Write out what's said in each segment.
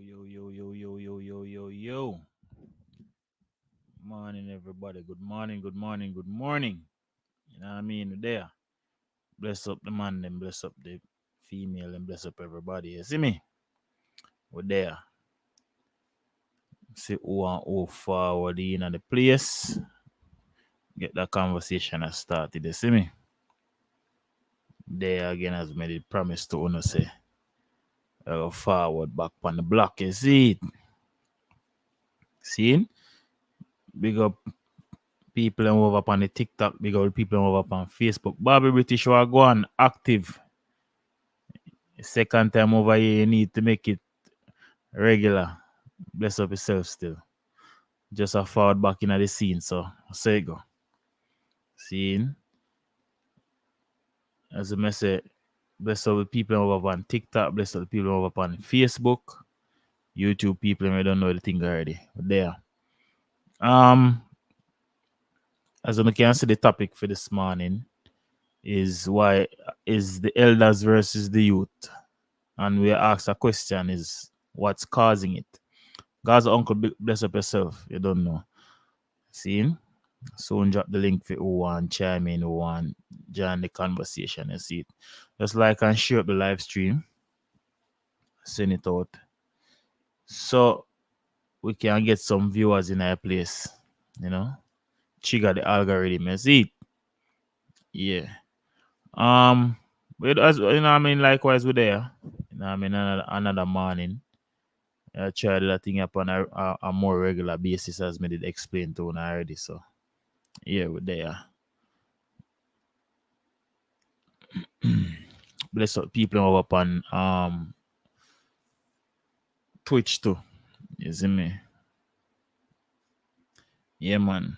Yo. Morning, everybody. Good morning, good morning, good morning. You know what I mean? We're there. Bless up the man, then bless up the female, and bless up everybody. You see me? We're there. See who and who forward in the place. Get that conversation started. You see me? There again, as made it promise to Uno say. Forward back on the block. You see it? See? Big up people over on the TikTok, big up people over on Facebook. Bobby British were going active. Second time over here, you need to make it regular. Bless up yourself still. Just a forward back in the scene, so say it go. Scene. As a message, bless up the people over on TikTok, bless up the people over on Facebook, YouTube people, I don't know the thing already. But there. As you can see, the topic for this morning is why is the elders versus the youth, and we ask a question: is what's causing it? God's uncle, bless up yourself. You don't know. See, soon drop the link for who want chime in, who want join the conversation. You see it. Just like and share up the live stream, send it out, so we can get some viewers in our place. You know, trigger the algorithm. You see it. Yeah. But as you know, what I mean, likewise we're there. You know, what I mean, another morning. I try that thing upon a more regular basis, as me did explain to you already. So yeah, we're there. Bless up people over upon Twitch too. You see me? Yeah, man.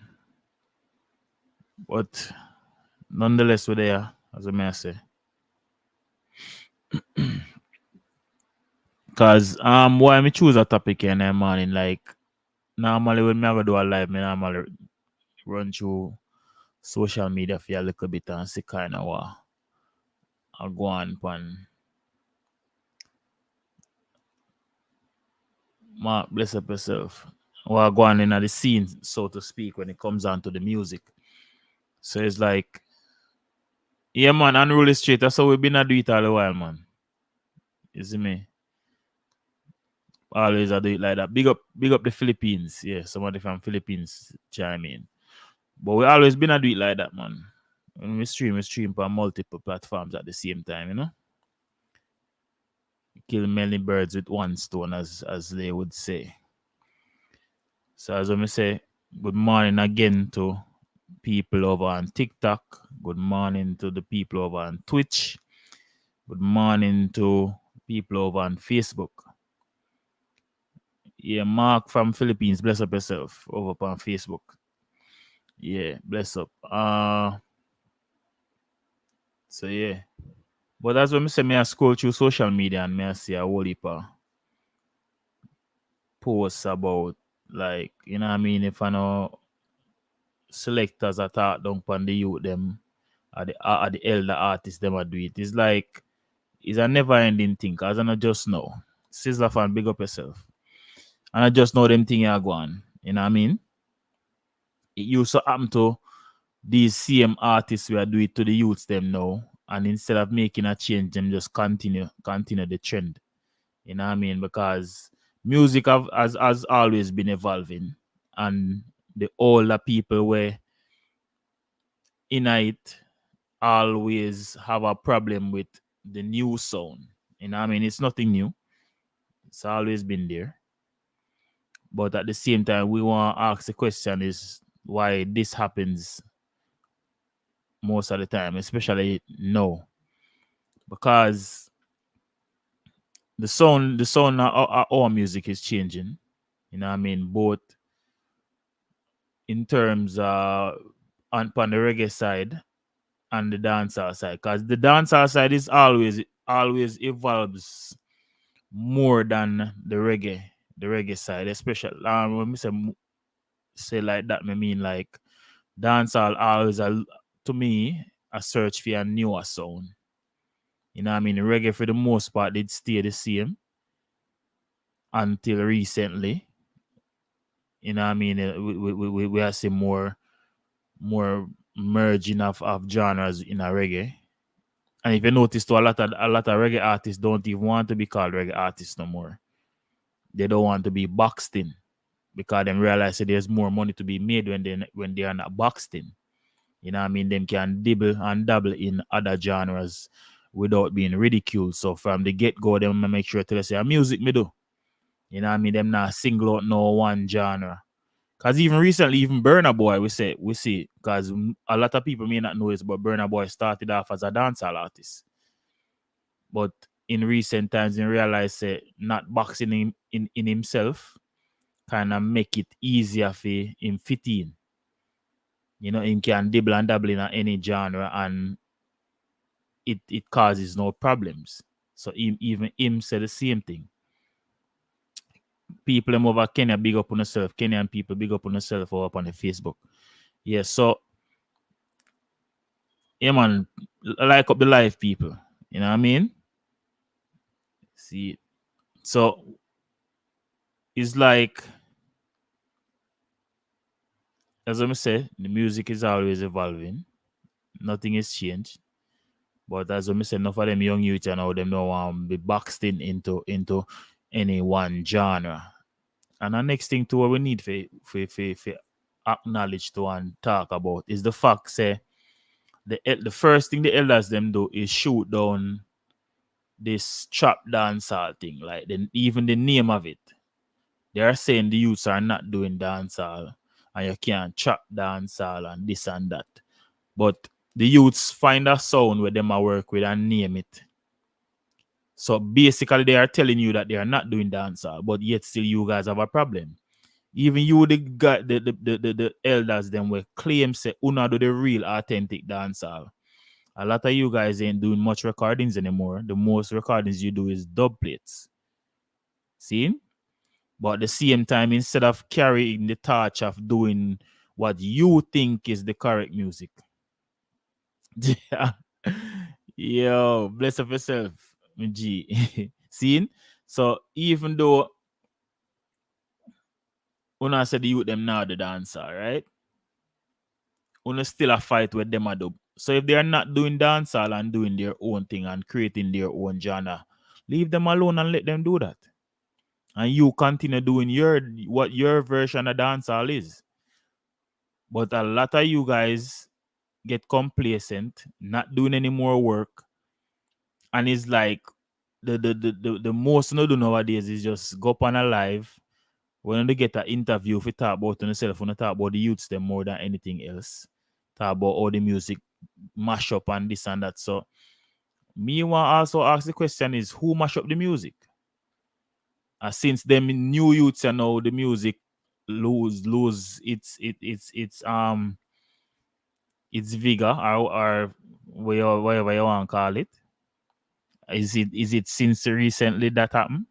But nonetheless, we're there, as I may say. Cause why me choose a topic in the morning, like normally when me ever do a live, me normally run through social media for a little bit and see kind of what I go on pan. Mark, bless up yourself. What go on in the scene, so to speak, when it comes down to the music. So it's like, yeah, man, unruly straight. That's how we've been a do it all the while, man. You see me? Always I do it like that. Big up the Philippines. Yeah, somebody from Philippines chime in. But we always been a do it like that, man. When we stream on multiple platforms at the same time, you know? Kill many birds with one stone, as they would say. So as I say, good morning again to people over on TikTok. Good morning to the people over on Twitch. Good morning to people over on Facebook. Yeah, Mark from Philippines, bless up yourself over on Facebook. Yeah, bless up. So yeah. But that's when I say me I scroll through social media and me I see a whole heap of posts about, like, you know what I mean, if I know selectors are talk down on the youth them are the elder artists them are do it. It's like it's a never ending thing, cause I not just know. Sizzler fan, big up yourself. And I just know them thing are going. You know what I mean? It used to happen to these same artists we are doing it to the youths them now. And instead of making a change, them just continue the trend. You know what I mean? Because music has always been evolving. And the older people were in it always have a problem with the new sound. You know what I mean? It's nothing new. It's always been there. But at the same time, we want to ask the question is why this happens most of the time, especially now. Because the sound of our music is changing. You know what I mean? Both in terms on the reggae side and the dancehall side. Because the dancehall side is always evolves more than the reggae side, especially when we say like that, I mean like dancehall always to me a search for a newer sound. You know what I mean? Reggae for the most part did stay the same. until recently. You know what I mean? We are seeing more merging of genres in a reggae. And if you notice, too, a lot of reggae artists don't even want to be called reggae artists no more. They don't want to be boxed in because they realize that there's more money to be made when they are not boxed in. You know what I mean? Them can dibble and dabble in other genres without being ridiculed. So from the get go, them make sure to say, music me do. You know what I mean? Them not single out no one genre. Cause even recently, even Burna Boy, we see, because a lot of people may not know this, but Burna Boy started off as a dancehall artist. But in recent times, he realized not boxing in himself kind of make it easier for him fit in. You know, him can dibble and dabble in any genre and it causes no problems. So even him said the same thing. People them over Kenya big up on themselves. Kenyan people big up on themselves over on the Facebook. Yeah, so yeah man, like up the live people. You know what I mean? See, so it's like, as I say, the music is always evolving. Nothing is changed. But as I said, enough of them young youth and all them don't want to be boxed into any one genre. And the next thing to what we need for acknowledge to and talk about is the fact say the first thing the elders them do is shoot down this trap dancehall thing. Like even the name of it. They are saying the youths are not doing dancehall and you can't trap dancehall and this and that. But the youths find a sound where them a work with and name it. So basically, they are telling you that they are not doing dancehall, but yet still you guys have a problem. Even you, the guy, the elders, them will claim say, "Una do the real authentic dancehall." A lot of you guys ain't doing much recordings anymore. The most recordings you do is dub plates. See? But at the same time, instead of carrying the torch of doing what you think is the correct music, yo, bless up yourself, G. See? So even though Una said the youth them now the dancer, right? Una still a fight with them a dub. So if they are not doing dancehall and doing their own thing and creating their own genre, leave them alone and let them do that. And you continue doing what your version of dancehall is. But a lot of you guys get complacent, not doing any more work, and it's like the most no do nowadays is just go up on a live. When they get an interview, if you talk about yourself, when you talk about the youths them more than anything else. Talk about all the music mash up and this and that. So me want also ask the question is who mash up the music? Since them new youths and now the music lose its vigor or whatever you want to call it. Is it since recently that happened?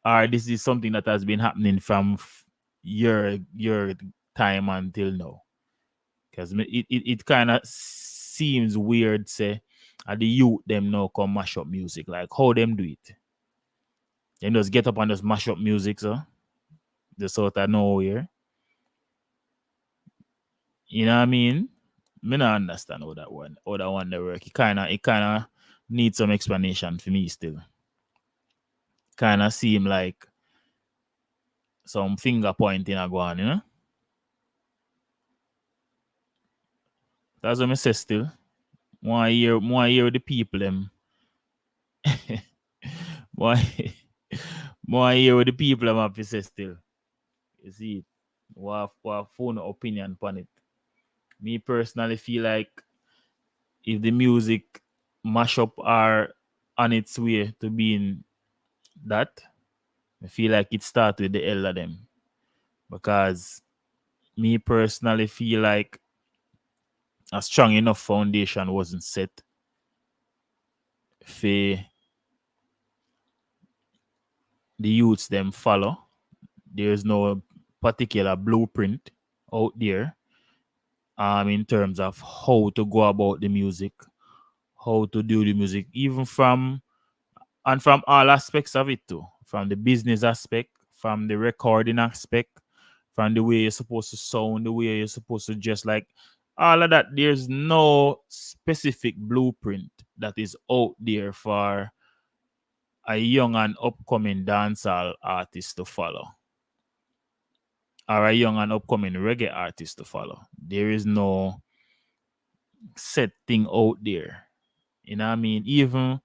Or this is something that has been happening from your time until now? Because it kind of seems weird, say, the youth them now come mash up music. Like, how them do it? They just get up and just mash up music, so just out of nowhere. You know what I mean? Me not understand how that one they work. It kinda needs some explanation for me still. Kinda seem like some finger pointing a go on, you know? That's what I say still. More hear the people them. more more hear what the people them have to say still. You see it. What phone opinion upon it. Me personally feel like if the music mash up are on its way to being that, I feel like it started with the elder them. Because me personally feel like a strong enough foundation wasn't set for the youths them follow. There's no particular blueprint out there in terms of how to go about the music, how to do the music, even from all aspects of it too. from the business aspect, from the recording aspect, from the way you're supposed to sound, the way you're supposed to dress, like all of that. There's no specific blueprint that is out there for a young and upcoming dancehall artist to follow, or a young and upcoming reggae artist to follow. There is no set thing out there. You know what I mean? Even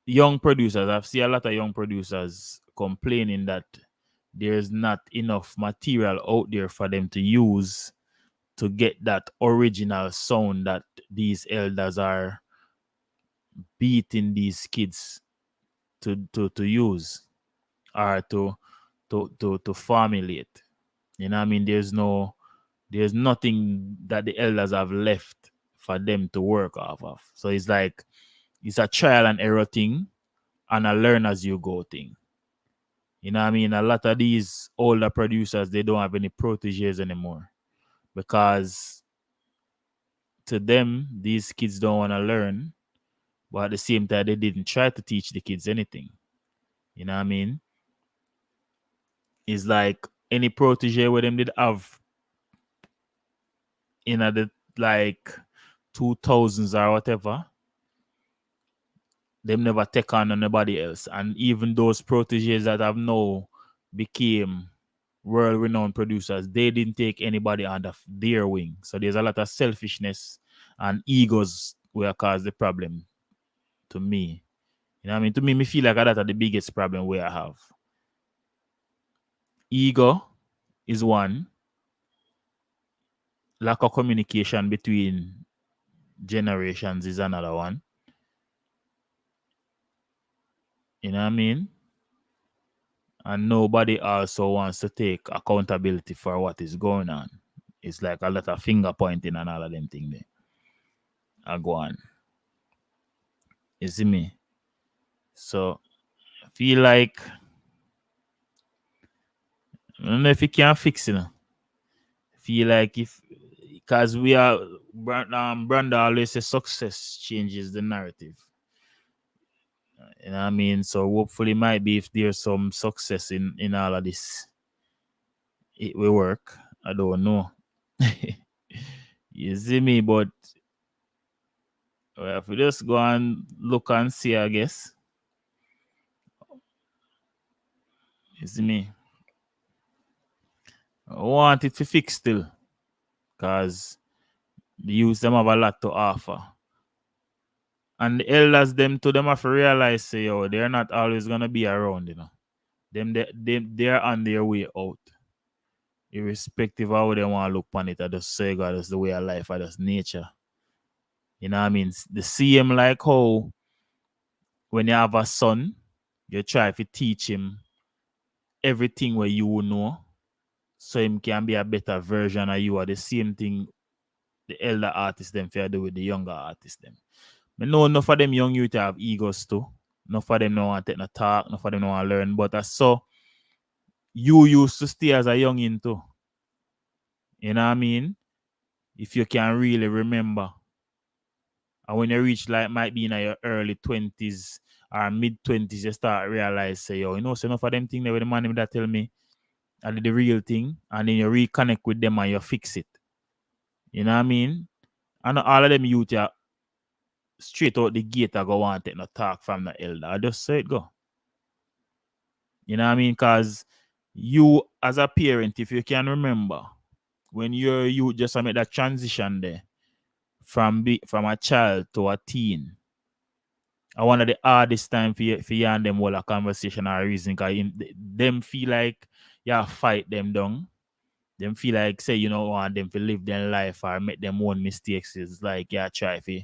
young producers, I've seen a lot of young producers complaining that there's not enough material out there for them to use to get that original sound that these elders are beating these kids to use, or to formulate. You know what I mean? There's nothing that the elders have left for them to work off of. So it's like it's a trial and error thing and a learn as you go thing. You know what I mean? A lot of these older producers, they don't have any proteges anymore, because to them, these kids don't want to learn, but at the same time, they didn't try to teach the kids anything. You know what I mean? It's like any protege where them did have in the like 2000s or whatever, them never take on nobody else. And even those proteges that have now became world-renowned producers, they didn't take anybody under their wing. So there's a lot of selfishness and egos where cause the problem to me. You know what I mean? To me feel like that's the biggest problem where I have. Ego is one. Lack of communication between generations is another one. You know what I mean? And nobody also wants to take accountability for what is going on. It's like a lot of finger pointing and all of them things there. I go on. You see me? So I feel like I don't know if you can fix it. I feel like if because we are Branda always says success changes the narrative. You know what I mean? So hopefully might be if there's some success in all of this, it will work. I don't know. You see me, but if we just go and look and see, I guess. You see me? I want it to fix still. Because the youth them have a lot to offer. And the elders them to them have to realize say, yo, they're not always gonna be around, you know. They're on their way out. Irrespective of how they want to look upon it, I just say God, that's the way of life, I just nature. You know what I mean? The same like how when you have a son, you try to teach him everything where you know, so him can be a better version of you. Are the same thing the elder artists them fair do with the younger artists them. I know enough of them young youth have egos too. Enough of them don't want to take no talk, enough of them don't want to learn. But I saw you used to stay as a youngin too. You know what I mean? If you can really remember. And when you reach like might be in your early 20s or mid-20s, you start realize say, yo, you know, so enough of them things that with the man that tell me I did the real thing, and then you reconnect with them and you fix it. You know what I mean? And all of them youth are straight out the gate I go want to take no talk from the elder. I just say it go. You know what I mean? Because you as a parent, if you can remember, when you just make that transition there from a child to a teen, I one of the hardest time for you and them hold a conversation or a reason, because them feel like you fight them down. Them feel like say you don't want them to live their life or make them own mistakes. It's like you try to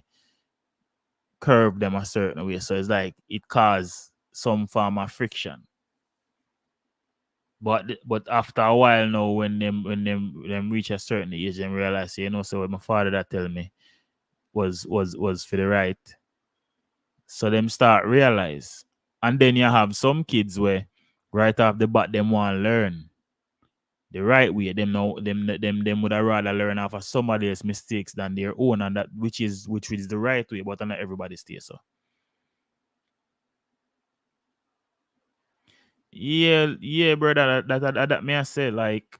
curve them a certain way. So it's like it causes some form of friction. But after a while now, when them reach a certain age, them realize, you know, so what my father that tell me was for the right. So them start realize. And then you have some kids where right off the bat them want to learn the right way. Them know them would rather learn off of somebody else's mistakes than their own, and that which is the right way, but not everybody stays so. Yeah, brother. That may I say like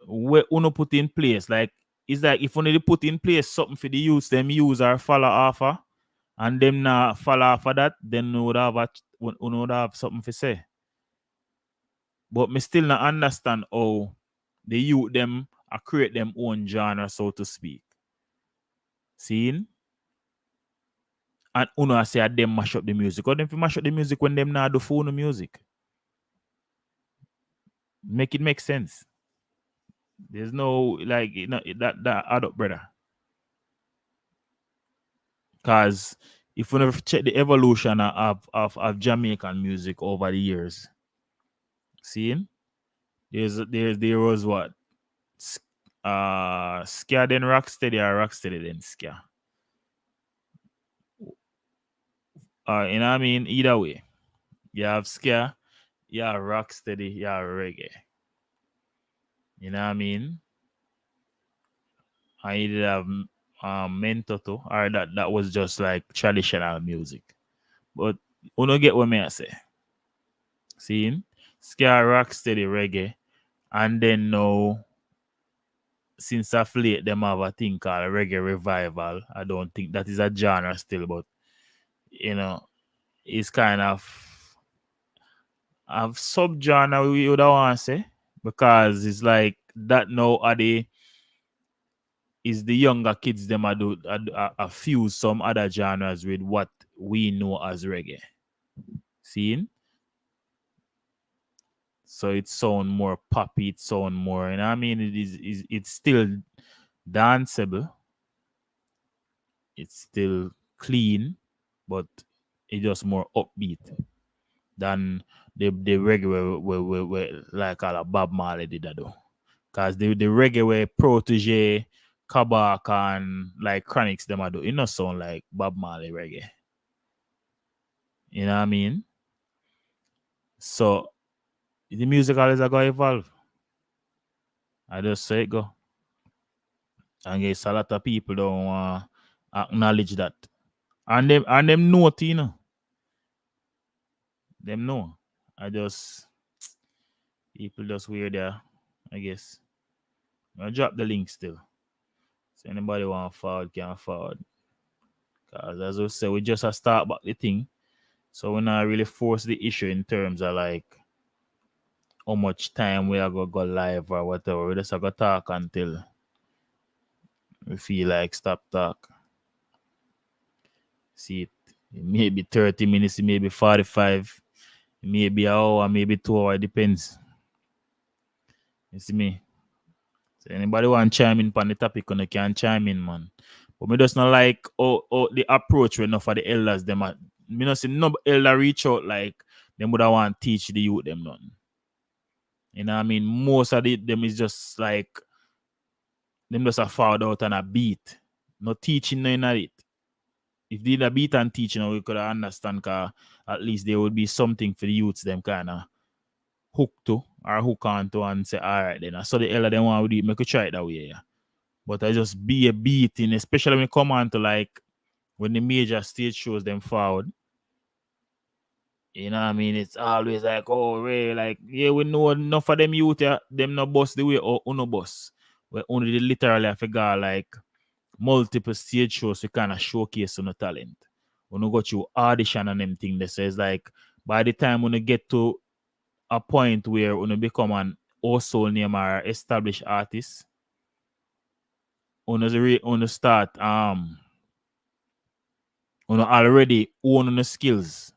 where uno put in place. Like it's like if only they put in place something for the youth, them use or follow offer, and them not follow after that, then we would have uno would have something to say. But me still not understand how the youth them create them own genre, so to speak. Seeing? And uno say a them mash up the music. Or them fi mash up the music when them not do phone music. Make it make sense. There's no like that add up, brother. Cause if we never check the evolution of Jamaican music over the years, seeing there was what ska then rocksteady or rocksteady then ska. You know what I mean? Either way, you have ska, you have rocksteady, you have reggae. You know what I mean? I either have mentoto or that was just like traditional music. But you don't get what me I say. Seeing? Ska, rocksteady, reggae, and then now since of late them have a thing called reggae revival. I don't think that is a genre still, but you know, it's kind of subgenre we would want to say because it's like that now are the is the younger kids them a fuse some other genres with what we know as reggae. Seeing? So it sound more poppy, it sound more, you know what I mean? It's still danceable, it's still clean, but it's just more upbeat than the reggae where like all of Bob Marley did that though. Cause the reggae where Protege, Kabak and like Chronics them a do, it not sound like Bob Marley reggae. You know what I mean? So the music always a go evolve. I just say it go. And guess a lot of people don't acknowledge that. And them know it, you know. Them know. I just people just weird there, I guess. I'll drop the link still. So anybody want forward can forward. Cause as I say, we just a start back the thing. So we not really force the issue in terms of like how much time we are gonna go live or whatever. We just a go talk until we feel like stop talk. See it. Maybe 30 minutes, maybe 45, maybe an hour, maybe 2 hours, depends. You see me? So anybody want to chime in on the topic, you can chime in, man. But me just not like the approach when for the elders them are, me not see no elder reach out like them would want to teach the youth them none. You know what I mean? Most of them is just like them just a forward out and a beat. No teaching none of it. If they did a beat and teaching, we could understand cause at least there would be something for the youths them kinda hook to or hook on to and say, all right then. So the elder them want to do it, make you try it that way, yeah. But I just be a beating, especially when it come on to like when the major stage shows them forward. You know what I mean? It's always like, oh, Ray, like, yeah, we know enough of them youth, yeah, them no bus the way or uno bus. Where only literally I figure like multiple stage shows to kind of showcase on the talent. When you got you audition and them thing, that says like by the time when you get to a point where when you become an also name or established artist, when you start when you already own the skills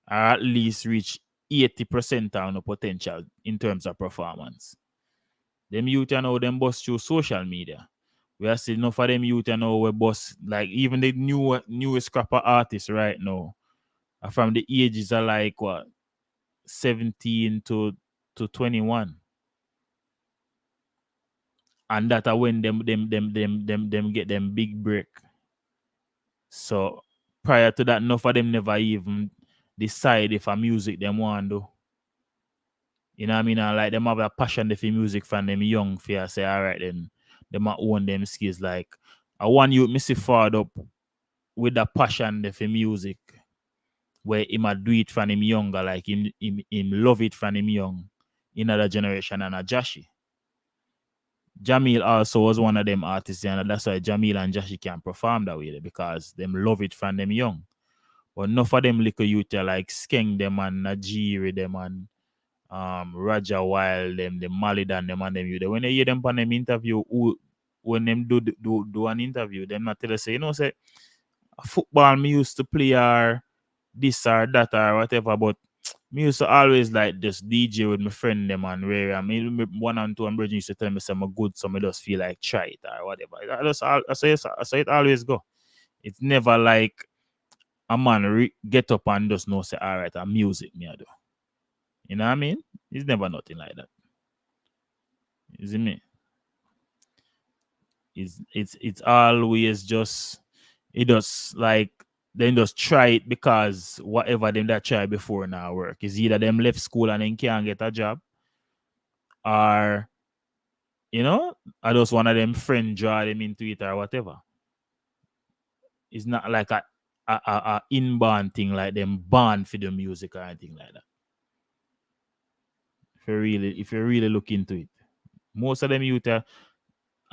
or at least reach 80% of the potential in terms of performance. Them youth you know them bust through social media. We are seeing enough of them youth you know we bust like even the newest crapper artists right now are from the ages of like what 17 to 21. And that are when them get them big break. So prior to that, enough of them never even decide if a music them want to do. You know what I mean? And like them have a passion for music from them young for say, all right, then them might own them skills. Like I want you me see forward up with that passion for music. where him a do it from him younger, like him love it from him young in other generation and a Jashi. Jamil also was one of them artists, and that's why Jamil and Jashi can perform that way because them love it from them young. But enough of them little youth like Skeng them and Najiri them and Raja Wild them, the Malidan them and them you. When they hear them on them interview, when them do an interview, them not tell us say, say football me used to play or this or that or whatever, but me used to always like just DJ with my friend them and where I mean one and two and Bridget used to tell me some good, so I just feel like try it or whatever. I say it always go. It's never like a man get up and just know say all right, I'm music me I do. You know what I mean? It's never nothing like that. Is it me? It's always just it does like then just try it because whatever them that try before now work. Is either them left school and then can't get a job, or I just one of them friend draw them into it or whatever. It's not like a inborn thing like them born for the music or anything like that. If you really look into it, most of them youth are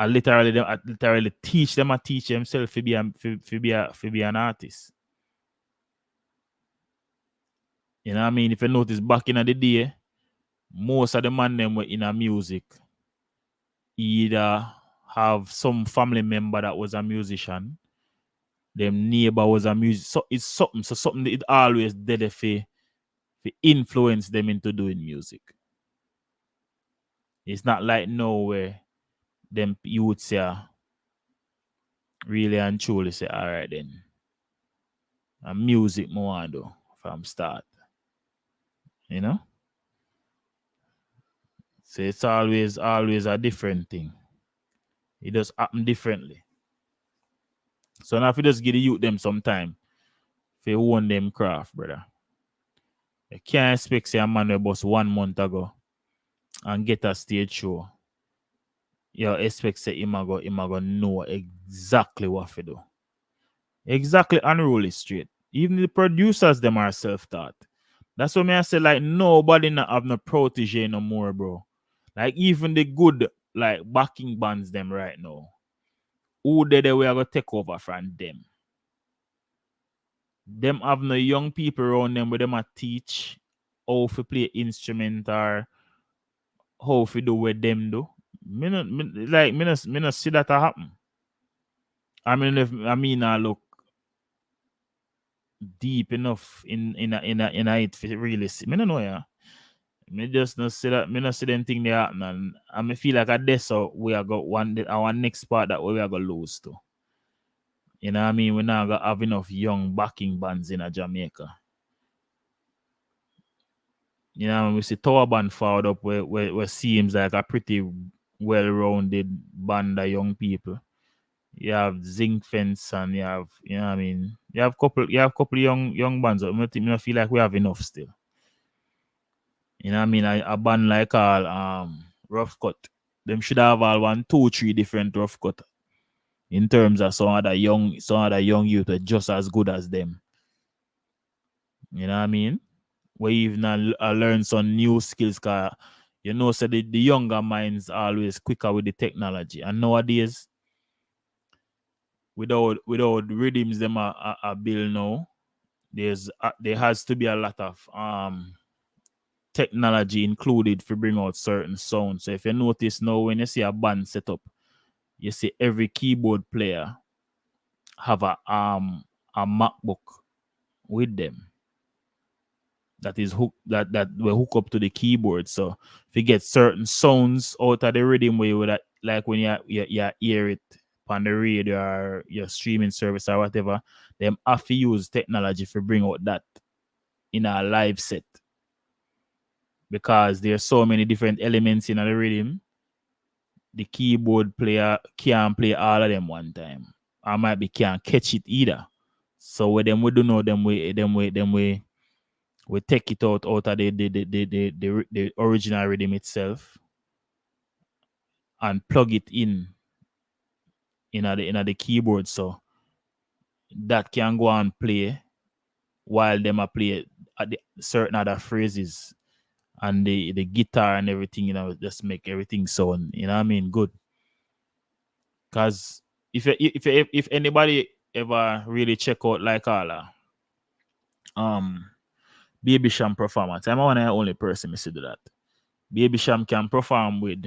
literally teach themselves to be an artist. You know what I mean? If you notice back in the day, most of the man them were in a music either have some family member that was a musician, them neighbor was a music. So it's something that it always did for influence them into doing music. It's not like no where them youths say really and truly say, all right then. And music more do from start. You know? So it's always a different thing. It does happen differently. So now if you just give the youth them some time, if you own them craft, brother. You can't expect say a man will bust 1 month ago and get a stage show. You expect say him a go know exactly what to do. Exactly unruly straight. Even the producers them are self-taught. That's what me I say, like nobody not have no protege no more, bro. Like even the good like backing bands them right now. Who they we are gonna take over from them? Them have no young people around them where them a teach how to play instrument or how to do what them do. Me not see that happen. I mean if I mean I look deep enough in it to really see. Me no know yeah. Me just not see that. Me not see them thing they happen, and I me feel like at this so we are got our next part that we are gonna lose to. You know what I mean? We now got have enough young backing bands in Jamaica. You know, when we see Tower Band forward up where seems like a pretty well-rounded band of young people. You have Zinc Fence and you know what I mean? You have couple young bands. I feel like we have enough still. You know what I mean? A band like all Rough Cut. Them should have all 1, 2, 3 different Rough Cut in terms of some other young youth are just as good as them. You know what I mean? Where you even learn some new skills, cause so the younger minds are always quicker with the technology. And nowadays, without rhythms them are built now, there has to be a lot of technology included to bring out certain sounds. So if you notice now when you see a band set up, you see every keyboard player have a MacBook with them that is that will hook up to the keyboard. So if you get certain sounds out of the rhythm where you would like when you hear it on the radio or your streaming service or whatever, them have to use technology to bring out that in a live set. Because there's so many different elements in the rhythm, the keyboard player can't play all of them one time. I might be can't catch it either. So with them we do know them we take it out of the original rhythm itself and plug it in the keyboard so that can go and play while them a play at the certain other phrases and the guitar and everything, just make everything sound, what I mean, good. Cause if anybody ever really check out like all um Baby Sham performance, I'm one of the only person to do that. Baby Sham can perform with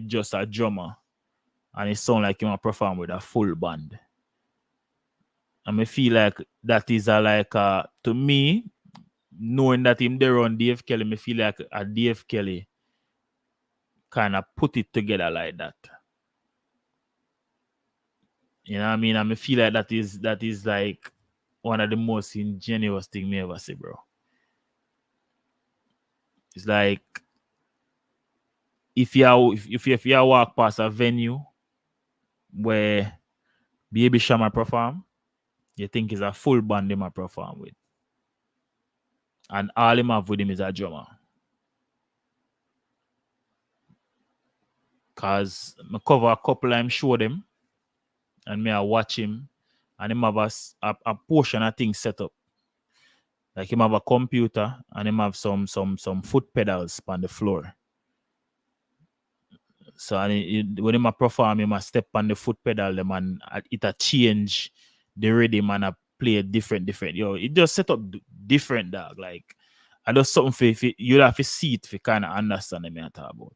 just a drummer, and it sound like him perform with a full band. And I feel like that is to me, knowing that him there on Dave Kelly, me feel like a Dave Kelly kind of put it together like that. You know what I mean? I feel like that is like one of the most ingenious thing me ever see, bro. It's like if you walk past a venue where Baby Shama perform, you think it's a full band him a perform with. And all him have with him is a drummer. Cause I cover a couple of him show them and me I watch him and him have a portion of things set up. Like him have a computer and him have some foot pedals on the floor. So when him a perform, him a step on the foot pedal them and it a change the rhythm and a play different. Yo, it just set up different, dog. Like I just something for you have to see it to kind of understand what I talk about.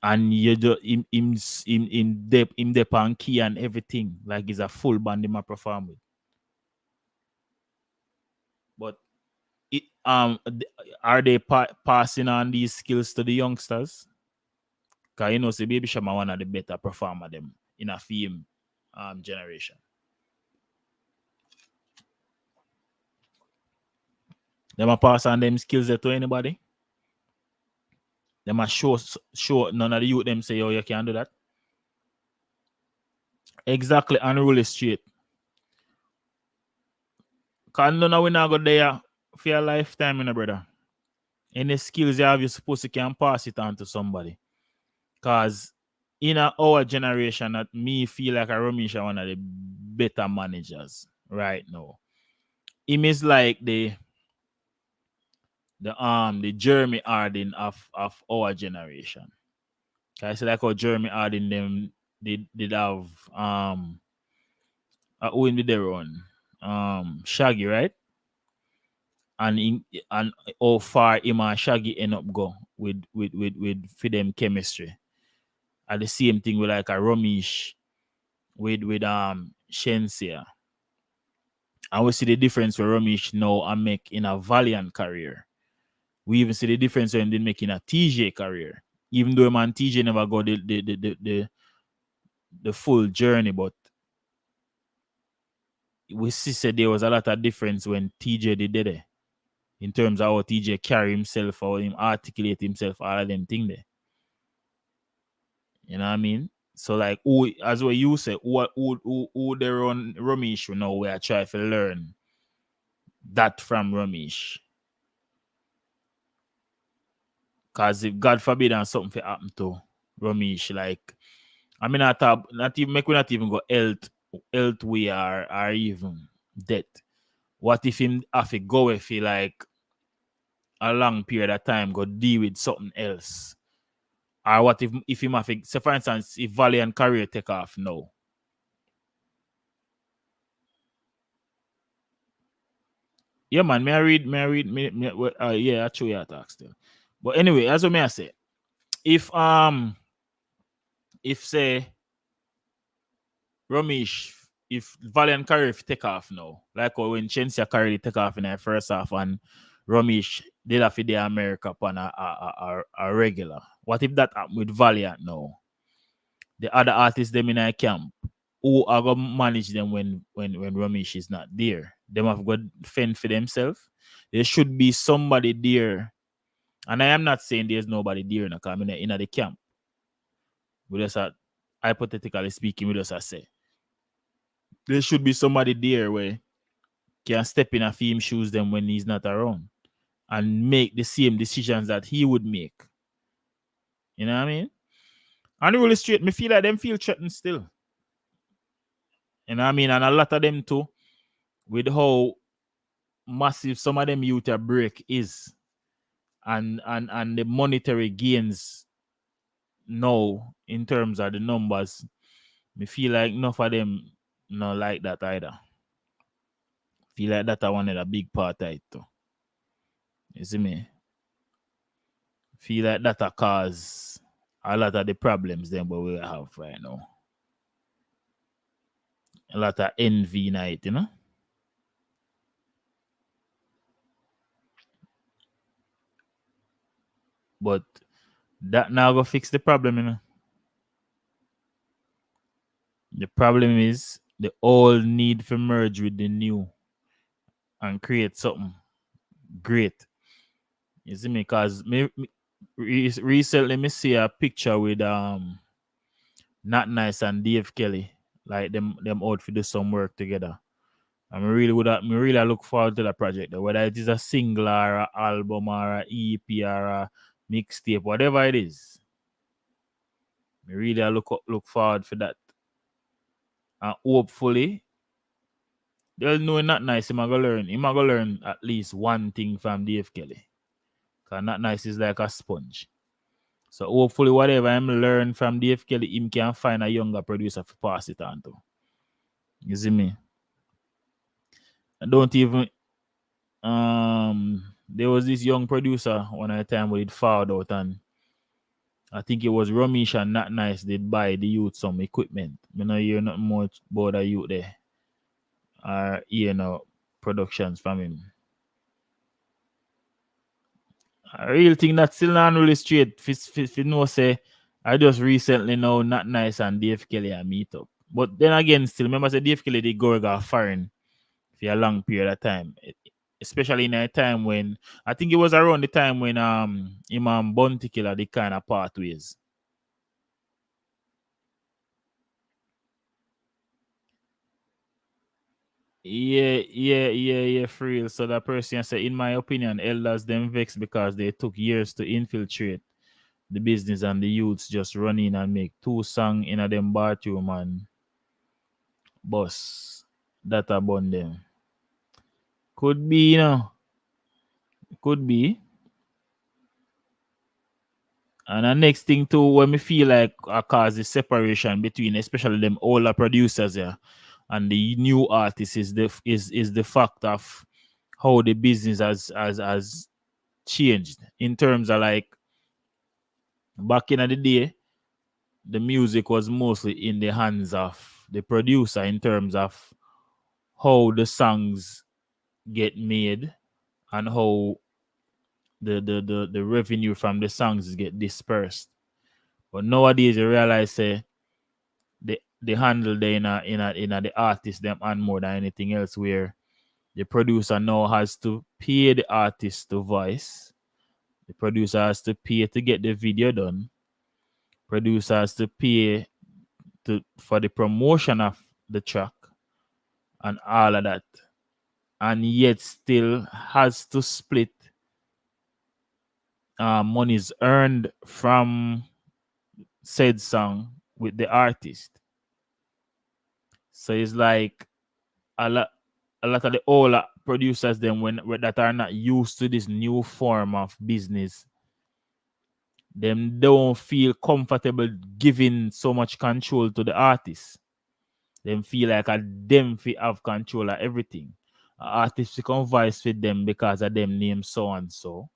And you just in depth on key and everything. Like it's a full band him a perform with. But are they passing on these skills to the youngsters? Because say Baby Shama one of the better performer them in a film generation. Them a pass on them skills there to anybody? Them a show none of the youth them say, oh, you can't do that. Exactly, unruly straight. Because none of we not go there for your lifetime, brother. Any skills you have, you're supposed to can pass it on to somebody. Because in our generation, that me feel like Romisha one of the better managers right now. Him is like the Jeremy Harden of our generation. I say like how Jeremy Harden them did have who in their own Shaggy, right? And how far him and Shaggy end up go with for them chemistry. And the same thing with like a Romish with Shensia. And we see the difference where Romish now and make in a Valiant career. We even see the difference when they make in a TJ career. Even though man TJ never got the full journey, but we see said there was a lot of difference when TJ did it in terms of how TJ carry himself or him articulate himself, all of them thing there. You know what I mean? So like who, as what you say, who they run Romish now we are trying to learn that from Romish. Cause if God forbid and something happen to Romish, like I mean not even go health way or even death. What if him have to go if he like a long period of time go deal with something else? Or what if him have to, say for instance, if Valiant career take off now? Yeah, man, may I read, yeah, actually I talk still. But anyway, as I say, if say Romish, if Valiant career take off now, like when Chensia career take off in the first half and Romish did have the America upon a regular. What if that happened with Valiant now? The other artists them in a camp, who are gonna manage them when Romish is not there? Them have got fend for themselves. There should be somebody there. And I am not saying there's nobody there in the camp. We just hypothetically speaking, we just say there should be somebody there where can step in a film shoes them when he's not around and make the same decisions that he would make. You know what I mean? And really straight, me feel like them feel threatened still. You know what I mean? And a lot of them too, with how massive some of them youth a break is, and the monetary gains now in terms of the numbers, me feel like enough of them not like that either. Feel like that I wanted a big part of it too. You see me? Feel like that a cause a lot of the problems then what we have right now. A lot of envy night, you know? But that now go fix the problem, you know. The problem is the old need to merge with the new and create something great. You see me? Cause recently me see a picture with Not Nice and Dave Kelly. Like them out to do some work together. And me really look forward to that project though. Whether it is a single or a album or a EP or a mixtape, whatever it is. Me really look forward for that. And hopefully they'll know Not Nice. Him a go learn. Him a go learn at least one thing from Dave Kelly. Cause Not Nice is like a sponge. So hopefully whatever I'm learn from Dave Kelly, him can find a younger producer to pass it on to. You see me? I don't even there was this young producer one at a time with it found out, and I think it was Ramesh and Not Nice did buy the youth some equipment. Me not hear nothing much about the youth there. Or hear no productions from him. I really think that still not really straight. If you know say I just recently know Not Nice and Dave Kelly a meet up. But then again, still remember say Dave Kelly did go foreign for a long period of time. Especially in a time when I think it was around the time when Imam Bounty Killer the kind of pathways. Yeah, for real. So that person say, in my opinion, elders them vex because they took years to infiltrate the business and the youths just run in and make two song in a them bathroom and boss that upon them. Could be, you know, could be. And the next thing too, when me feel like cause the separation between especially them older producers here and the new artists is the fact of how the business has changed in terms of like back in the day, the music was mostly in the hands of the producer in terms of how the songs get made and how the revenue from the songs get dispersed. But nowadays you realize they handle the in a the artist them and more than anything else where the producer now has to pay the artist to voice. The producer has to pay to get the video done. Producer has to pay for the promotion of the track and all of that. And yet still has to split monies earned from said song with the artist. So it's like a lot of the older producers them when that are not used to this new form of business, them don't feel comfortable giving so much control to the artist. Them feel like a them have control of everything. Artists become vice with them because of them name so and so.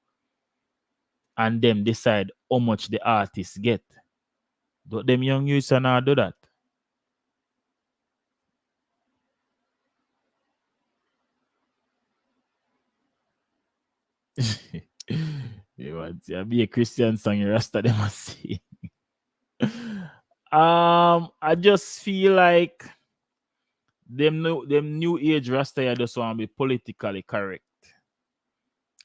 And them decide how much the artist get. But them young youths are not do that. You want to be a Christian song, you rasta them must see. I just feel like them new age rasta here just want to be politically correct.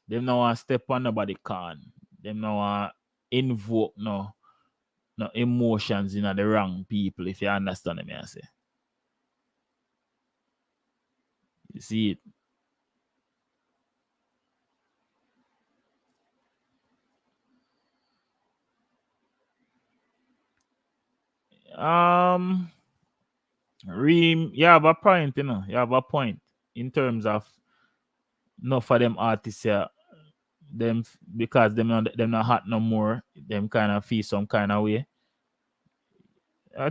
Them no want step on nobody can. Them no want invoke no emotions in the wrong people, if you understand me, I say. You see it. Um you have a point, you know. You have a point. in terms of enough for them artists here, them because them not hot no more, them kind of feel some kind of way.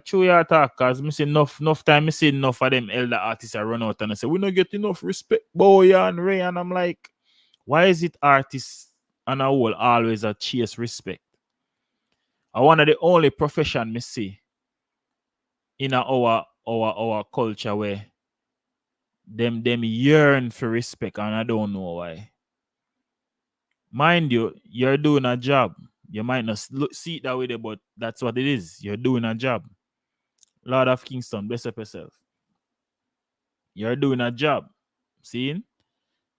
True you talk, cause me see enough time me see enough of them elder artists I run out and I say we don't get enough respect, boy and Ray, and I'm like, why is it artists and a whole always a chase respect? I one of the only profession me see in our culture where them yearn for respect and I don't know why. Mind you, you're doing a job. You might not see it that way, but that's what it is. You're doing a job. Lord of Kingston, bless up yourself. You're doing a job. Seeing?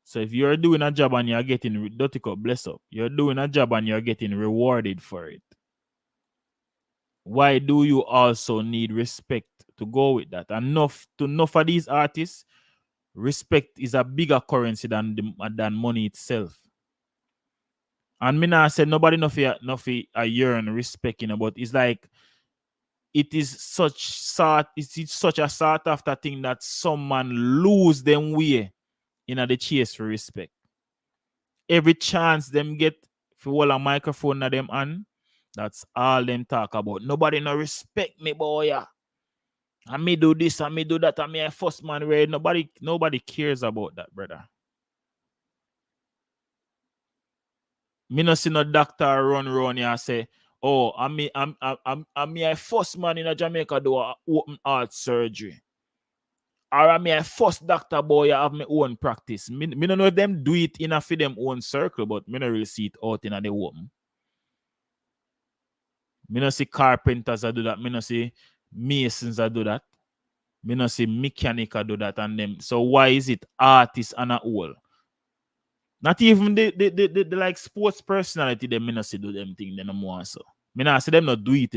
So if you're doing a job and you're getting dirty cup, bless up. You're doing a job and you're getting rewarded for it. Why do you also need respect to go with that? Enough for these artists, respect is a bigger currency than money itself. And me not say nobody nothing a yearn respect, but it's like it is such a sought after thing that some man lose them way in the chase for respect. Every chance them get for hold a microphone na them on, that's all them talk about. Nobody no respect me, boy. Yeah. I may do this, I may do that, I may a first man where nobody cares about that, brother. Me no see no doctor run here and say, oh, I'm a first man in a Jamaica do a open heart surgery. Or I'm a first doctor boy I have my own practice. Me no know if them do it in a for them own circle, but me no really see it out in a the open. Me no see carpenters that do that. Me no see masons that do that. Me no see mechanic that do that and them. So why is it artists and a whole? Not even the like sports personality them me no see do them thing they no more so. Me not see them not do it,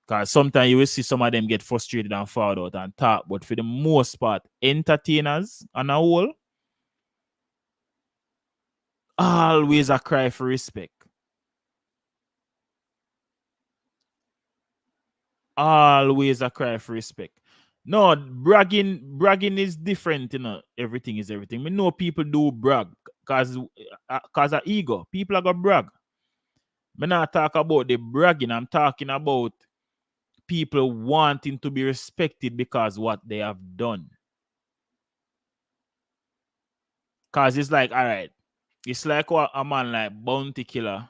Because sometimes you will see some of them get frustrated and fall out and talk, but for the most part, entertainers and a whole always a cry for respect. Always a cry for respect. No, bragging is different, Everything is everything. We know people do brag cause of ego. People are gonna brag. Me not talk about the bragging. I'm talking about people wanting to be respected because what they have done. Cause it's like, all right, it's like what a man like Bounty Killer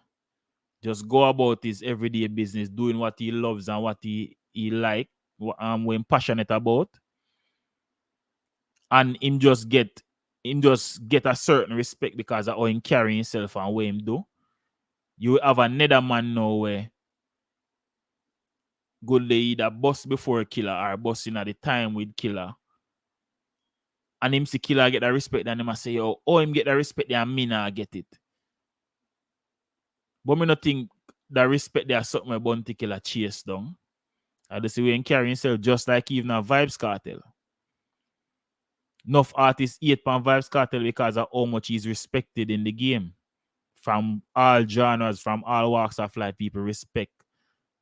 just go about his everyday business, doing what he loves and what he like, when passionate about, and him just get a certain respect because of how him carry himself and what him do. You have another man now where good they either bust before Killer or busting at the time with Killer. And him see Killer get that respect, and him a say, yo, oh, him get that respect, and me nah get it. But me not think that respect there something where Bounty Killer chase down. I just see we him carry himself just like even a Vybz Kartel. Enough artists hate pan Vybz Kartel because of how much he's respected in the game. From all genres, from all walks of life, people respect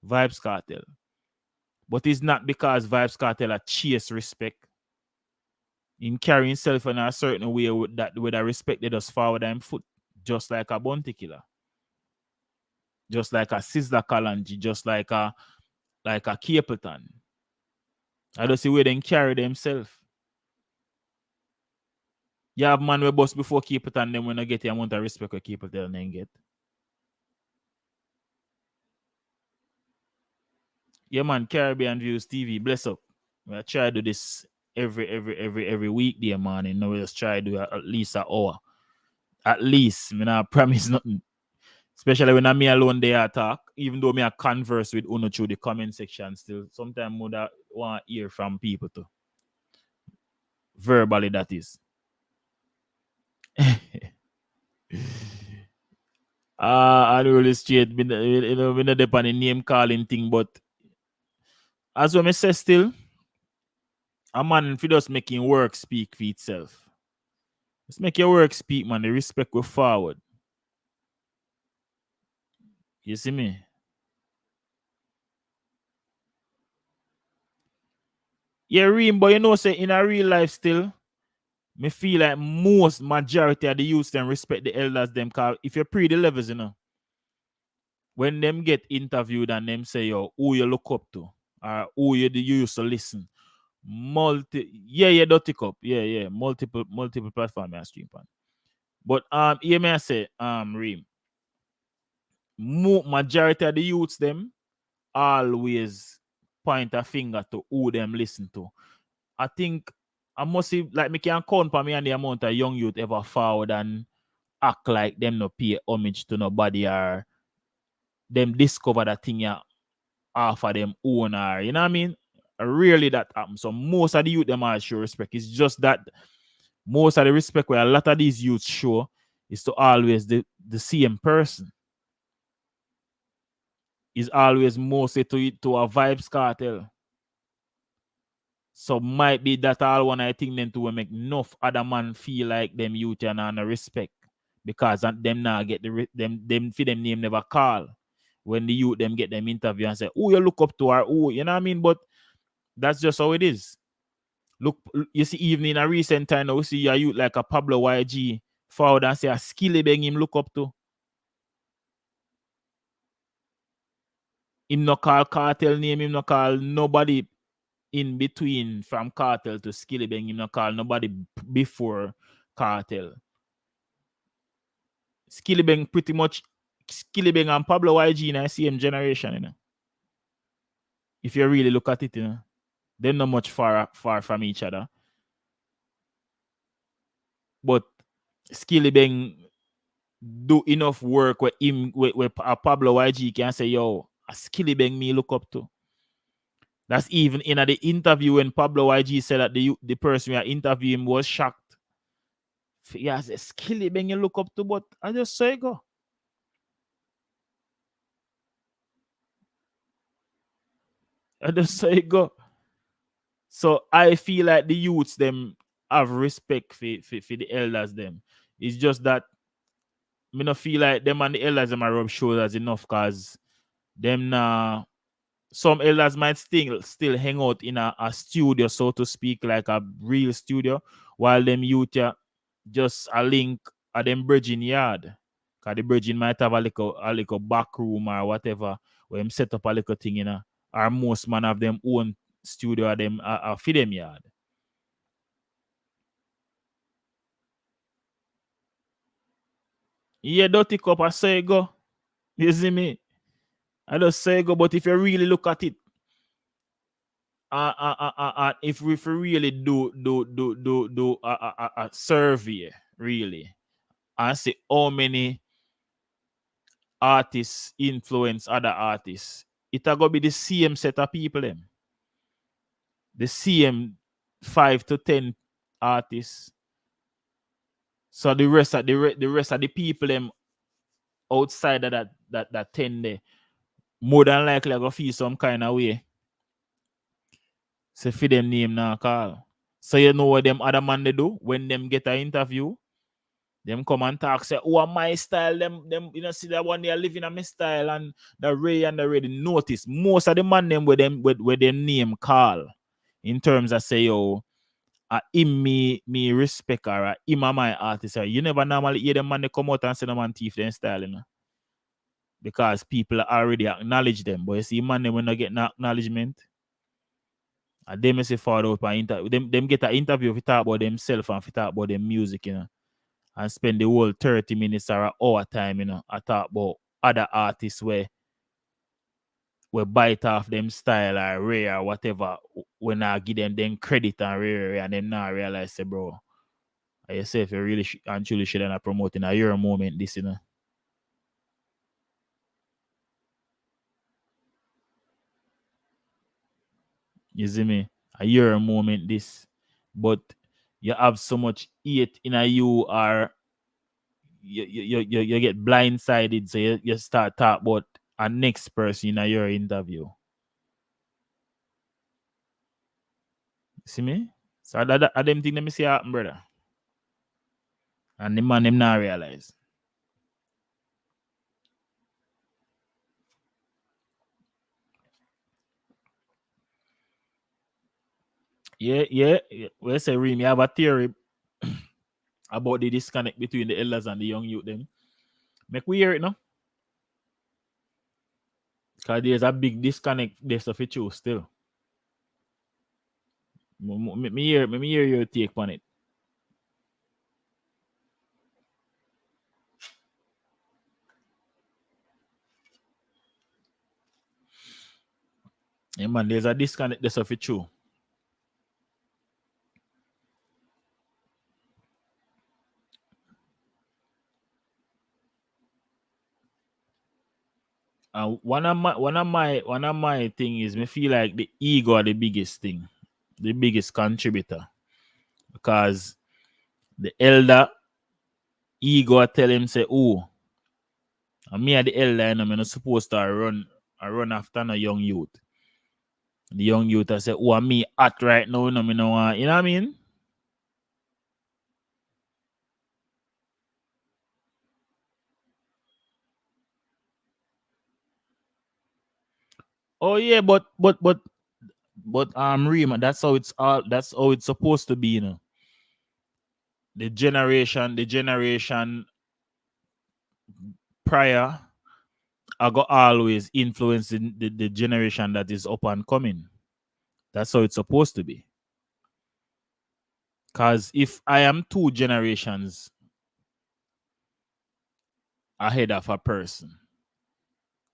Vybz Kartel. But it's not because Vybz Kartel a chase respect. In carrying himself in a certain way with that respect they just forward them foot. Just like a Bounty Killer. Just like a Sizzla Kalonji, just like a Capleton. I don't see where they carry themselves. You have man we bust before Capleton, then when I get the amount of respect we Capleton then get. Yeah, man, Caribbean Views TV, bless up. I try to do this every weekday, man. And now we just try to do at least an hour. At least, I not promise nothing. Especially when I'm me alone there talk. Even though me I converse with Uno through the comment section still. Sometimes I want to hear from people too. Verbally, that is. I really straight. We not depend on the name calling thing, but as we say still, a man if he just making work speak for itself. Just make your work speak, man. The respect go forward. You see me? Yeah, Reem, but you know, say in a real life still, Me feel like most majority of the youths them respect the elders them, cause if you're pre the levels, when them get interviewed and them say, yo, who you look up to, or who you used to listen. Dirty cup. Yeah. Multiple platform I stream on. But here may I say, Reem, majority of the youths them always point a finger to who them listen to. I think I must see like me can count for me and the amount of young youth ever forward and act like them no pay homage to nobody or them discover that thing ya off of them own or you know what I mean? Really that happens. So most of the youth them are show respect. It's just that most of the respect where a lot of these youths show is to always the same person. Is always mostly to a Vybz Kartel. So might be that all one I think them to make enough other man feel like them youth and no respect. Because them now get them for them name never call. When the youth them get them interview and say, oh, you look up to her, oh, you know what I mean? But that's just how it is. Look, you see, even in a recent time, we see a youth like a Pablo YG forward and say a skilly bang him look up to. Him no call Cartel name, him no call nobody in between from Cartel to Skilly Bang, him no call nobody before Cartel. Skilly Bang pretty much Skilly Bang and Pablo YG in the same generation, If you really look at it, they're not much far from each other. But Skilly Bang do enough work where him where Pablo YG can say, yo, a Skilly Bang me look up to. That's even in the interview when Pablo YG said that the person we are interviewing was shocked. Yeah, a Skilly Bang you look up to, but I just say go. I just say go. So I feel like the youths them have respect for the elders them. It's just that me not feel like them and the elders them are rub shoulders enough because them some elders might still hang out in a studio, so to speak, like a real studio, while them youth just a link at them bridging yard. Cause the bridging might have a little back room or whatever where them set up a little thing, or most man have them own studio at them for them yard. Yeah, dirty cup, I say go. You see me? I just say go, but if you really look at it, if we really do a survey, really, and see how many artists influence other artists, it'll go be the same set of people them. The same 5 to 10 artists. So the rest of the people them outside of that 10 there, more than likely I go feel some kind of way. So for them name now call. So you know what them other man they do when them get an interview? Them come and talk, say, oh, my style, them, see that one they are living on my style and the Ray and the Ray. Notice most of the man them with them name call in terms of say, yo, him me respect or him my artist. You never normally hear them man they come out and say them man thief them style, because people already acknowledge them. But you see, man, they when they get no acknowledgement, and them say forward out and them get an interview if you talk about themselves and if you talk about their music, and spend the whole 30 minutes or an hour time, I talk about other artists where bite off them style or rare or whatever when I give them credit and rare and them now realize say, bro, I say if you really and truly should not promoting a your moment this, You see me? A your moment this. But you have so much hate in a you or you get blindsided, so you start talk about a next person in your interview. See me? So that I them think let me see happen, brother. And the man them not realize. Yeah. We say Reem, you have a theory. about the disconnect between the elders and the young youth them. Make we hear it now. Because there's a big disconnect there for you still. Me hear your take on it. Yeah, man, there's a disconnect there for you. One of my thing is me feel like the ego are the biggest thing, the biggest contributor. Because the elder ego tell him say, oh, and me are the elder and I'm not supposed to run after no young youth. The young youth I say, oh, I'm me at right now, no, me no want, you know what I mean? Oh yeah, but Rima, that's how it's supposed to be, you know. The generation prior I got always influencing the generation that is up and coming. That's how it's supposed to be. Because if I am 2 generations ahead of a person,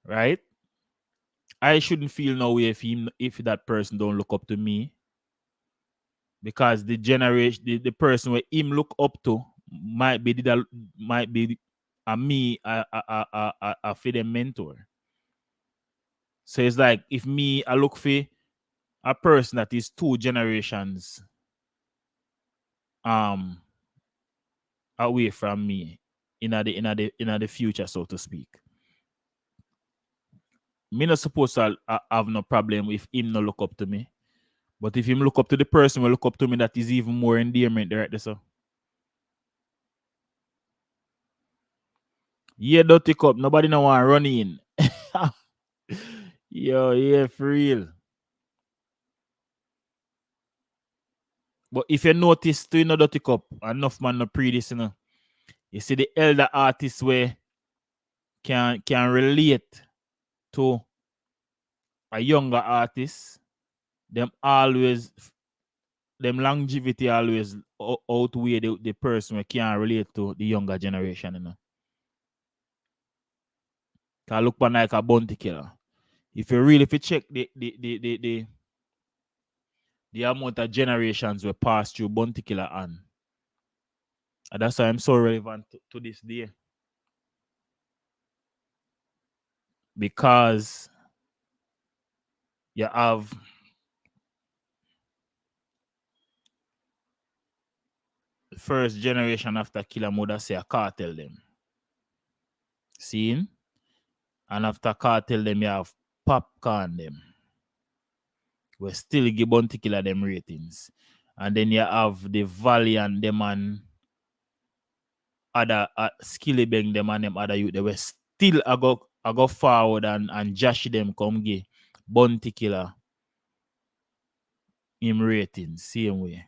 right? I shouldn't feel no way if that person don't look up to me. Because the generation, the person where him look up to might be a me a for them mentor. So it's like if me I look for a person that is 2 generations away from me in the future, so to speak. Me not supposed to have no problem if him no look up to me. But if him look up to the person will look up to me, that is even more endearment right there. So yeah, dirty cup. Nobody no want run in. Yo, yeah, for real. But if you notice to dirty cup, enough man no pre this, you know. You see the elder artists where can relate to a younger artist, them always them longevity always outweigh the person who can't relate to the younger generation, you know. Can look like a bounty killer. If you check the amount of generations we passed through bounty killer and that's why I'm so relevant to this day. Because you have the first generation after Killer Mother say a cartel them. Seen? And after cartel them you have popcorn them. We still give bounty killer them ratings. And then you have the Valiant them and other Skilly Bang them and them other youth. They were still I go forward and Josh them come give bounty killer him ratings same way.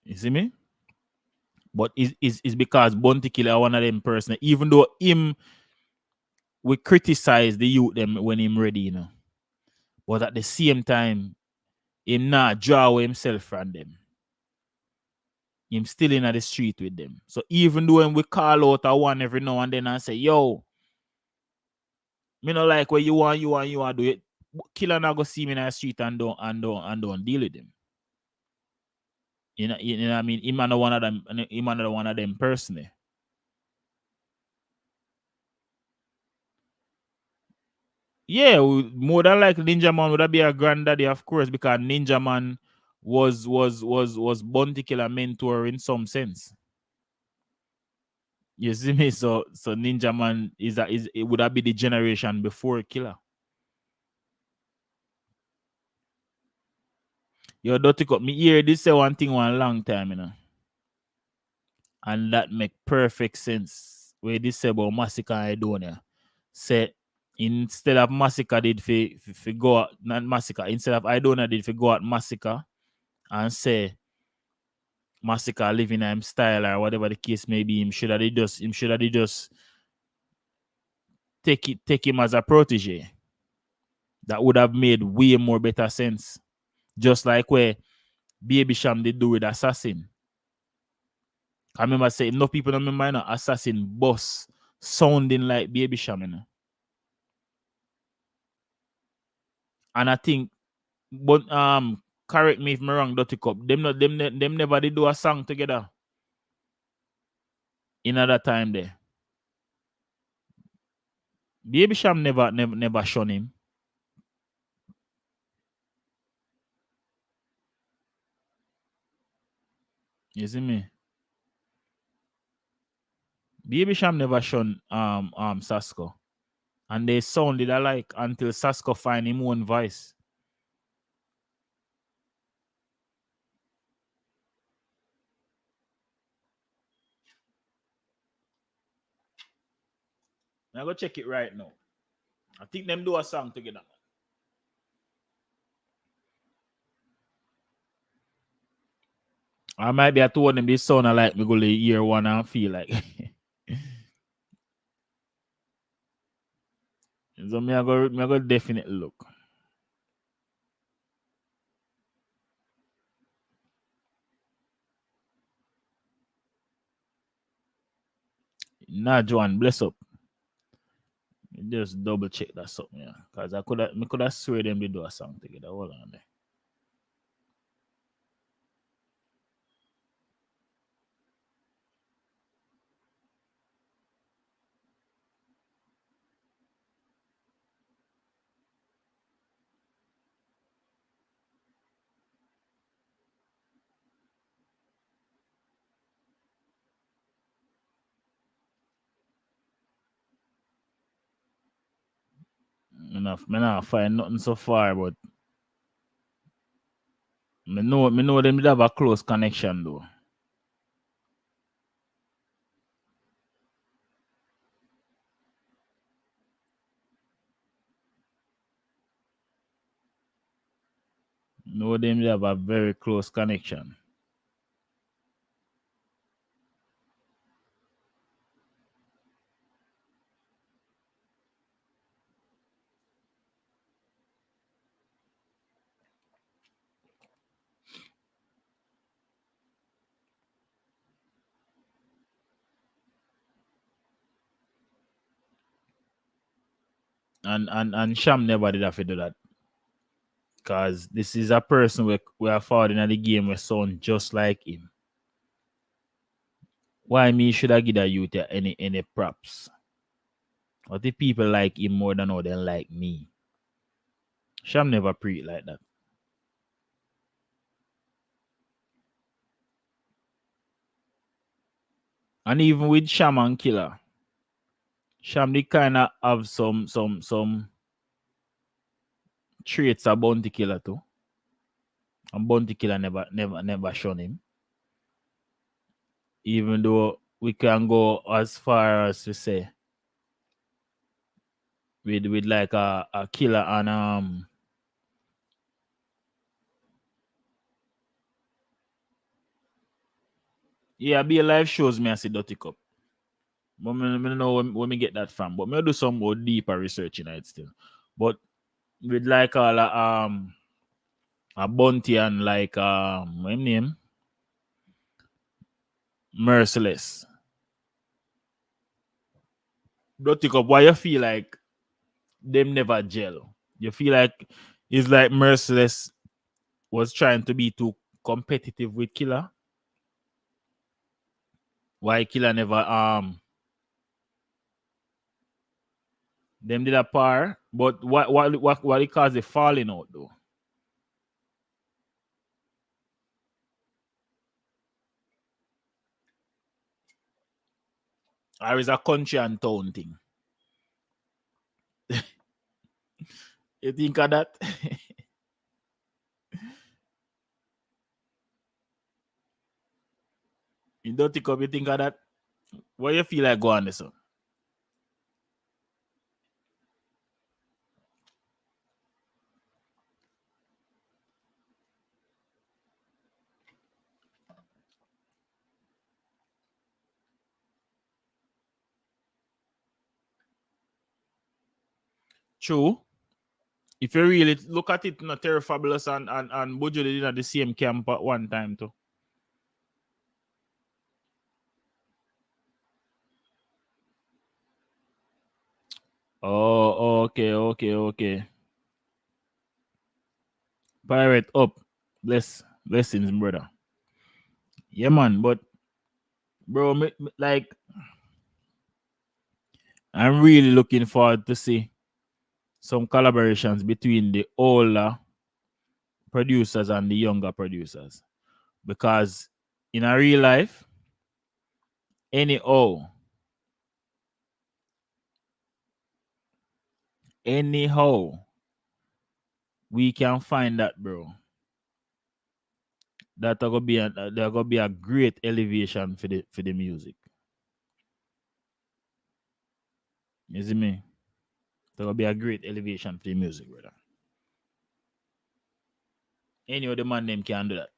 You see me? But it's because bounty killer one of them person, even though him we criticize the youth them when him ready, you know. But at the same time, him not draw away himself from them. Him still in the street with them. So even though when we call out a one every now and then and say, yo, me not like what you want do it. Killer not go see me in the street and don't deal with them. You know what I mean? Him another one of them personally. Yeah, more than like Ninja Man would be a granddaddy, of course, because Ninja Man was bounty killer mentor in some sense. You see me? So Ninja Man is it would have be the generation before Killer. Yo, Dirty Cup, me hear this say one thing one long time, you know. And that make perfect sense. Where this say about Massacre and Idonia. Say instead of Massacre did fi go out, not Massacre, instead of Idonia did fi go out Massacre and say Massacre living in him style or whatever the case may be. Him should have just take him as a protege. That would have made way more better sense. Just like where Baby Sham did do with Assassin. I remember saying no people don't remember, Assassin boss sounding like Baby Sham, And I think, but correct me if I'm wrong, Dirty Cup. Them never did do a song together in other time there. Baby Sham never shown him. You see me? Baby Sham never shown Sasko. And they sounded alike until Sasko find him own voice. I go check it right now. I think them do a song together. I might be at one of them this sound like me go to year one and feel like. So me I go definitely look. Nah, Joan, bless up. Just double check that something, yeah. Cause I could have swear them they do a song together. Hold on there. Me not find nothing so far, but me know them did have a close connection though. Know them did have a very close connection. And Sham never did have to do that. Cause this is a person we are forward in the game we sound just like him. Why me should I give that youth any props? What if people like him more than how they like me? Sham never pre like that. And even with Sham and Killer, Sham they kinda have some traits of Bounty Killer too. And Bounty Killer never shown him. Even though we can go as far as to say with like a killer and yeah, be a live shows me I see Dirty Cup. But me know when me get that from. But me do some more deeper research in it still. But with like all a Bounty and like what him name? Merciless. Dirty Cup, why you feel like them never gel? You feel like it's like Merciless was trying to be too competitive with Killer? Why Killer never them did a par, but what it caused the falling out though? Or is a country and town thing? You think of that? You don't think of you think of that? What you feel like going this one? True. If you really look at it, not Terry Fabulous and Buju did at the same camp at one time too. Oh, okay. Pirate up. Blessings, brother. Yeah, man. But bro, like I'm really looking forward to see some collaborations between the older producers and the younger producers. Because in a real life, anyhow, anyhow, we can find that, bro. That are gonna be a great elevation for the music. You see me? There gonna be a great elevation for the music, brother. Any other man them can do that.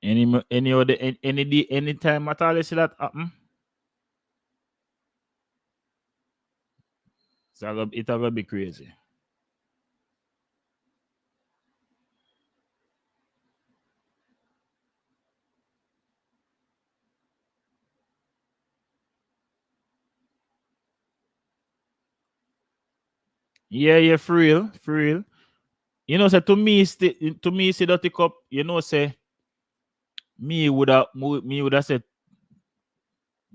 Any other any day, any time at all you see that happen, so it gonna be crazy. Yeah, for real. You know, say to me, say Dirty Cup, you know, say me would have said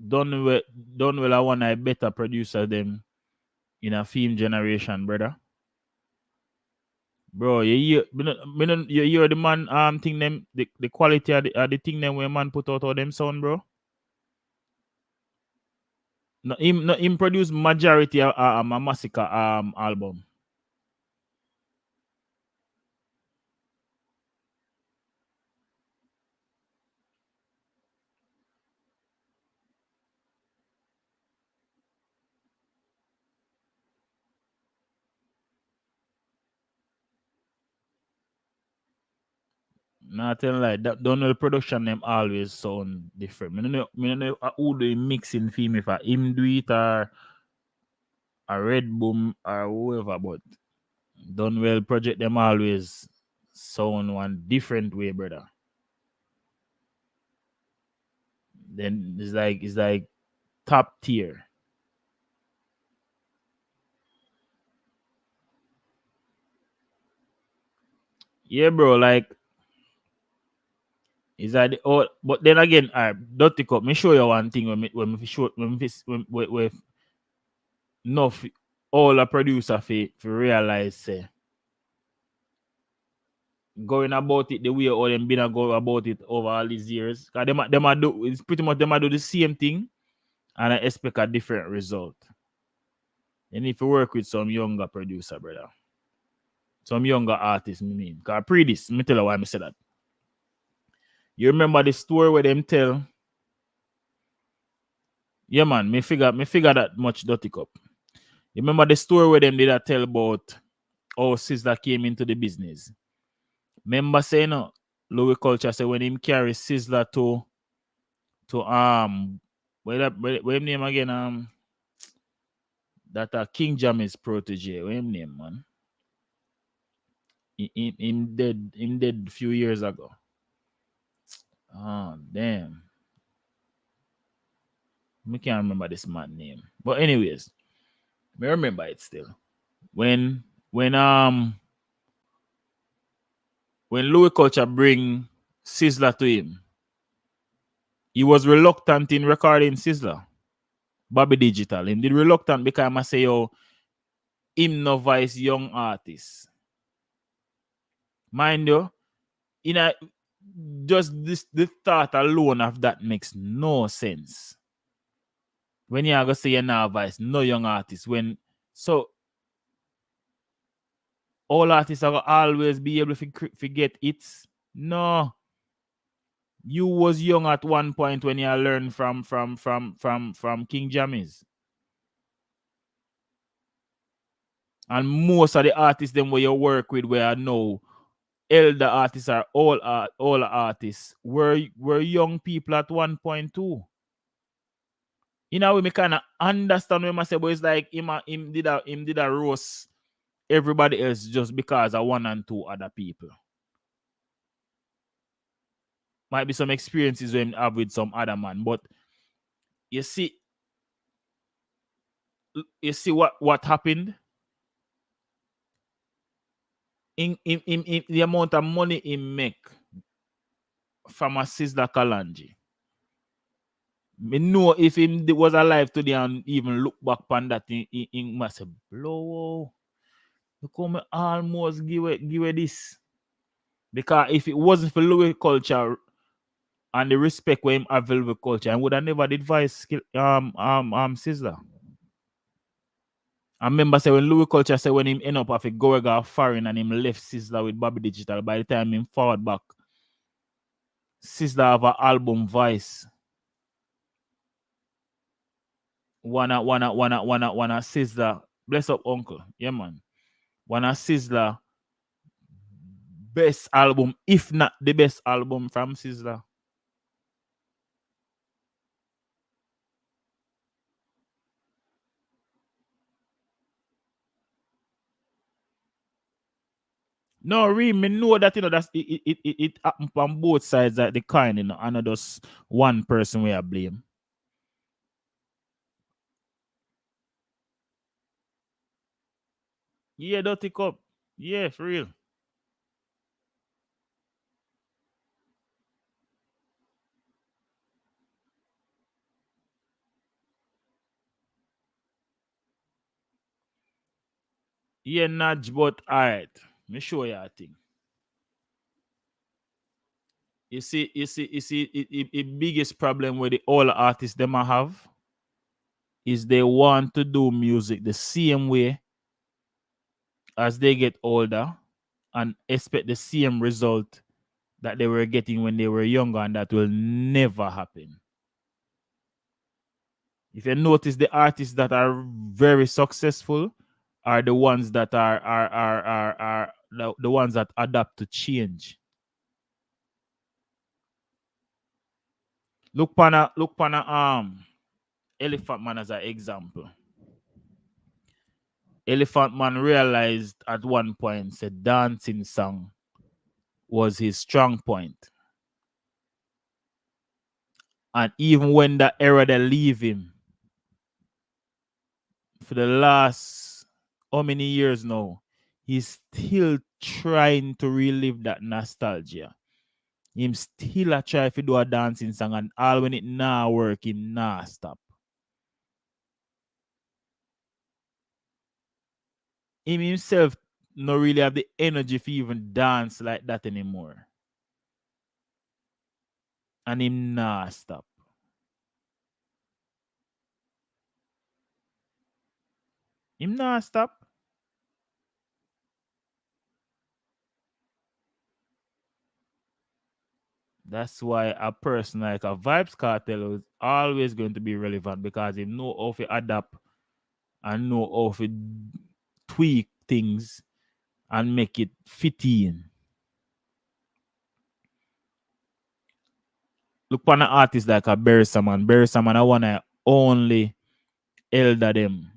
done well I want a better producer than in a film generation, brother. Bro, you hear the man thing them the quality of the thing them when man put out all them sound, bro. No him produce majority of a massacre album. Not telling like that don't know the production them always sound different. Me no know who do mixing film if I him do it or a Red Boom or whoever, but done well project them always sound one different way, brother. Then it's like top tier. Yeah, bro, like is that oh but then again, Dirty Cup, me show you one thing when me show when enough all a producer for realize say going about it the way all them been a go about it over all these years. Cause them a do it's pretty much them a do the same thing and I expect a different result. And if you work with some younger producer, brother, some younger artists, me mean. Cause pre this, me tell you why I say that. You remember the story where them tell, yeah man, me figure that much Dirty Cup. You remember the story where them did a tell about how Sizzla came into the business. Remember saying no, Louis Culture said when him carry Sizzla to where him name again that King Jammy's protege. What him name, man? Him dead a few years ago. Oh damn. I can't remember this man name. But anyways, I remember it still. When when um when Louis Culture bring Sizzla to him, he was reluctant in recording Sizzla. Bobby Digital. Him did reluctant because I say yo, him no voice young artist. Mind you, in a just this thought alone of that makes no sense. When you are gonna say you're now voice, no young artist. When so all artists are gonna always be able to forget it. No, you was young at one point when you learned from King Jammies. And most of the artists them where you work with where I know elder artists are all artists were young people at one point too. You know, we kind of understand when I say, but it's like him did a roast everybody else just because of one and two other people. Might be some experiences we have with some other man, but you see, what happened in the amount of money he make from a Sizzla Kalonji. Me know if him was alive today and even look back on that, he must say, blow. Look how me almost give it this. Because if it wasn't for Louis culture and the respect where him have for culture, I would have never advised Sizzla. I remember say when Louis culture say when him end up after Gorega foreign and him left Sizzla with Bobby Digital, by the time him forward back, Sizzla have an album Vice. Wanna Sizzla. Bless up uncle. Yeah man. Wanna Sizzla best album, if not the best album from Sizzla. No, really, me know that that's it happen on both sides of the coin, and not just one person we are blame. Yeah, Dirty Cup. Yeah, for real. Yeah, Nudge, but alright. Me show you a thing. You see, the biggest problem with the all artists them I have is they want to do music the same way as they get older and expect the same result that they were getting when they were younger, and that will never happen. If you notice, the artists that are very successful are the ones that are the ones that adapt to change. Look pana Elephant Man as an example. Elephant Man realized at one point that dancing song was his strong point. And even when that era they leave him, for the last how many years now, he's still trying to relive that nostalgia. Him still a try to do a dancing song, and all when it nah work, him nah stop. Him himself no really have the energy to even dance like that anymore. And him nah stop. Him nah stop. That's why a person like a Vibes Cartel is always going to be relevant, because he know how to adapt and know how to tweak things and make it fit in. Look for an artist like a Barry Salmon. Barry Salmon, I want to only elder them.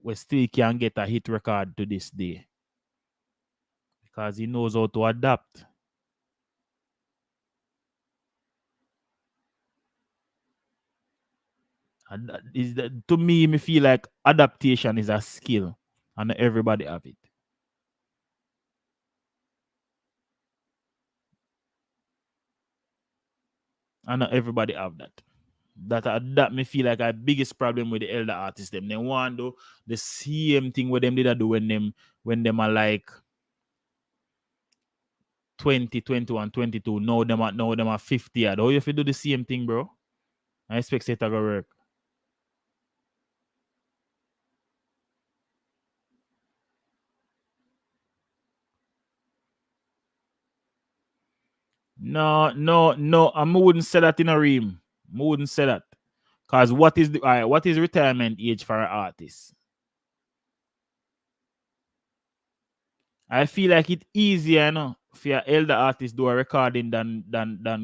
We still can get a hit record to this day because he knows how to adapt. And that is to me feel like adaptation is a skill, and not everybody have it. And not everybody have that. That me feel like a biggest problem with the elder artists. Them they want to do the same thing with them did I do when them are like 20, 21, 22. Now them are 50. How you have to do the same thing, bro? I expect it to go work. No. I wouldn't say that in a ream. I wouldn't say that. Cause what is retirement age for an artist? I feel like it's easier, you know, for your elder artist do a recording than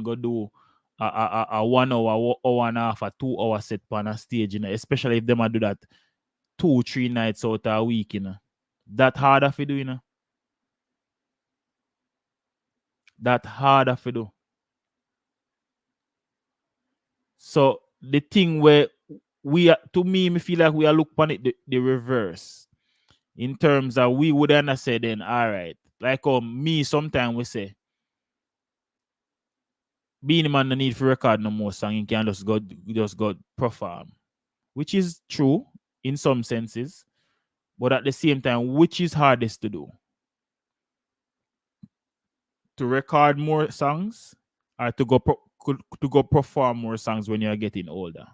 go do a 1 hour, hour and a half, a 2 hour set on a stage, you know, especially if them a do that 2, 3 nights out a week, you know. That harder for do, you know. That harder for do. So the thing where we are, to me feel like we are look upon it the reverse. In terms of we would have say then, all right. Like me sometimes we say being man no need for record no more song, you can just go perform. Which is true in some senses, but at the same time, which is hardest to do? To record more songs or to go perform more songs when you're getting older?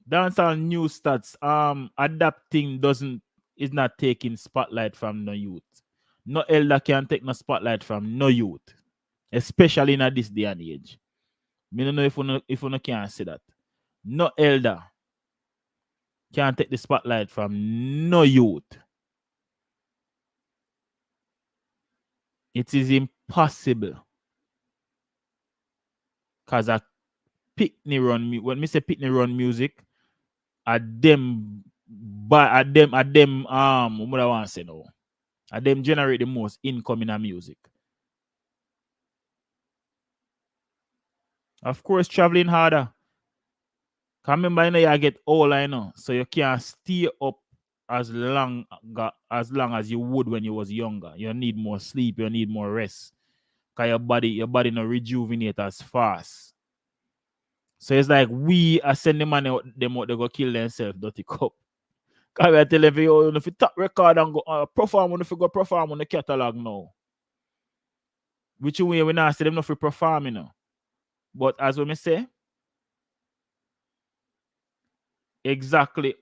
Dancehall new stats. Adapting doesn't is not taking spotlight from no youth. No elder can take no spotlight from no youth, especially in this day and age. Me don't know if you can say that. No elder can take the spotlight from no youth. It is impossible. Cause a when me say Pitney run music, at them what I want to say now. At them generate the most income in a music. Of course, traveling harder. Cause remember, you know, you get old, I know, so you can't stay up as long as you would when you was younger. You need more sleep, you need more rest. Cause your body not rejuvenate as fast. So it's like we are sending money out them out, they go kill themselves, dirty cup. Cause I tell them, if you top record and go perform, if you go perform on the catalog now. Which way we not see them not for performing now. But as we say, exactly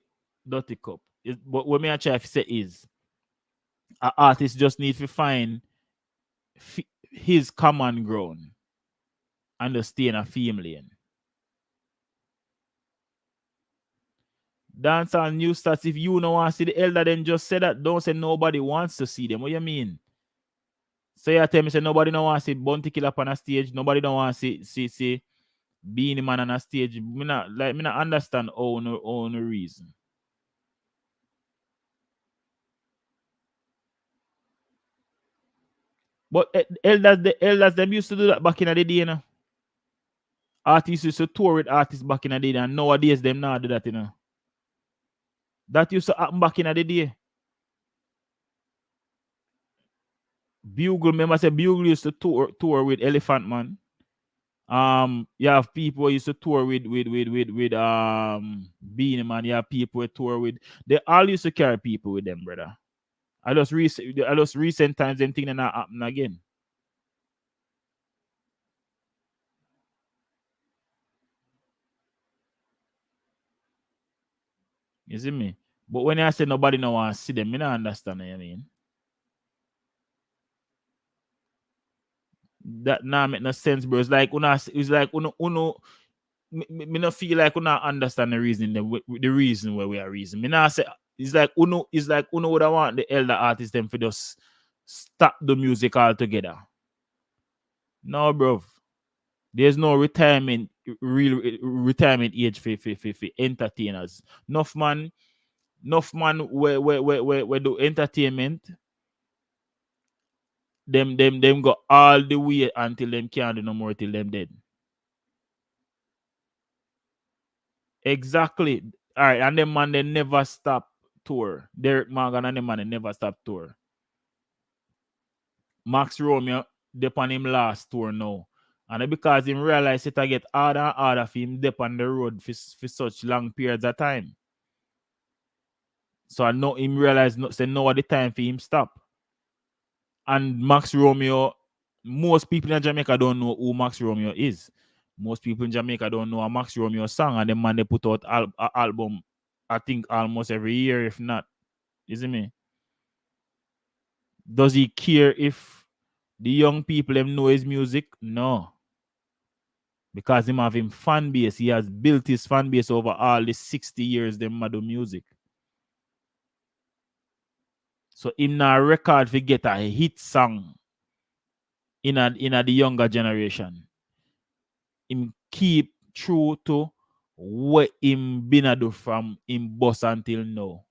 dirty cup. But what me I try to say is an artist just need to find his common ground and to stay in a fame lane. Dance on new stats. If you don't want to see the elder, then just say that. Don't say nobody wants to see them. What you mean? So you tell me say nobody don't want to see Bounty Killer on a stage. Nobody don't want to see Beenie Man on a stage. Me not understand own reason. But the elders them used to do that back in the day, you know. Artists used to tour with artists back in the day, and nowadays them now do that, you know. That used to happen back in the day. Bugle, remember I said Bugle used to tour with Elephant Man. You have people who used to tour with Beanie Man. You have people who tour with, they all used to carry people with them, brother. I just recent times them thing not happen again. You see me? But when I say nobody no want to see them, I don't understand what you mean. That now make no sense, bro. It's like me not feel like we not understand the reason where we are reason. Me not say it's like would want the elder artists them for just stop the music altogether. No, bro. There's no real retirement age for entertainers. Enough man where do entertainment, them go all the way until them can't do no more till them dead. Exactly. All right, and them man they never stop tour. Derek Morgan and them man they never stop tour. Max Romeo dep on him last tour now. And because him realize it I get harder and harder for him dep on the road for such long periods of time. So I know him realize say now at the time for him stop. And Max Romeo, most people in Jamaica don't know who Max Romeo is. Most people in Jamaica don't know a Max Romeo song, and the man they put out album, I think almost every year, if not. You see me? Does he care if the young people them know his music? No. Because him have him fan base. He has built his fan base over all the 60 years them do music. So him now record to get a hit song in a the younger generation. Him keep true to what him been a do from him boss until now.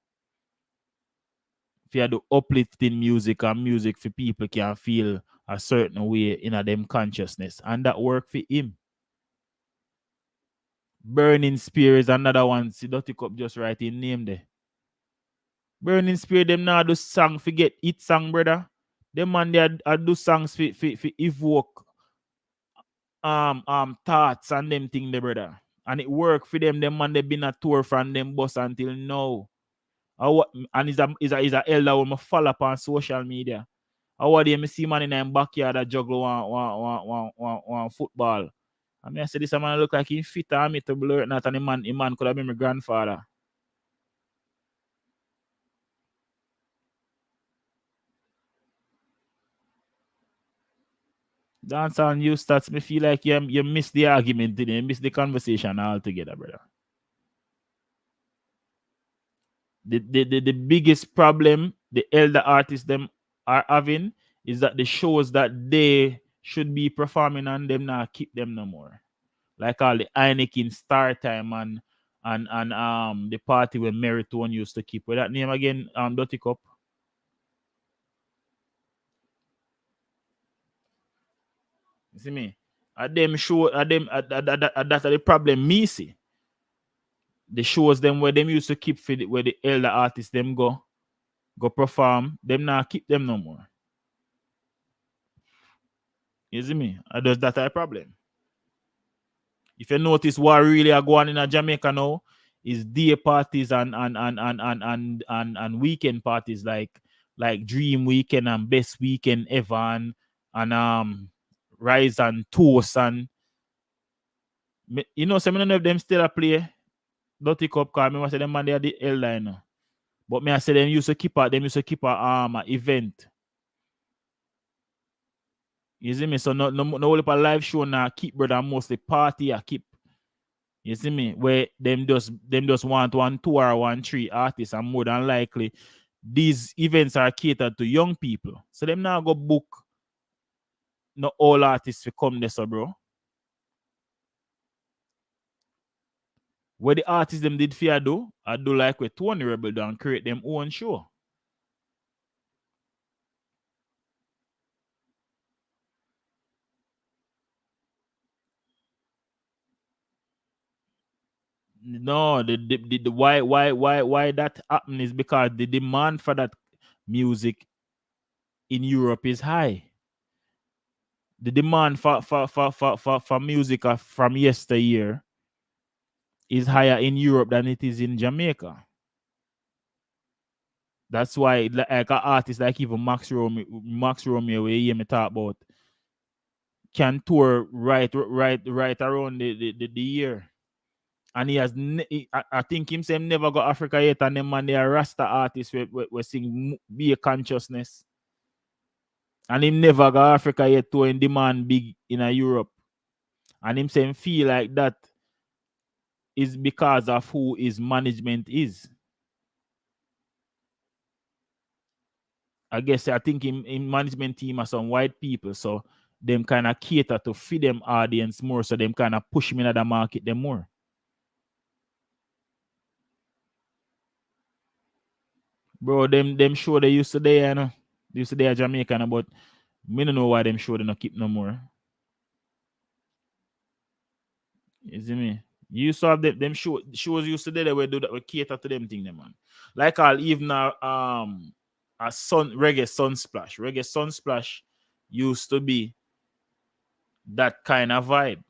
If you do uplifting music and music for people can feel a certain way in a them consciousness. And that work for him. Burning Spear is another one. See, Dirty Cup just write in name there. Burning Spear, them now do song, forget it song, brother. Them man they do songs for evoke thoughts and them thing there, brother. And it work for them. Them man they been a tour from them boss until now. And is a elder when I follow up on social media. I want them see man in them backyard that juggle one football. I mean I say this man look like he fit and me to blur not and the man could have been my grandfather. Dance on you stats me feel like you miss the argument today, you miss the conversation altogether, brother. The biggest problem the elder artists them are having is that the shows that they should be performing on them now keep them no more. Like all the Heineken Star Time and the party where Meritone used to keep. With that name again, Dirty Cup. You see me? At them show at them that's the problem me see. The shows them where them used to keep for where the elder artists them go perform, them now keep them no more. You see me? Does that a problem? If you notice what really are going in a Jamaica now is day parties and weekend parties like Dream Weekend and Best Weekend ever and Rise and Toast and you know some of them still a play Dirty Cup card. Me say them man they are the elder, you know. But me I say them used to keep a event. You see me? So no a live show now keep brother mostly party I keep. You see me? Where them just want 1, 2 or 1, 3 artists and more than likely these events are catered to young people. So them now go book not all artists to come there, so bro. What the artists them did fear do, I do like with Tony Rebel do and create them own show. No, the why that happen is because the demand for that music in Europe is high. The demand for music from yesteryear is higher in Europe than it is in Jamaica. That's why like an artist like even Max Romeo, where you hear me talk about, can tour right around the year. And he has, I think himself never got Africa yet, and them man they are Rasta artists we sing Be a Consciousness. And him never got Africa yet to in demand big in a Europe. And him saying feel like that is because of who his management is. I guess I think in management team are some white people, so them kind of cater to feed them audience more, so them kind of push me in the market them more. Bro, them show they used to there, you know. They used to there Jamaican, but me don't know why them show they not keep no more. You see me? You used to have them shows used to there where do that we cater to them thing, them man. Like I'll even a reggae sunsplash. Reggae sunsplash used to be that kind of vibe.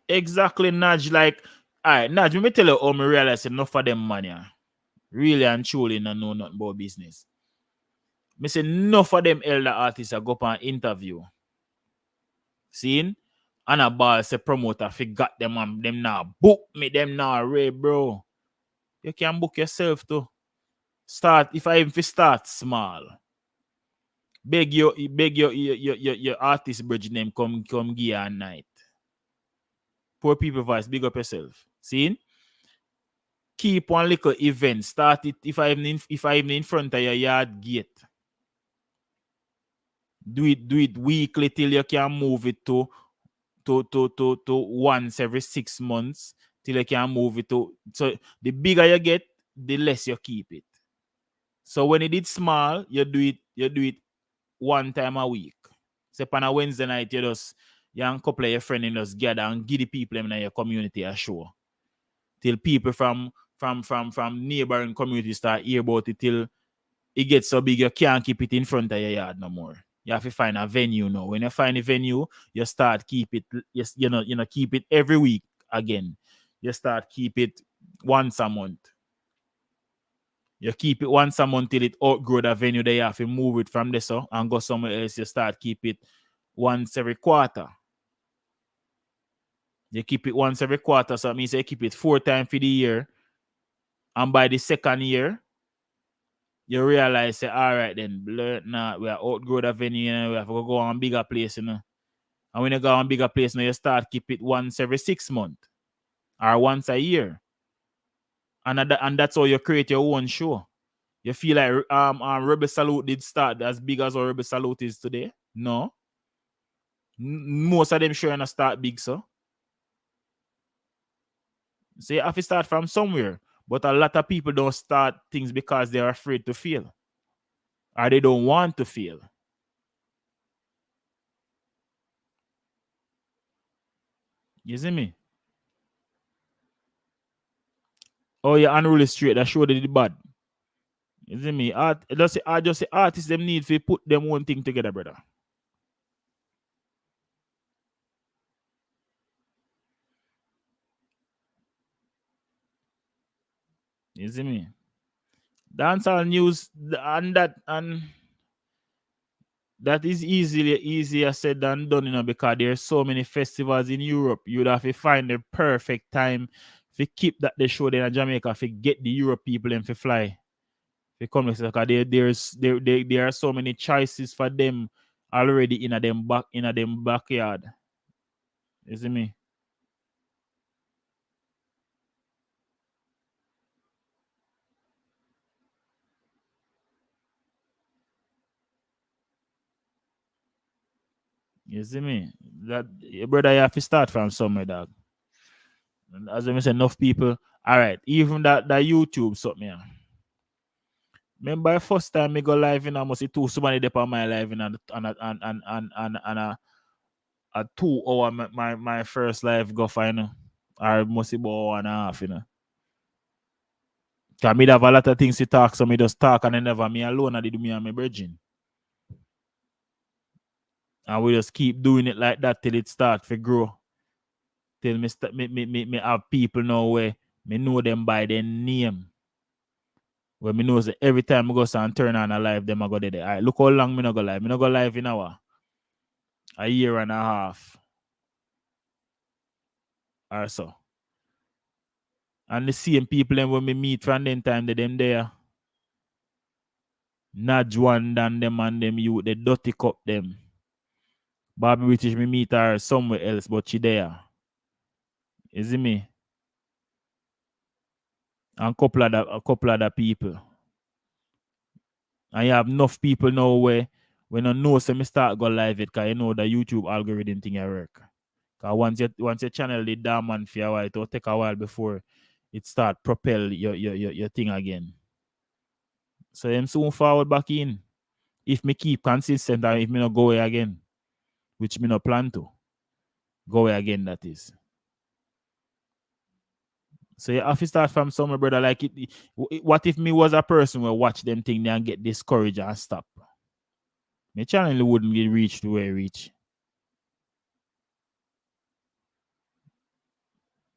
Exactly, Nudge. Like, all right, Nudge, let me tell you how me realize enough of them money really and truly not know nothing about business. Me say enough of them elder artists go up and interview. Seeing? And a ball say promoter forgot them and them now book me, them now Ray, bro. You can book yourself too. Start if I even start small. Beg your artist bridge name come give a night. Poor people voice, big up yourself. See? Keep one little event. Start it if I'm in front of your yard gate. Do it weekly till you can move it to once every 6 months till you can move it to. So the bigger you get, the less you keep it. So when it is small, you do it one time a week. So on a Wednesday night, you and couple of your friends just gather and give the people in your community a show. Till people from neighboring communities start hear about it till it gets so big you can't keep it in front of your yard no more. You have to find a venue now. When you find a venue, you start keep it. Keep it every week again. You start keep it once a month. You keep it once a month till it outgrow the venue. There you have to move it from this and go somewhere else. You start keep it once every quarter. You keep it once every quarter, so that means you keep it 4 times for the year. And by the second year, you realize, say, all right, then, we are outgrow the venue, we have to go on bigger place, And when you go on bigger place, you start keep it once every 6 months or once a year. And that's how you create your own show. You feel like Rebel Salute did start as big as our Rebel Salute is today? No. Most of them show you start big, so. So you have to start from somewhere. But a lot of people don't start things because they're afraid to fail. Or they don't want to fail. You see me? Oh, yeah, unruly straight. That show they did bad. You see me? I just say artists them need to put them one thing together, brother. You see me? Dancehall news and that is easier said than done, because there's so many festivals in Europe. You'd have to find the perfect time to keep that they show there in Jamaica to get the Europe people and to fly. They come because there are so many choices for them already in a them backyard. You see me? You see me? That brother, you have to start from somewhere, dog. And as I say, enough people. All right, even that YouTube something. Yeah. Remember the first time me go live in, I must see somebody there on my live in and a 2 hour my first live go for, or must be about 1.5. Cause me have a lot of things to talk, so me just talk and then never me alone. I did me and my virgin. And we just keep doing it like that till it start to grow. Till me have people now where me know them by their name. Where me know that every time I go and turn on a live, them I go there. All right, look how long me not go live. Me not go live in a year and a half or so. And the same people them when me meet from then time, them there. Najwan and them and them you the dirty cup them. Bobby British me meet her somewhere else, but she there. You see me? And a couple other people. And you have enough people now where when I know so me start go live it, cause you know the YouTube algorithm thing I work. Cause once your channel is dormant for a while, it will take a while before it start propel your thing again. So I'm soon forward back in. If me keep consistent and if me not go away again, which me not plan to. Go away again, that is. So you have to start from somewhere, brother. Like what if me was a person who watch them thing and get discouraged and stop? My channel wouldn't get reached to where it reach.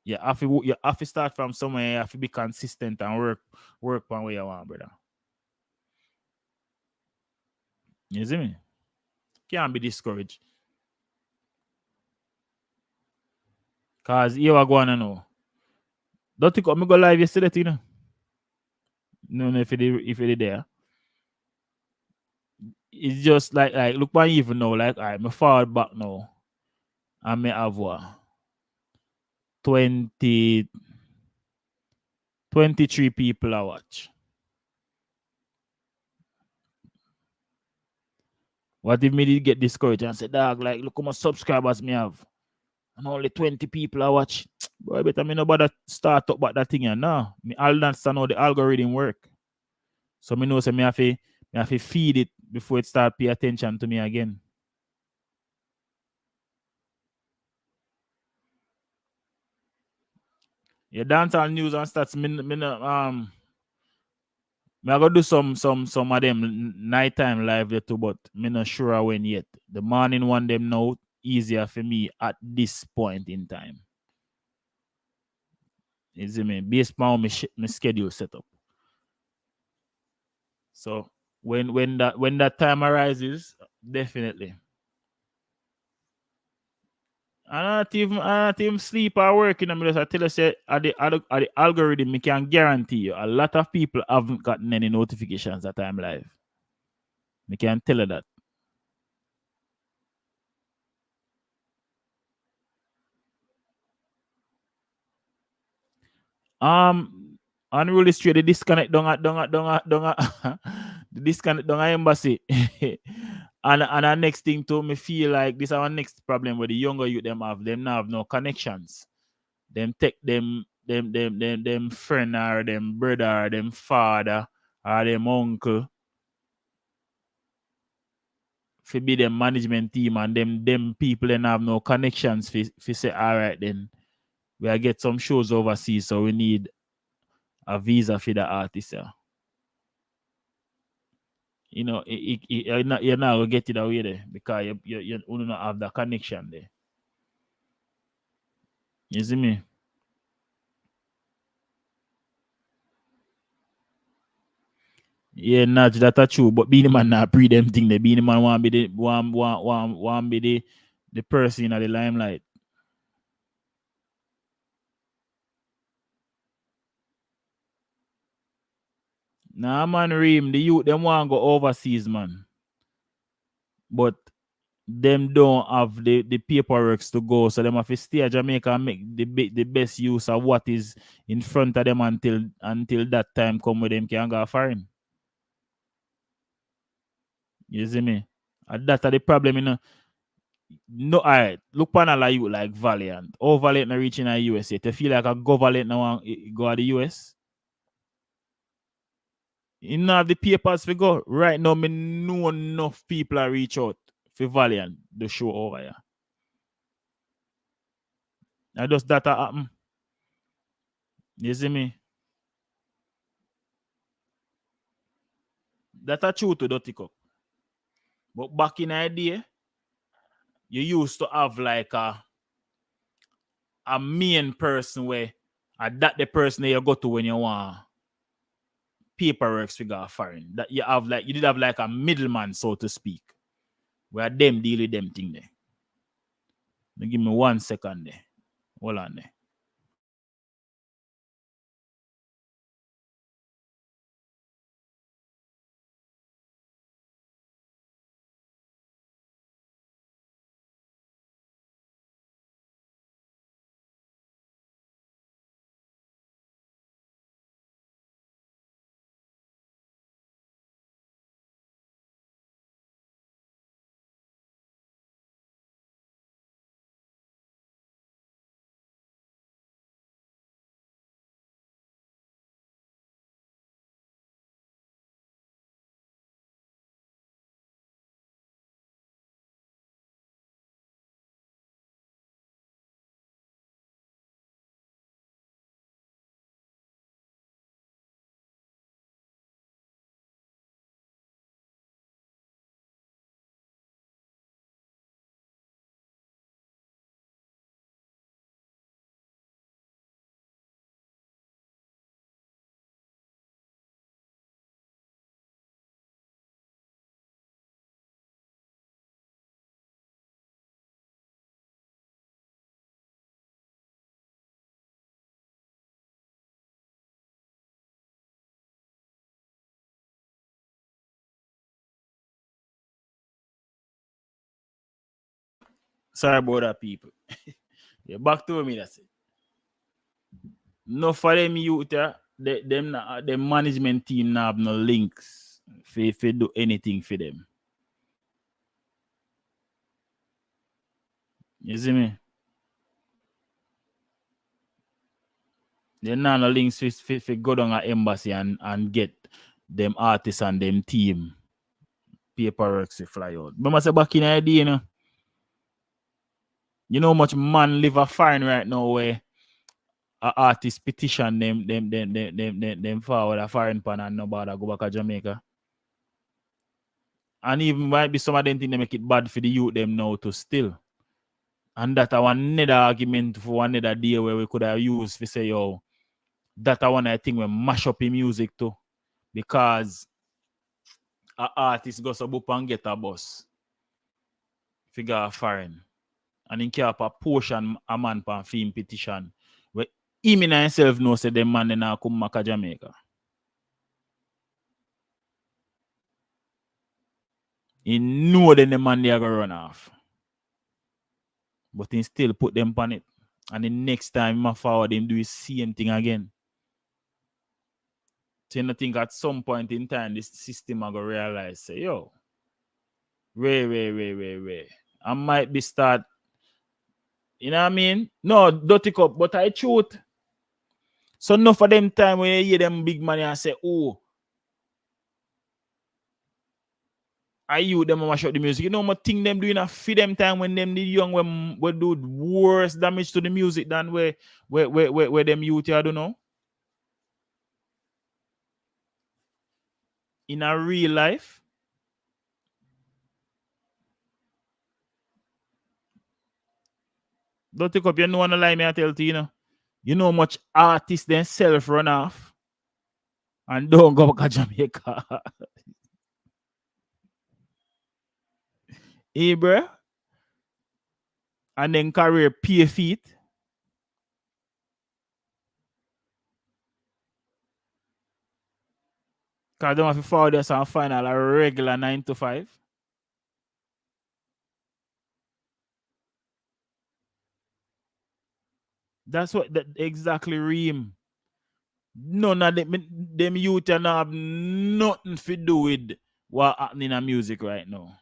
You have to start from somewhere. You have to be consistent and work on where you want, brother. You see me? Can't be discouraged. Cause you are going to know. Don't think I'm go live yesterday, you know. No, if it is there. it's just like look what even now, like I me forward back now. I may have what 20 23 people I watch. What if me did get discouraged and say, dog, like look how much subscribers me have? And only 20 people I watch. Boy, better me no bother start up about that thing and no. Me all understand how the algorithm work. So me know say me have to feed it before it start pay attention to me again. Yeah, dancehall news and stats. Me I go do some of them nighttime live there too, but me not sure when yet. The morning one them now easier for me at this point in time. You see me? Based on my schedule set up. So when that time arises, definitely. I not even sleep or work in the middle. I tell you, say, at the algorithm, me can guarantee you a lot of people haven't gotten any notifications that I'm live. Me can tell you that. Unruly straight the disconnect don't the disconnect don't embassy. And our next thing too, me feel like this our next problem where the younger youth them now have no connections. Them take them friend or them brother or them father or them uncle for be them management team and them people then have no connections for say all right then we get some shows overseas so we need a visa for the artist. Yeah. You're not gonna get it away there because you do not have the connection there. You see me? Yeah, not that a true, but Beanie Man not pre them thing. The Beanie Man want be the want be the person in the limelight. Nah man Reem, the youth them want go overseas, man. But them don't have the paperwork to go, so them have to stay at Jamaica and make the best use of what is in front of them until that time come with them can go foreign. You see me? And that are the problem, No, alright. Look panel you like Valiant. Oh, Valiant not reaching the USA. To feel like a go Valiant now go to the US. You know have the papers for go. Right now, me know enough people are reach out for Valiant the show over here. I just that happen. You see me? That a true to Dirty Cup. But back in the day, you used to have like a main person where that the person that you go to when you want paperwork figure foreign. That you did have like a middleman, so to speak, where them deal with them thing there. Now give me 1 second there. Hold on there. Sorry about that, people. Yeah, back to me, that's it. No for them youth, them management team now have no links if do anything for them. You see me? They now no links for go down at embassy and get them artists and them team paperwork to fly out. But I say back in the day, you know how much man live a fine right now where a artist petition them forward a foreign pan and nobody go back to Jamaica. And even might be some of them think they make it bad for the youth them now to still. And that I want another argument for another day where we could have used to say, yo, that I want I think we mash up in music too. Because an artist goes up and get a bus. Figure a foreign. And in care a portion a man pan film petition. Where him in himself knows say them man now come back to Jamaica. He know that the man they are gonna run off. But he still put them on it. And the next time I forward him do the same thing again. So I think at some point in time this system I go realize say, yo, way. I might be start, you know what I mean? No, dirty cup, but I truth. So enough for them time when you hear them big money and say, oh, I you them mash up the music. You know what thing them doing a feed them time when them the young when we do worse damage to the music than where them youth I don't know. In a real life. Don't take up, you know wanna lie me I tell you, you know how much artists themselves run off and don't go back to Jamaica. Hey, bro. And then career pay feet. Because they want to forward us and final a regular 9 to 5. That's what that exactly ream. None of them youth and have nothing to do with what happening in music right now.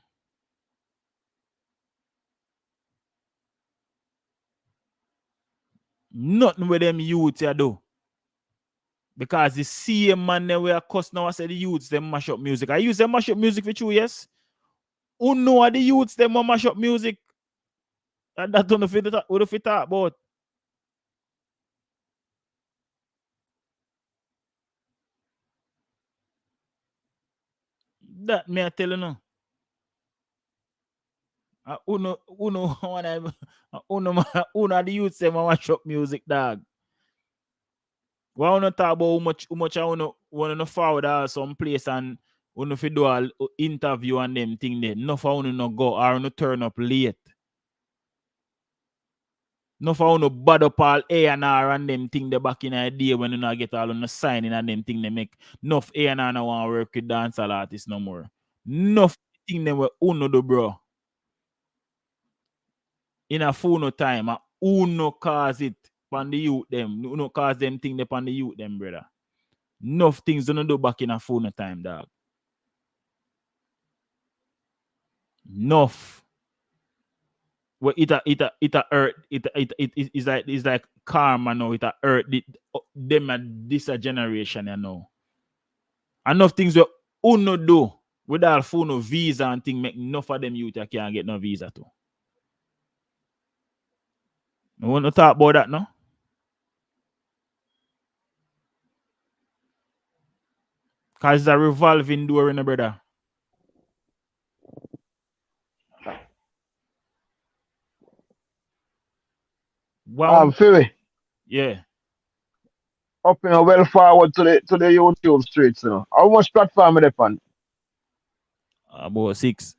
Nothing with them youth you do. Because the same man they were cuss now I say the youths them mash up music. I use them mash up music for you, yes. Who know the youths them mash up music? And that don't fit talk about. That me I tell you now. Uno the youth say mash up music, dog. Why wanna talk about how much I wanna forward some place and wanna fi do an interview and them thing there. No for wanna no go or no turn up late. No for wanna bad up all A&R and them thing the back in the day when you not get all on the signing and them thing they make. Enough A&R no want work with dancehall artists no more. Enough thing them we uno do, bro. In a phone time, uno cause it on the youth them. Uno cause them thing they on the youth them, brother. Enough things don't do back in a phone time, dog. Enough. Well, it hurt. It's like karma now. It hurt them and this a generation, you know. Enough things we uno do without phone visa and thing make enough of them youth can't get no visa too. I want to talk about that no? Because it's a revolving door in the brother. Wow. Philly. Yeah. Up in a well forward to the YouTube streets, you know. How much platform are they on? About 6.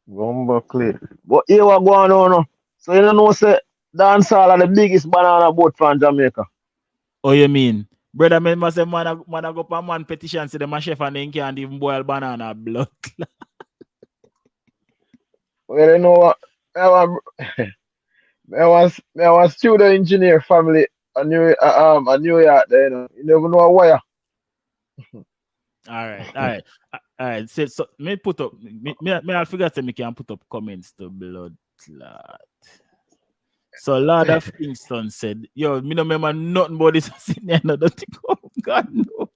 Rumble clear. But here what going on now? So you know say dancehall are the biggest banana boat from Jamaica. Oh, you mean? Brother, man, say man go up man petition say them a chef and they can't even boil banana blood. Well, you know what? I was studio engineer family a New York there, you know. You never know why. All right, all right, all right. So me put up. Me I forgot to me can put up comments to blood clot. So Lord of Kingston said, "Yo, me no remember nothing about this sitting there. No, don't think, oh God no.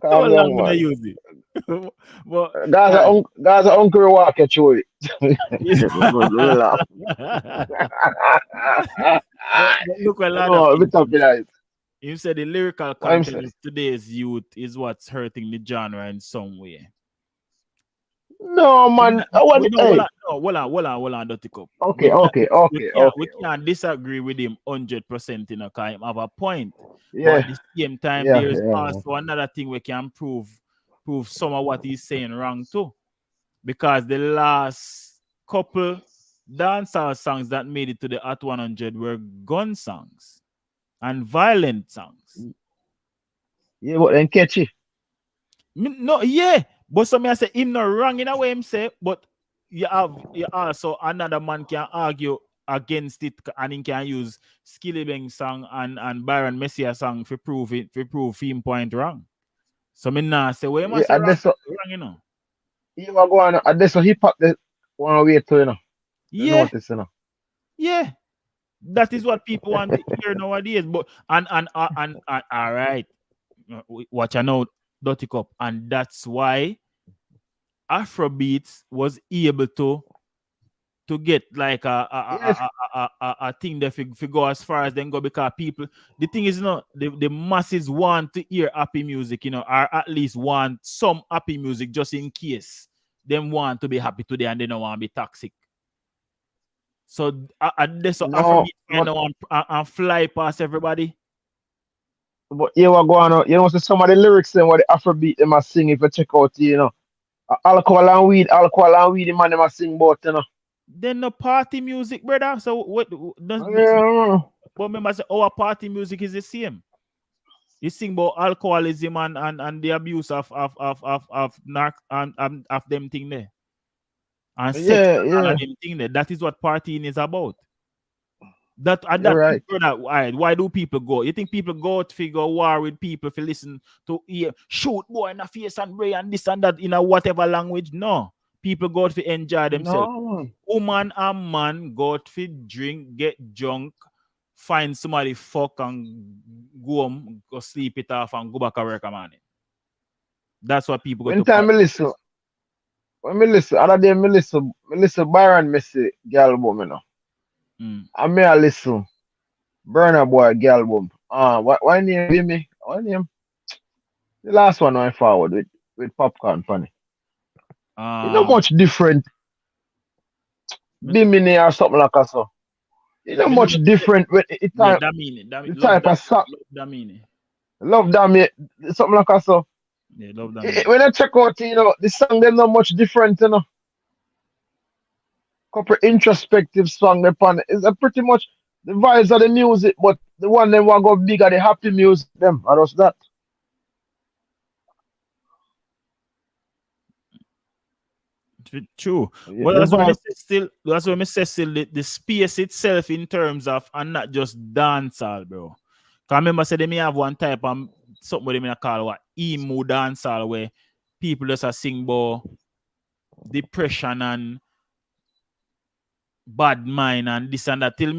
So Calm long down, me not man. use it. But Gaza, all Gaza uncle walk at you. right. Relax. But look what Lord of No, bit of Kingston said. nice. You said the lyrical What I'm content saying? of today's youth is what's hurting the genre in some way. No, man. We What? no, Hey. hold on, Dirty Cup. Okay, okay, okay, We okay, okay. can't disagree with him 100%, you know, because him have a point. But at Yeah, the same time, yeah, there is yeah, man. also another thing we can prove some of what he's saying wrong too. Because the last couple dancehall songs that made it to the Hot 100 were gun songs and violent songs. Yeah, but then catchy. No, yeah, but some I say him not wrong in a way him say, but you also another man can argue against it and he can use Skillibeng song and Byron Messiah song for prove it for prove him point wrong. So me nah say what you Yeah, must say and wrong, this so wrong, you know. you are going and this so hip hop the one way to you Yeah, notice, yeah. That is what people want to hear nowadays. But and all right, watch out now, Dirty Cup, and that's why Afrobeats was able to get like Yes. a thing that fi go as far as then go because people the thing is not the masses want to hear happy music, you know, or at least want some happy music just in case them want to be happy today and they don't want to be toxic. So this so No, Afrobeat kind of and fly past everybody. but you are going on. You know, so some of the lyrics then what the Afrobeat them a sing if you check out, alcohol and weed, the man them a sing about. Then no party music, brother. So what Yeah, but remember say our party music is the same. You sing about alcoholism and the abuse of narc and of them thing there and sex yeah, and all of yeah. them thing there. That is what partying is about. That You're right. brother, why do people go? You think people go to figure war with people if you listen to hear shoot boy in the face and ray and this and that in a whatever language? No. People go to enjoy themselves. No, man. Woman and man go to drink, get drunk, find somebody fuck and go home, go sleep it off and go back to work man. That's what people go When to time party. me listen, when me listen, other day me listen Byron Messi girl album, Mm. And me I listen Burna Boy girl album. What name give me? What name? The last one I forward with popcorn funny. It's not Um much different. me, Bimini or something like that. So it's not me much love different with yeah, that mean it. That the love type that of song. love that mean it. Love that me something like that. So Yeah, love that mean it. when I check out, the song them not much different. Couple introspective song they pan. It's a pretty much the vibes of the music, but the one them want go bigger, the happy music them. I just that. True. Yeah, Well, the vibe. that's what I say still the space itself in terms of and not just dancehall, bro. Cause I remember say they may have one type of something they may call what emo dancehall where people just a sing about depression and bad mind and this and that. Till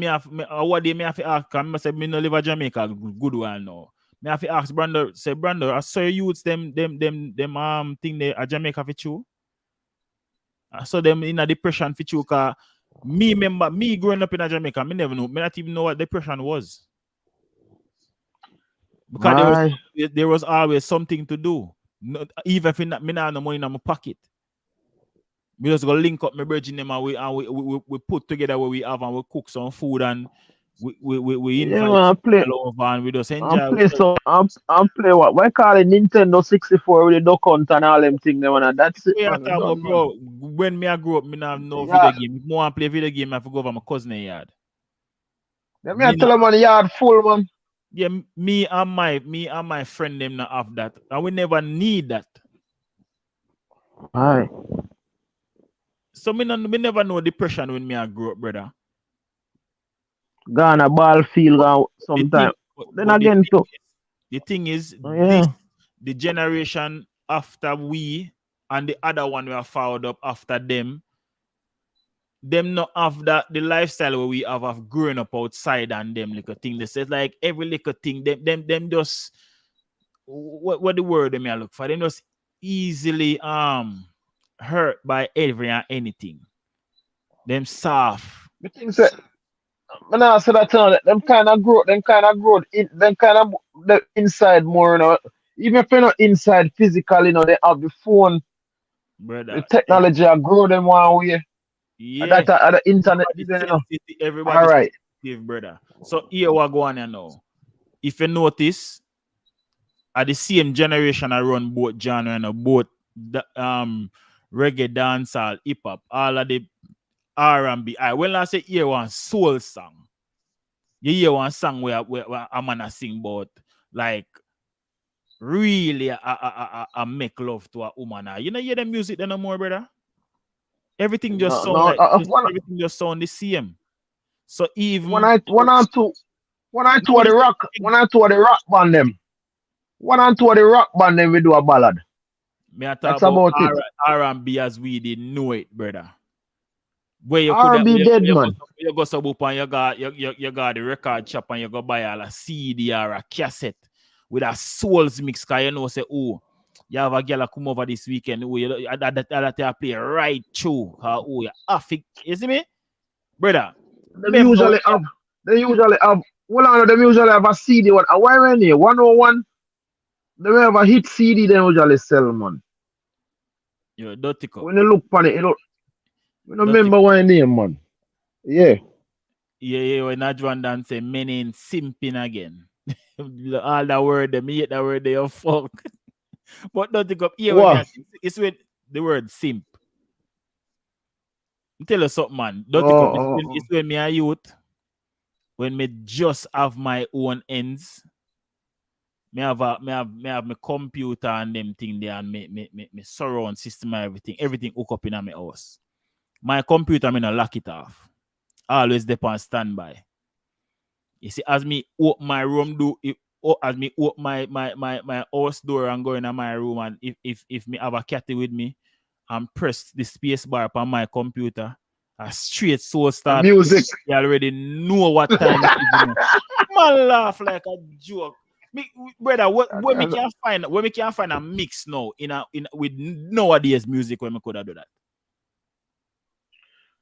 what they may have to ask, I say me no live a Jamaica good one now. Me have to ask Brando, I saw youths them thing they a Jamaica for you. I saw them in a depression for you cause me growing up in a Jamaica, me never know, me not even know what depression was. Because My there was always something to do. Even if me not have no money in my pocket. We just go link up my virgin them and we put together what we have and we cook some food and we yeah, invite man, people over and we just I enjoy play ourselves. so I play what? Why call it Nintendo 64 with the duck hunt and all them thing them and that's it, We are man. We talking about, done, man. bro. When me I grew up, me not have no video Yeah. game. If I want to play video game, I have to go over my cousin yard. Let me Me tell not, them on the yard full, man. yeah, me and my friend them not have that. And we never need that. Aye. So me never know depression when me I grow up, brother. Gone a ball field out The thing, sometime. Then but again too. the thing is, Oh, this yeah. the generation after we and the other one we are followed up after them not have that the lifestyle where we have growing up outside and them little thing. They said like every little thing, them just what the word they may look for, them just easily hurt by every and anything. Them soft. Me think say, me nah say that them kind of grow in them kind of the inside more, you know. Even if you're not inside physically, you know, they have the phone, the Brother. technology I grow them one way. And Yeah. that the internet, Everybody you know. sensitive, everybody All right. sensitive, brother. So here what go on here now. If you notice, at the same generation I run both genre and both the reggae, dancehall, hip hop, all of the R&B. When I say hear one soul song, you hear one song where a man a sing about like really a make love to a woman. You know hear the music then no more, brother. Everything just No, sound no. like everything just sound the same. So even One and two of the rock, one and two of the rock band them. One and two of the rock band them we do a ballad. me I talk That's about about it. R&B as we didn't know it, brother. Where you could R&B dead man. you go sub up and you got the record shop and you go buy a CD or a cassette with a souls mix, cause you know say, oh, you have a girl come over this weekend, oh, that play right through. Oh, you have it. You see me? Brother. They usually have them usually have a CD one. Why when here? 101? They have a hit CD they usually sell, man. Yo, dirty cup. When you look on it, you don't Dirty remember what name, man. Yeah. Yeah, when Najwan Dan say men ain't simping again. All that word, them hate that word, they are fuck. But don't think up here when What? it's with the word simp. Tell us something, man. Don't think up Oh. it's when me a youth, when me just have my own ends. Me have my computer and them thing there and me surround system and everything hook up in my house. My computer, me not lock it off. Always depend on standby. You see, as me open my room as me open my house door and go in my room, and if me have a cat with me and press the space bar on my computer, a straight soul start. Music. You already know what time it is. Man laugh like a joke. Brother, when we can find a mix now with nowadays music when we could have do that.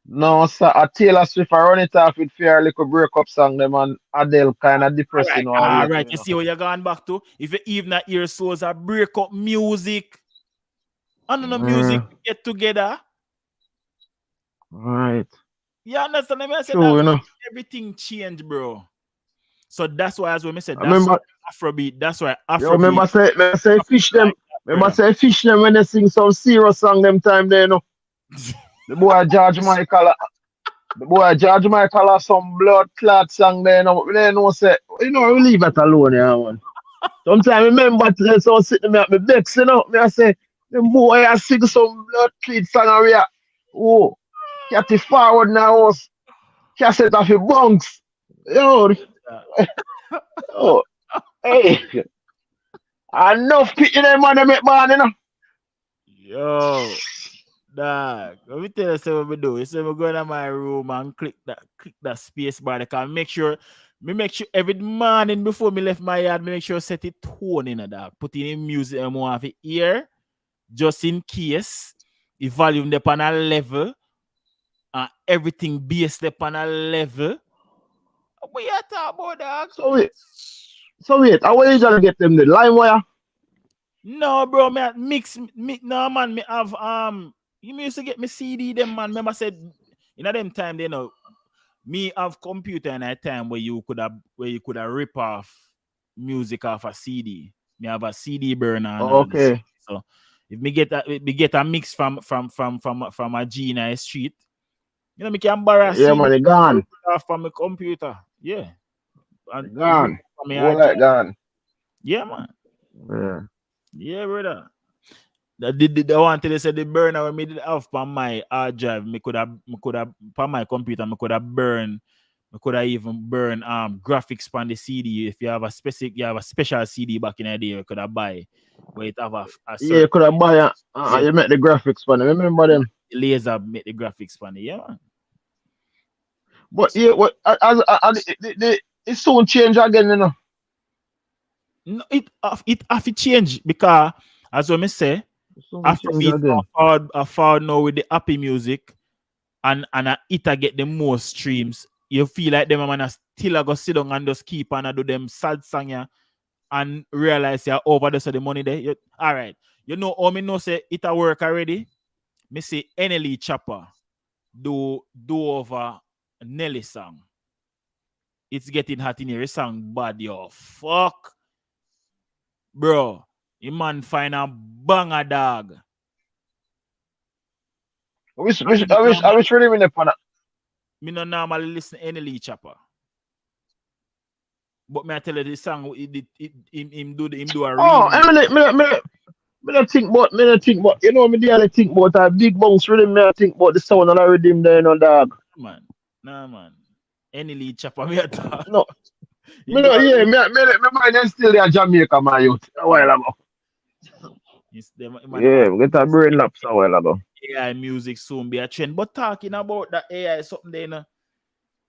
No, sir. A Taylor Swift, I run it off with fair little breakup song, them and Adele kind of depressing All way. right. You see what you're going back to? If you even not hear souls a break up music, and no music get together. Right. You understand me? I said True, that you know. everything changed, bro. So that's why, as when I said, I that's remember, Afrobeat. That's why yo, Afrobeat. remember say fish them. Remember say fish them when they sing some serious song them time there, you know. The boy George Michael has some blood clot song there, you know. They know say, you know, we leave that alone, yeah, man. Sometimes remember to so sitting me at my decks, you know. Me I say, them boy I sing some blood clot song and we are, oh, catty forward now us. Cassette off your bunks. Yo, oh, hey. Enough people them man they make man, you know. Yo, dog. Let me tell you what we do. You say we go in my room and click that space bar. I can make sure every morning before me left my yard, make sure set it tone in a dog. Put in music and more of it ear, just in case the volume upon a level and everything based upon a level. What you talk about, dog? So wait, how will you usually get them the lime wire? No, bro, me mix no man, me have you used to get me CD them man. Remember I said in them time they know me have computer in a time where you could have rip off music off a CD. Me have a CD burner and all Okay. this. So if me get a mix from a G in a street, you know me can borrow a Yeah, CD man, it gone. off from my computer. Yeah. And Gone. me All that gone. yeah, man. Yeah. Yeah, brother. The one till they said the burner when me did have on my hard drive, me could have on my computer, me could have even burn graphics on the CD. If you have a special CD back in the day, you could have buy where it have a Yeah, certain you could have buy yeah, you make the graphics for them. Remember them? laser make the graphics on it. Yeah, man. But yeah, what it soon change again, you know. No, it have to change because as I say, It soon change Afrobeat again. are forward now with the happy music and it get the most streams. You feel like them man still go sit down and just keep on do them sad song yeah, and realize you're over the so the money there. All right. You know how me know say it a work already? Me say NLE Chopper do over Nelly song. It's getting hot in here. His song bad yo. Fuck. Bro. You man find a banger dog. I wish really in for that. Me no normally listen to NLE Chopper. But me I tell you this song him do a Oh, remix. me not think about you know me daily think about a big bounce rhythm, me I think about the sound of the rhythm there, you know, dog. Nah man. NLE Chopper me a talk. No. Him Me do no, a yeah, remix. me mind is still there Jamaica, my youth, a while ago. Yeah, we get a brain lapse a while ago. AI music soon be a trend. But talking about that AI something there, you know,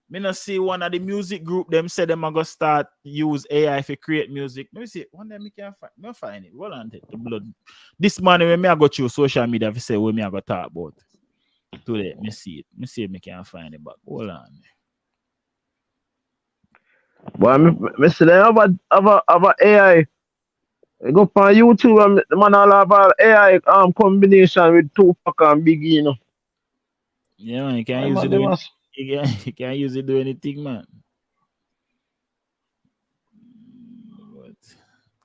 me not see one of the music group them say them are gonna start use AI for create music. Let me see. One day me can find it. Hold on, take the blood. This morning when me I go through social media to say what me I go talk about today. Me see it. Me see if me can find it back. Hold on. But me see them have a AI. I go on YouTube and the man all have a AI combination with Tupac and Biggie, you know. Yeah, man, you can't I use man, it they do must. you can't use it do anything, man. But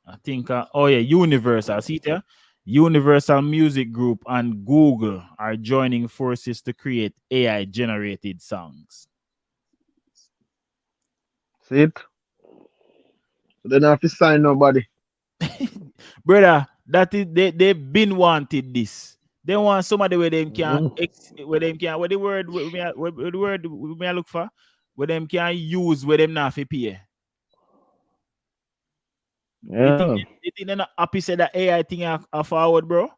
I think oh yeah, Universal. See there? Universal Music Group and Google are joining forces to create AI generated songs. See it? So they don't have to sign nobody. Brother, that is they've been wanted this. They want somebody where them can where them can what the word what the word we I look for where them can use where them not fi pay. You think Yeah. they're not happy say that AI thing are forward, bro?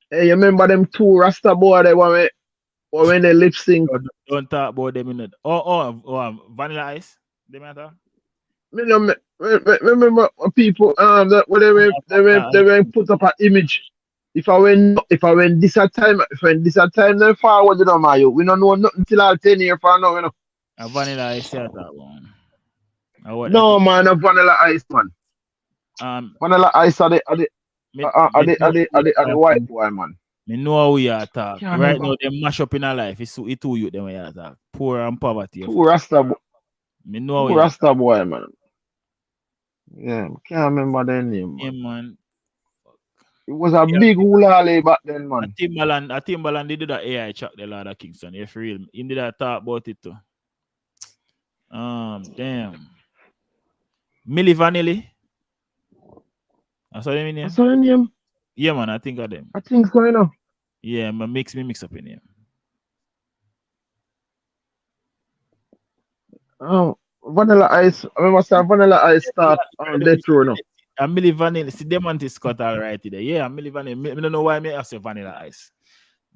Hey, you remember them two Rasta boy they when they lip sync? Don't talk about them in it. Vanilla Ice. They matter. Me know remember people that when they were put up an image. If I went this a time then forward you know my you. We don't know nothing till all 10 years from now, you know. A Vanilla Ice yeah that one. What that No is. man, a vanilla ice man. Vanilla ice are the white boy man. Me know how we are talk. Can't Right remember. now, them mash up in our life. It too you them we are talk. Poor and poverty. Two Rasta Me know how two we are Rasta boy man. Yeah, can't remember their name yeah, man. man. It was a Yeah, big hula back then man. Timbaland they did that AI track the Lord of Kingston. If real. He did that talk about it too. Damn. Milli Vanilli. That's what I mean. What's her name? Yeah, man, I think of them. I think so, you know. Yeah, man, mix up in here. Vanilla ice. I remember saying vanilla ice start on Death Row now. And Milli Vanilli. See, them want to Scott all right today. Yeah, Milli Vanilli. I don't know why I say Vanilla Ice.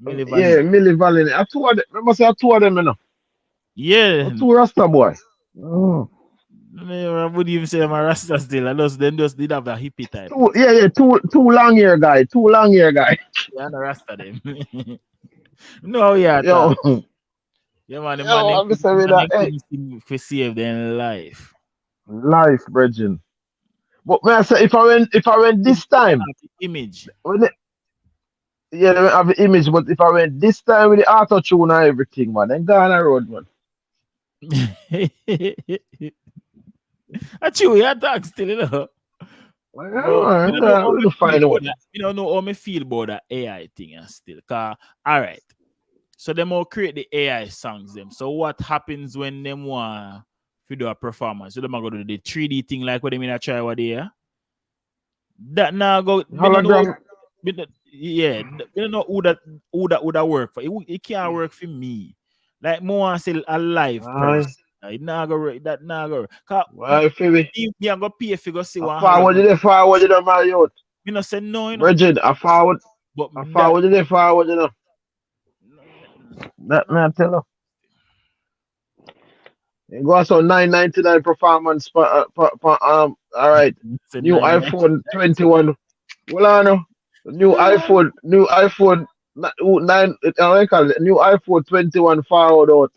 Milli Yeah, Vanilli. Millie Vanilli. I two of them. Remember say two of them, you know. Yeah. Two Rasta boy. Oh. I wouldn't even say I'm a Rasta still. Them just did have that hippie type. Two long hair guy. Two long hair guy. Yeah, I'm a Rasta them. No, yeah, Yo. yeah, man, the Yo, I'm just saying that. Hey, for save their life. life, brethren. But man, I say if I went this time, Image. when it, yeah, they don't have the image. But if I went this time with the auto tune and everything, man, then Ghana road, man. I chew your talk still, you know. Like, But yeah, you don't know how we me can find feel out. about that. You don't know how me feel about that AI thing and still. All right. So them all create the AI songs them. So what happens when them want to do a performance? So them are going to do the 3D thing like what they mean I try what they are. That now go. Me no know. Hologram. Yeah, me no know who that work for. It can't work for me. Like more want say a live Aye. person. It not go work. That not go work. Cause Why, Phoebe? me I go pay if you go see I one forward hologram. it, forward it, my youth. Me no say no, you know. Bridget, But I that forward it, forward it. no, That no, man tell her. It goes on 999 performance all right. say New 99. iPhone 21. Well I know. New iPhone 9 I call it new iPhone 21 forward out.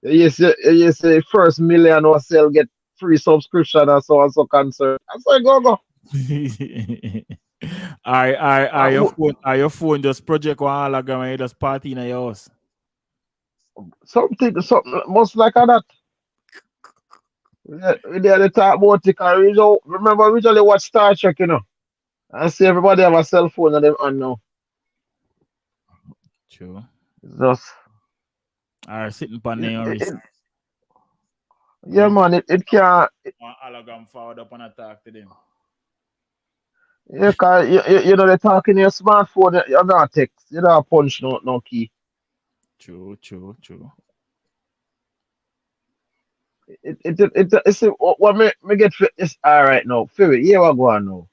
You say first million or sell get free subscription and so on so concert. I say go. Are Uh, your who- phone just project one hologram and you just party in your house? something most like that. We there to talk about it 'cause remember we usually watch Star Trek, I see everybody have a cell phone and them on now. True. It's just Are sitting on it, your it, wrist. it, yeah man, it can't One hologram forward up and attack to them. yeah, 'cause you know they talking your smartphone, you're not text, you don't punch no key. True. It's what me get fit is all right now. Feel it, yeah what go on now.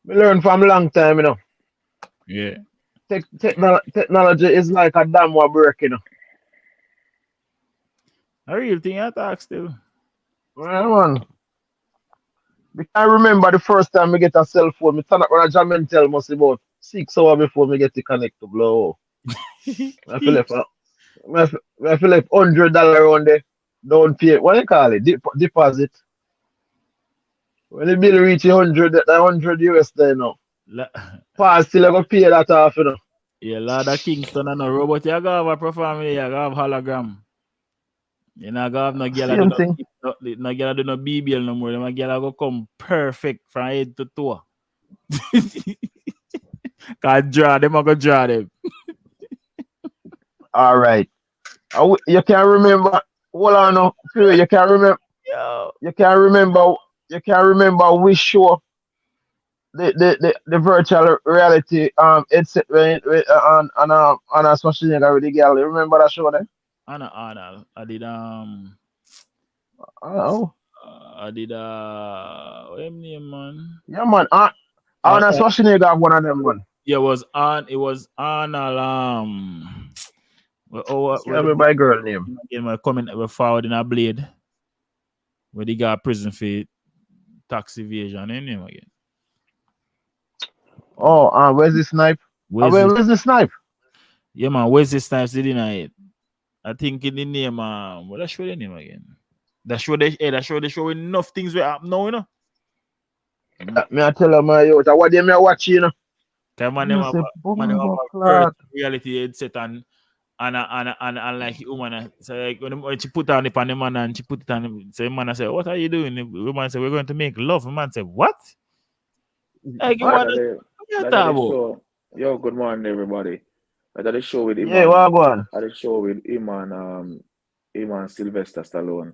Me learn from long time, Yeah. Technology is like a dam what break. I really think I talk still. Well, man. I remember the first time I get a cell phone, me turn up on a Jamentel must be about 6 hours before me get to connect to blow. I feel like I feel like $100 on the don't pay. What do you call it? Deposit. When the bill reach 100 US there now. La- Pass still I go pay that off. yeah, Lord of Kingston and a robot. You gotta have a performance, you gotta have hologram. You know, gotta have no girl that do Same thing. no girl that do no BBL no more. My girl go come perfect from head to toe. Can draw them, I go draw them. All right. You can remember. Hold on now. You can remember. Yo. You can remember. You can remember which show the virtual reality headset on a Schwarzenegger with the girl. You remember that show there? Anna Arnold. Oh I did what him name man? yeah man. Uh, Arnold uh, Schwarzenegger have one of them one. it was Arnold I where can't the remember my girl name. again my comment we forward in a blade where they got prison for tax evasion and name again. Oh, where's the snipe? Where's this? Where's the snipe? Yeah man, where's this time sitting in it? I think in the name what I show the name again. That show enough things we happen now, Me I tell her my youth. What they me a watch, Cause You say man have bumbo a clock. reality headset and like woman so like when she put on it on the man and she put it on him, so the man say, what are you doing? The woman say, we're going to make love. The man say, what? Like you What? wanna That is, what you that talk is about? show. Yo, good morning, everybody. That is show with Yeah, Iman. what go on? That is show with Iman Sylvester Stallone.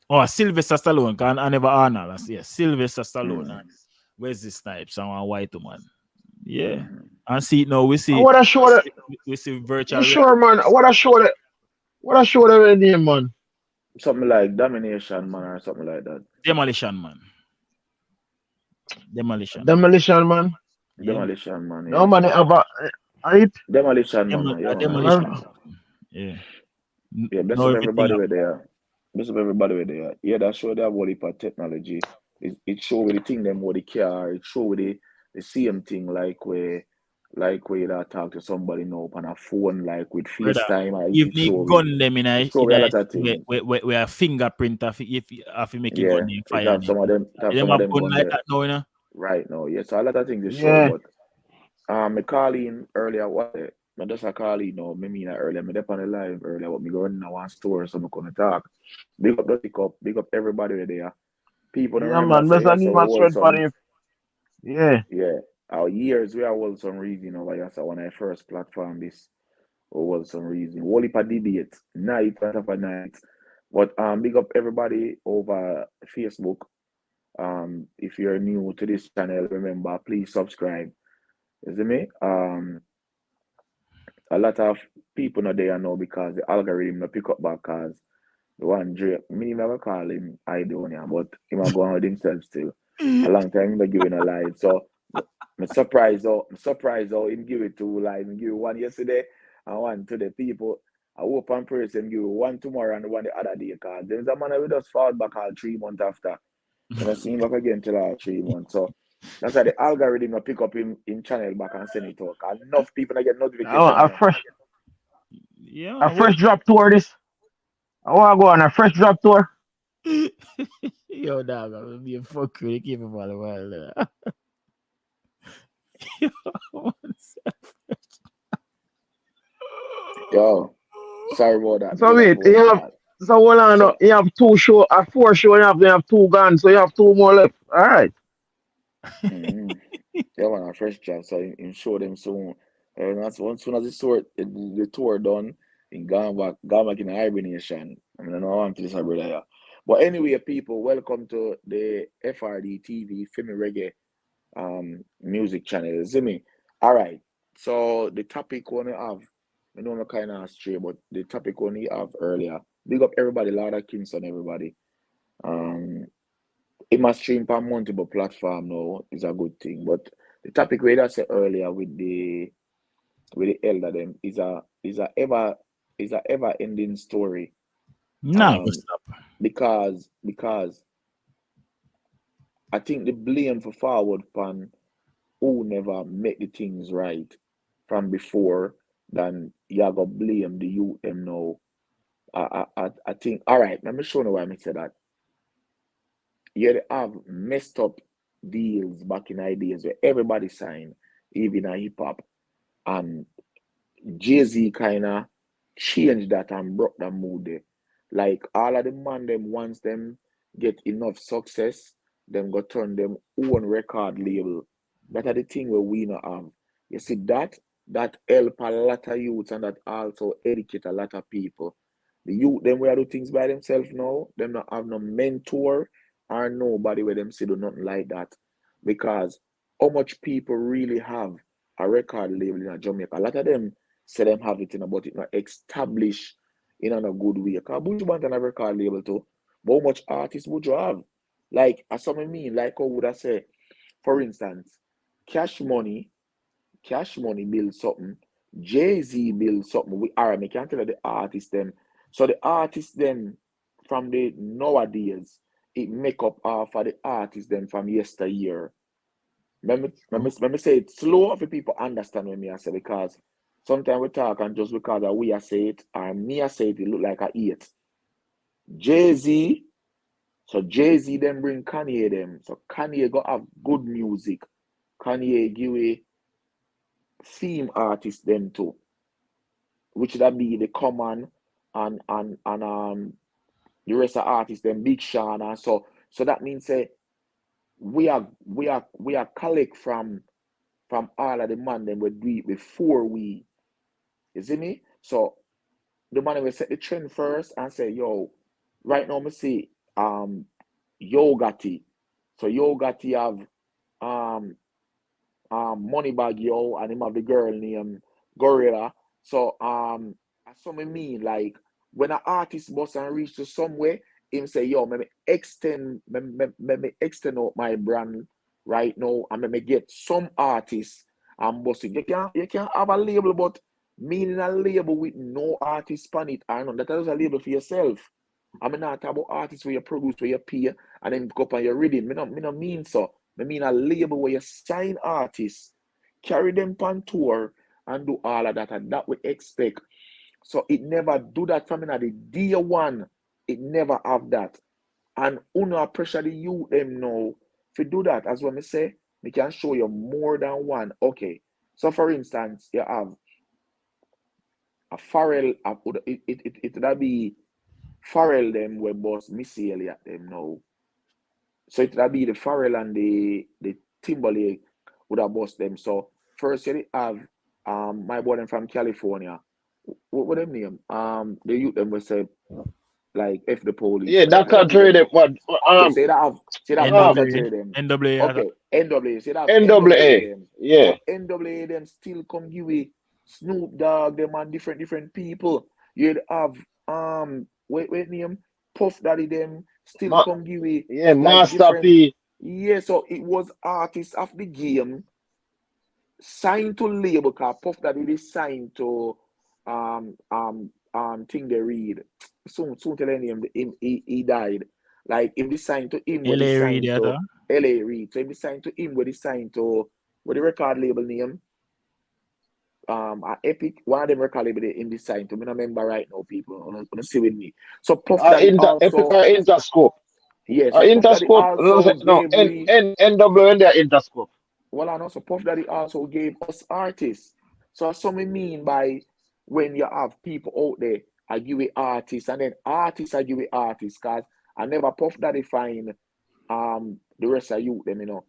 Oh, Sylvester Stallone, can I never Arnold. Yeah, Sylvester Stallone Mm, and Wesley Snipes and one white woman. Yeah. mm. And see it now What a show that we see virtual you reality. sure man? What a show that name man? Something like Domination Man or something like that. Demolition man. Demolition man. Demolition man. Yeah, man. Demolition Man, No yeah. man have a it. Demolition Man, man. Yeah, man. Demolition. Well, Yeah. Yeah, bless Know up everything. everybody with there. Bless up everybody with there. Yeah, that show that what for technology. It show with the thing them with the car. It show with the same thing like where you talk to somebody now on a phone like with Brother, FaceTime. if It me show with gun them it show with a lot of things. where a fingerprint of if you make a Yeah, gun name it fire have name. some of them it have Them some of have them gun gun like there that now. right now. Yeah, so a lot of things they show, yeah. but me calling earlier what me just a call in now, me mean that earlier, me dep on the live earlier, but me go in one store so me gonna talk. Big up the pick up, big up everybody there. People don't Yeah remember man, best say I yeah, give so we my hold strength for some him. Yeah. yeah. Our years we are hold some reason over here. So when I first platform this we hold some reason. Whole heap of debate, night after night. But big up everybody over Facebook. If you're new to this channel, remember please subscribe. You see me? A lot of people not there now because the algorithm not pick up back cause the one Drake, me never call him Idonia, but he might go on with himself still. A long time he giving a live. So I'm surprised how him give it two live. Him give one yesterday and one to the people. I hope and pray him give one tomorrow and one the other day cause there's a man who just fall back all 3 months after. And I see him back again till 3 months. So that's why the algorithm will pick up him channel back and send it out. Enough people get I want notification. a Yeah, fresh drop tour this. I want to go on a fresh drop tour. yo, dog, I'm gonna be a fuck you. Keep him all a while. Yo, Yo, sorry about that. So Get a wait, phone call. so hold on, So you have four show, you have two guns, so you have two more left. All right. mm-hmm. Yeah, man, a fresh job. So him show them soon. And that's once soon as the tour done, he gone back in hibernation. I mean, I know I'm to this brother here. But anyway, people, welcome to the FRD TV Femi Reggae music channel. See me? All right. So the topic we have, I know I'm kind of astray, but the topic we have earlier. Big up everybody, Lord of Kingston, everybody. Um, it must stream on multiple platform now is a good thing. But the topic we had said earlier with the elder them is a ever ending story. nah, go stop. Because I think the blame for forward pan who never make the things right from before, then you gotta blame the youth them now. I think all right, let me show you why I say that. You have messed up deals back in ideas where everybody signed, even a hip hop, and Jay-Z kinda changed that and broke the mood there. Like all of the man them once them get enough success, them go turn them own record label. That are the thing where we not have. You see that help a lot of youths and that also educate a lot of people. The youth them where do things by themselves now, them not have no mentor or nobody where them say do nothing like that. Because how much people really have a record label in Jamaica? A lot of them say them have it in but it not established in a good way. Because Buju Banton have a record label too. But how much artists would you have? Like, as some mean, like how would I say, for instance, Cash Money, Cash Money build something, Jay-Z build something. We are, I can't tell you the artists them. So the artists them from the nowadays, it make up for the artists them from yesteryear. Let me say it slow for people understand when me I say because sometimes we talk and just because of we I say it or me I say it, it look like I eat. Jay-Z, so Jay-Z then bring Kanye them. So Kanye go have good music. Kanye give a theme artist them too, which that be the Common and the rest of artists them Big Sean and so that means say we are collect from all of the man them we do it before we you see me? So the man will set the trend first and say, yo, right now me see Yo Gotti. So Yo Gotti have um Moneybag Yo and him have the girl named Gorilla. So that's what I mean. Like when an artist bust and reach to somewhere, him say, yo, me extend out my brand right now and me get some artists and bust it. You can have a label, but meaning a label with no artist on it. I know that is a label for yourself. I mean not talk about artists where you produce, where you pay, and then go up and you're reading. Me not mean so. I mean a label where you sign artists, carry them on tour, and do all of that, and that we expect. So it never do that from the day one. It never have that. And uno pressure the you them now. If you do that, as when me say, we can show you more than one. Okay. So for instance, you have a Pharrell, it would be Pharrell them where boss Missy Elliott them now. So it would be the Pharrell and the Timberlake would have bossed them. So first you have my boy them from California. What them name? The youth them will say like F the police. Yeah, I Dr. don't think Dre, them. them, but Okay, say that have Dr. Dre NWA, them. NWA. Okay, NWA. Say that have NWA NWA. them. Yeah. But NWA them still come give it Snoop Dogg them and different people. You'd have wait name Puff Daddy them still Ma- come give it yeah, like Master different. P. Yeah, so it was artists of the game signed to label cause Puff Daddy they signed to thing they read. Soon tell him he died. Like if they signed to him where they LA Reid, signed yeah, to LA Reid. So if they signed to him where they signed to what the record label name? Epic, one of them record label they in the sign to me not remember right now, people. Wanna see with me. So Puff Daddy Epic also, or Interscope. yeah, so Puff Daddy Interscope. also No, gave we NWA, they're Interscope. well, and also Puff Daddy also gave us artists. So that's what I mean by when you have people out there, I give it artists, and then artists I give it artists, cause I never Puff Daddy find the rest of you them,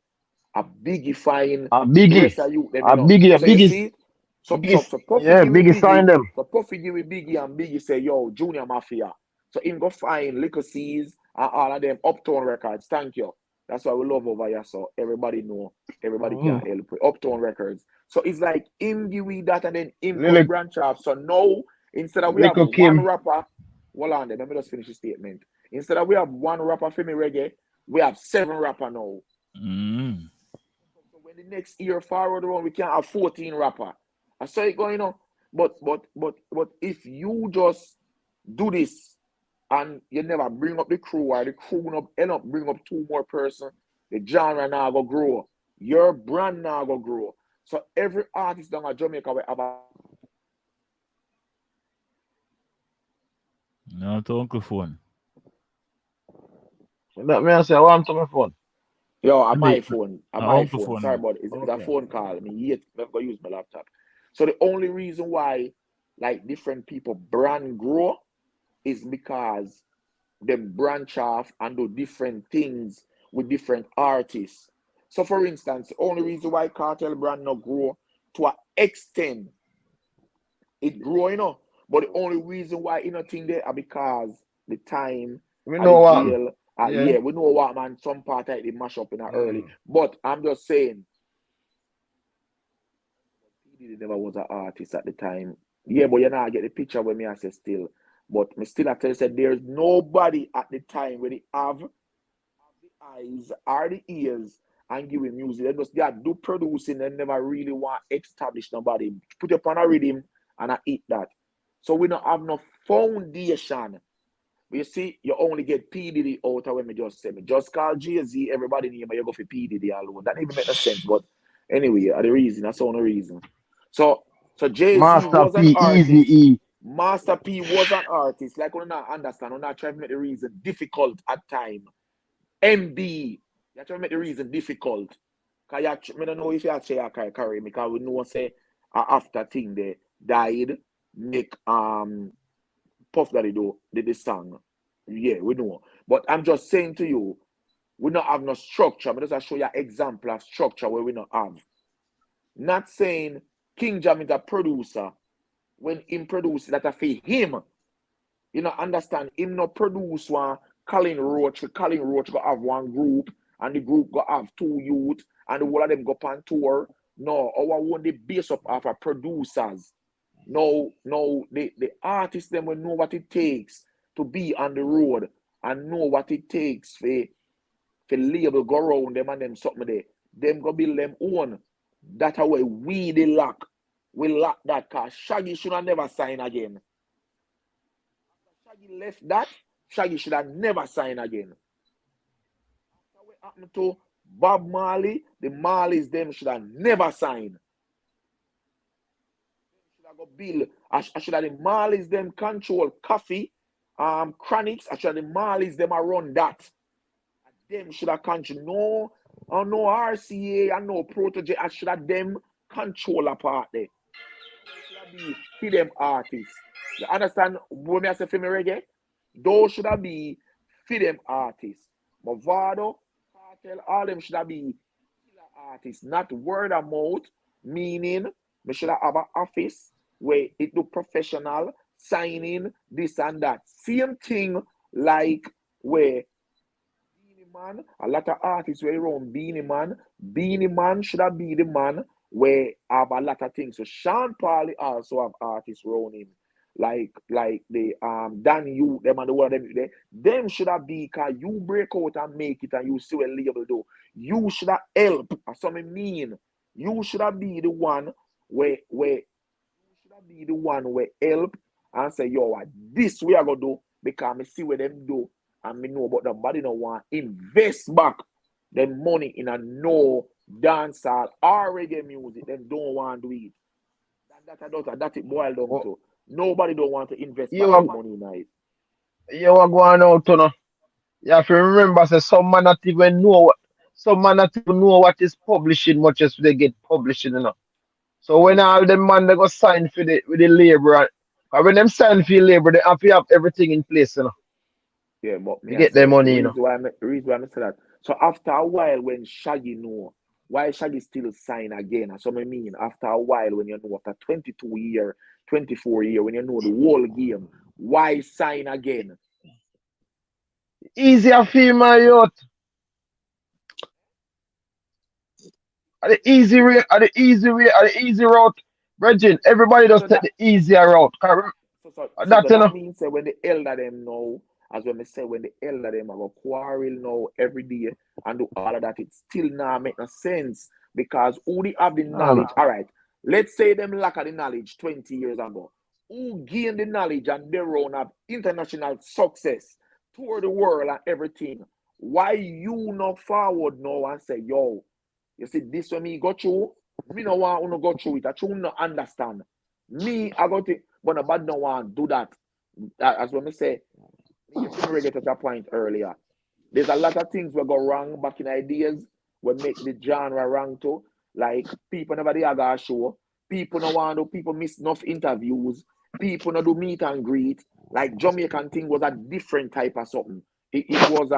A Biggie find A the Biggie. rest of you them, A Biggie. A So you Biggie. see, Biggie. so Puffy Yeah, give me Biggie Biggie, signed them. so Puffy give me Biggie, and Biggie say, yo, Junior Mafia. So him go find Liquor Seas and all of them Uptown Records. Thank you. That's why we love over here. So everybody know, everybody can Mm-hmm. help with Uptown Records. So it's like him give we that and then him come Lily, branch off. So now instead of we have Little one Kim. rapper, hold on there, let me just finish the statement. Instead of we have one rapper for me reggae, we have 7 rapper now. Mm. So when the next year forward around, we can have 14 rapper. I saw it going on. But if you just do this and you never bring up the crew or the crew will end up bring up 2 more person, the genre now go grow. Your brand now go grow. So every artist down at Jamaica will have a No, to Uncle Phone. That me I say, I want to my phone. yo, on my Maybe phone. On my Uncle phone. Sorry Phone. about it. It's a Okay. phone call. I mean, yet I'm gonna use my laptop. So the only reason why like different people brand grow is because they branch off and do different things with different artists. So, for instance, the only reason why Cartel brand not grow to an extent, it grow, but the only reason why you know thing there are because the time We at the know what happened. jail. Yeah. Yeah, we know what man. Some part of it they mash up in a early, Mm. but I'm just saying, he never was an artist at the time. Yeah, but you know I get the picture when me I say still. But me still I tell you said there's nobody at the time where they have the eyes or the ears and giving music. They are do producing and never really want to establish nobody. Put up on a rhythm and I eat that. So we don't have no foundation. But you see, you only get P. Diddy out of when me just say me. Just call Jay-Z, everybody name, but you go for P. Diddy alone. That even make no sense. But anyway, the reason, that's the only reason. So Jay-Z Master was an P, Easy artist. E. Master P was an artist. Like, we not understand. We're not trying to make the reason difficult at time. MB, you're trying to make the reason difficult. Because I don't know if you actually carry me, because we know say after thing they died, make Puff Daddy do did this song. Yeah, we know. But I'm just saying to you, we don't have no structure. I'm just show you an example of structure where we don't have. Not saying King Jam is a producer when him produce that for him. You know, understand him not produce one Colin Roach. Colin Roach go have one group and the group go have 2 youth and the whole of them go on tour. No, our one the base up of our producers. No, the artists them will know what it takes to be on the road and know what it takes for label go around them and them something there. Them go build them own. That's how we the lack. We lack that cause Shaggy should have never sign again. Shaggy left that, Shaggy should have never signed again. After what happened to Bob Marley, the Marleys them should have never signed. Should have got bill. I should have the Marleys them control coffee, chronics. I should have the Marleys them run that. And them should have control no RCA and no protege. I should have them control a part there. Should have be for them artists. You understand when I say for me reggae? Those should have be for them artists. Movado, Cartel, all them should have be artists, not word of mouth, meaning we should have an office where it do professional, signing, this and that. Same thing like where Beanie Man, a lot of artists were around Beanie Man. Beanie Man should have be the man where have a lot of things. So Sean Paul also have artists around him. Like the Dan you them and the one them should have be cause you break out and make it and you see what label do. You should have help. That's what I mean. You should have be the one where help and say, yo, what this we are gonna do because I see what them do and me know about them, but they don't want invest back them money in a no dancehall or reggae music. Them don't want to do it. That it boiled down to. Nobody don't want to invest back their money in it. You are going out, you know. You have to remember, say, some man not even know what is publishing much as they get publishing, you know. So when all them man they go sign for with the labor, and when them sign for the labor, they have to have everything in place, you know. Yeah, but me To I get say their the money, you know. reason why I say that. So after a while, when Shaggy know, why Shaggy still sign again? That's what I mean. After a while, when you know after 22 year, 24 year, when you know the whole game, why sign again? Easier for my youth. At the easy way, at the easy route. Brethren, everybody So just take that the easier route. so That, does you know. that mean say when the elder them know, as when me say when the elder them have a quarrel now every day and do all of that, it still not make no sense because who they have the knowledge? All right, let's say them lack of the knowledge 20 years ago. Who gained the knowledge and their own have international success toward the world and everything? Why you not forward now and say, yo, you see this when me go through, me no want to go through it. I truly not understand. Me, I got it, but nobody don't want to do that. As when me say, you couldn't get to that point earlier. There's a lot of things that go wrong back in ideas. We make the genre wrong too. Like people never did a show. People no want to. People miss enough interviews. People no do meet and greet. Like Jamaican thing was a different type of something. It was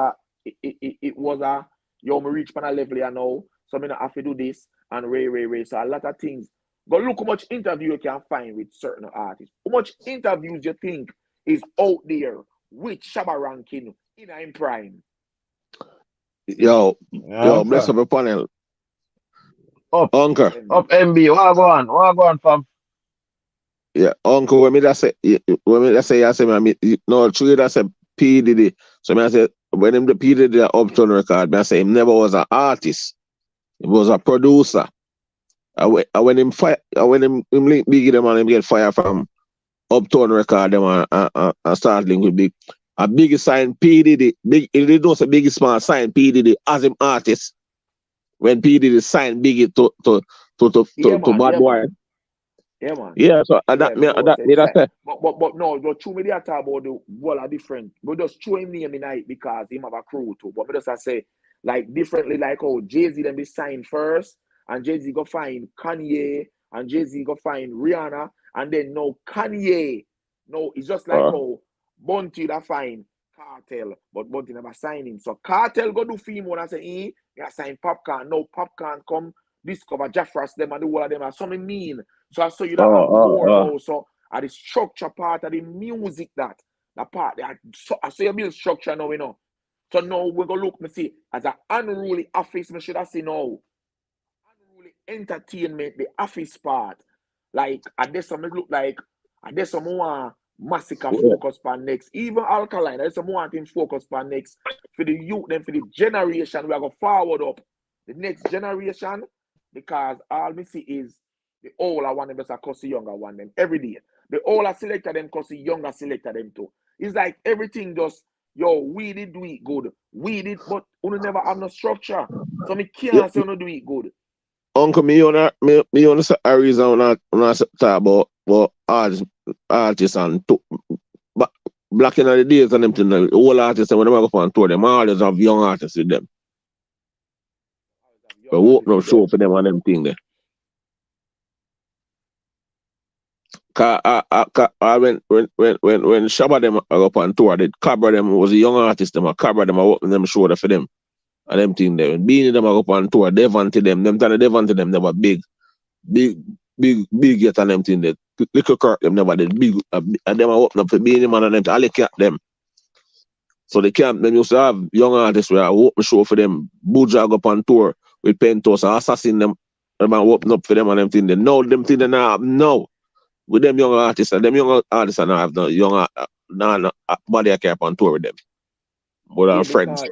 a yo me reach pan a level here now. So me not have to do this and Ray. So a lot of things. Go look how much interview you can find with certain artists. How much interviews you think is out there with Shabba Rankin in prime. Yo, bless Okay. up your panel. Up Uncle. MB. What go on, fam? Yeah, Uncle, when me that say, I say, no, true that say P Diddy. So me I say, when him the P Diddy the Uptown record, me I say him never was an artist. He was a producer. When him link Biggie them and him get fire from Uptown record them and start link with Big. A Biggie sign P Diddy. He don't say Biggie Small sign P Diddy as him artist. When P Diddy signed Biggie to Bad Boy. Yeah, man. Yeah, so that say. But no, but true me they talk about the wall are different. But just show him name in it because him have a crew too. But me just I say like differently like how Jay-Z them be signed first and Jay-Z go find Kanye and Jay-Z go find Rihanna and then no Kanye. No, it's just like how Bunty that find Cartel, but Bunty never sign him. So Cartel go do film when I say you sign Popcorn. No Popcorn come discover Jaffras them and the whole of them are something mean. So I saw you that have more now. So at the structure part of the music that part I saw you build structure now, you know. So now we're gonna look me see as an unruly office, me should have seen now. Unruly entertainment, the office part. Like at this some it look like at this some more massacre focus on next. Even Alkaline, there's some more thing focus on next for the youth, then for the generation we are gonna forward up. The next generation, because all we see is the older one them just cost the younger one them every day. The older selector them cost the younger selector them too. It's like everything just we did do it good. We did, but we never have no structure. So me can't say we do it good. Uncle, me on a reason when I talk about artists and black in the days and them thing, the old artists and when they go on tour, them always have young artists with them. But we no show for them and them thing there. When Shabba them are up on tour, the Cabra them was a young artist, them Cabra them are opening them shoulder for them. And them thing there. When Beanie them are up on tour, Devon to them they were big yet and them thing there. Little Kirk them never did big and them are opening up for Beanie Man and them to allocate them. So the camp, them used to have young artists where I open show for them, Buja go up on tour with Pentos and Assassin them, and open up for them and them thing. They know them thing they now have now. With them young artists, and them young artists and I have no young body I care on tour with them. But I'm friends.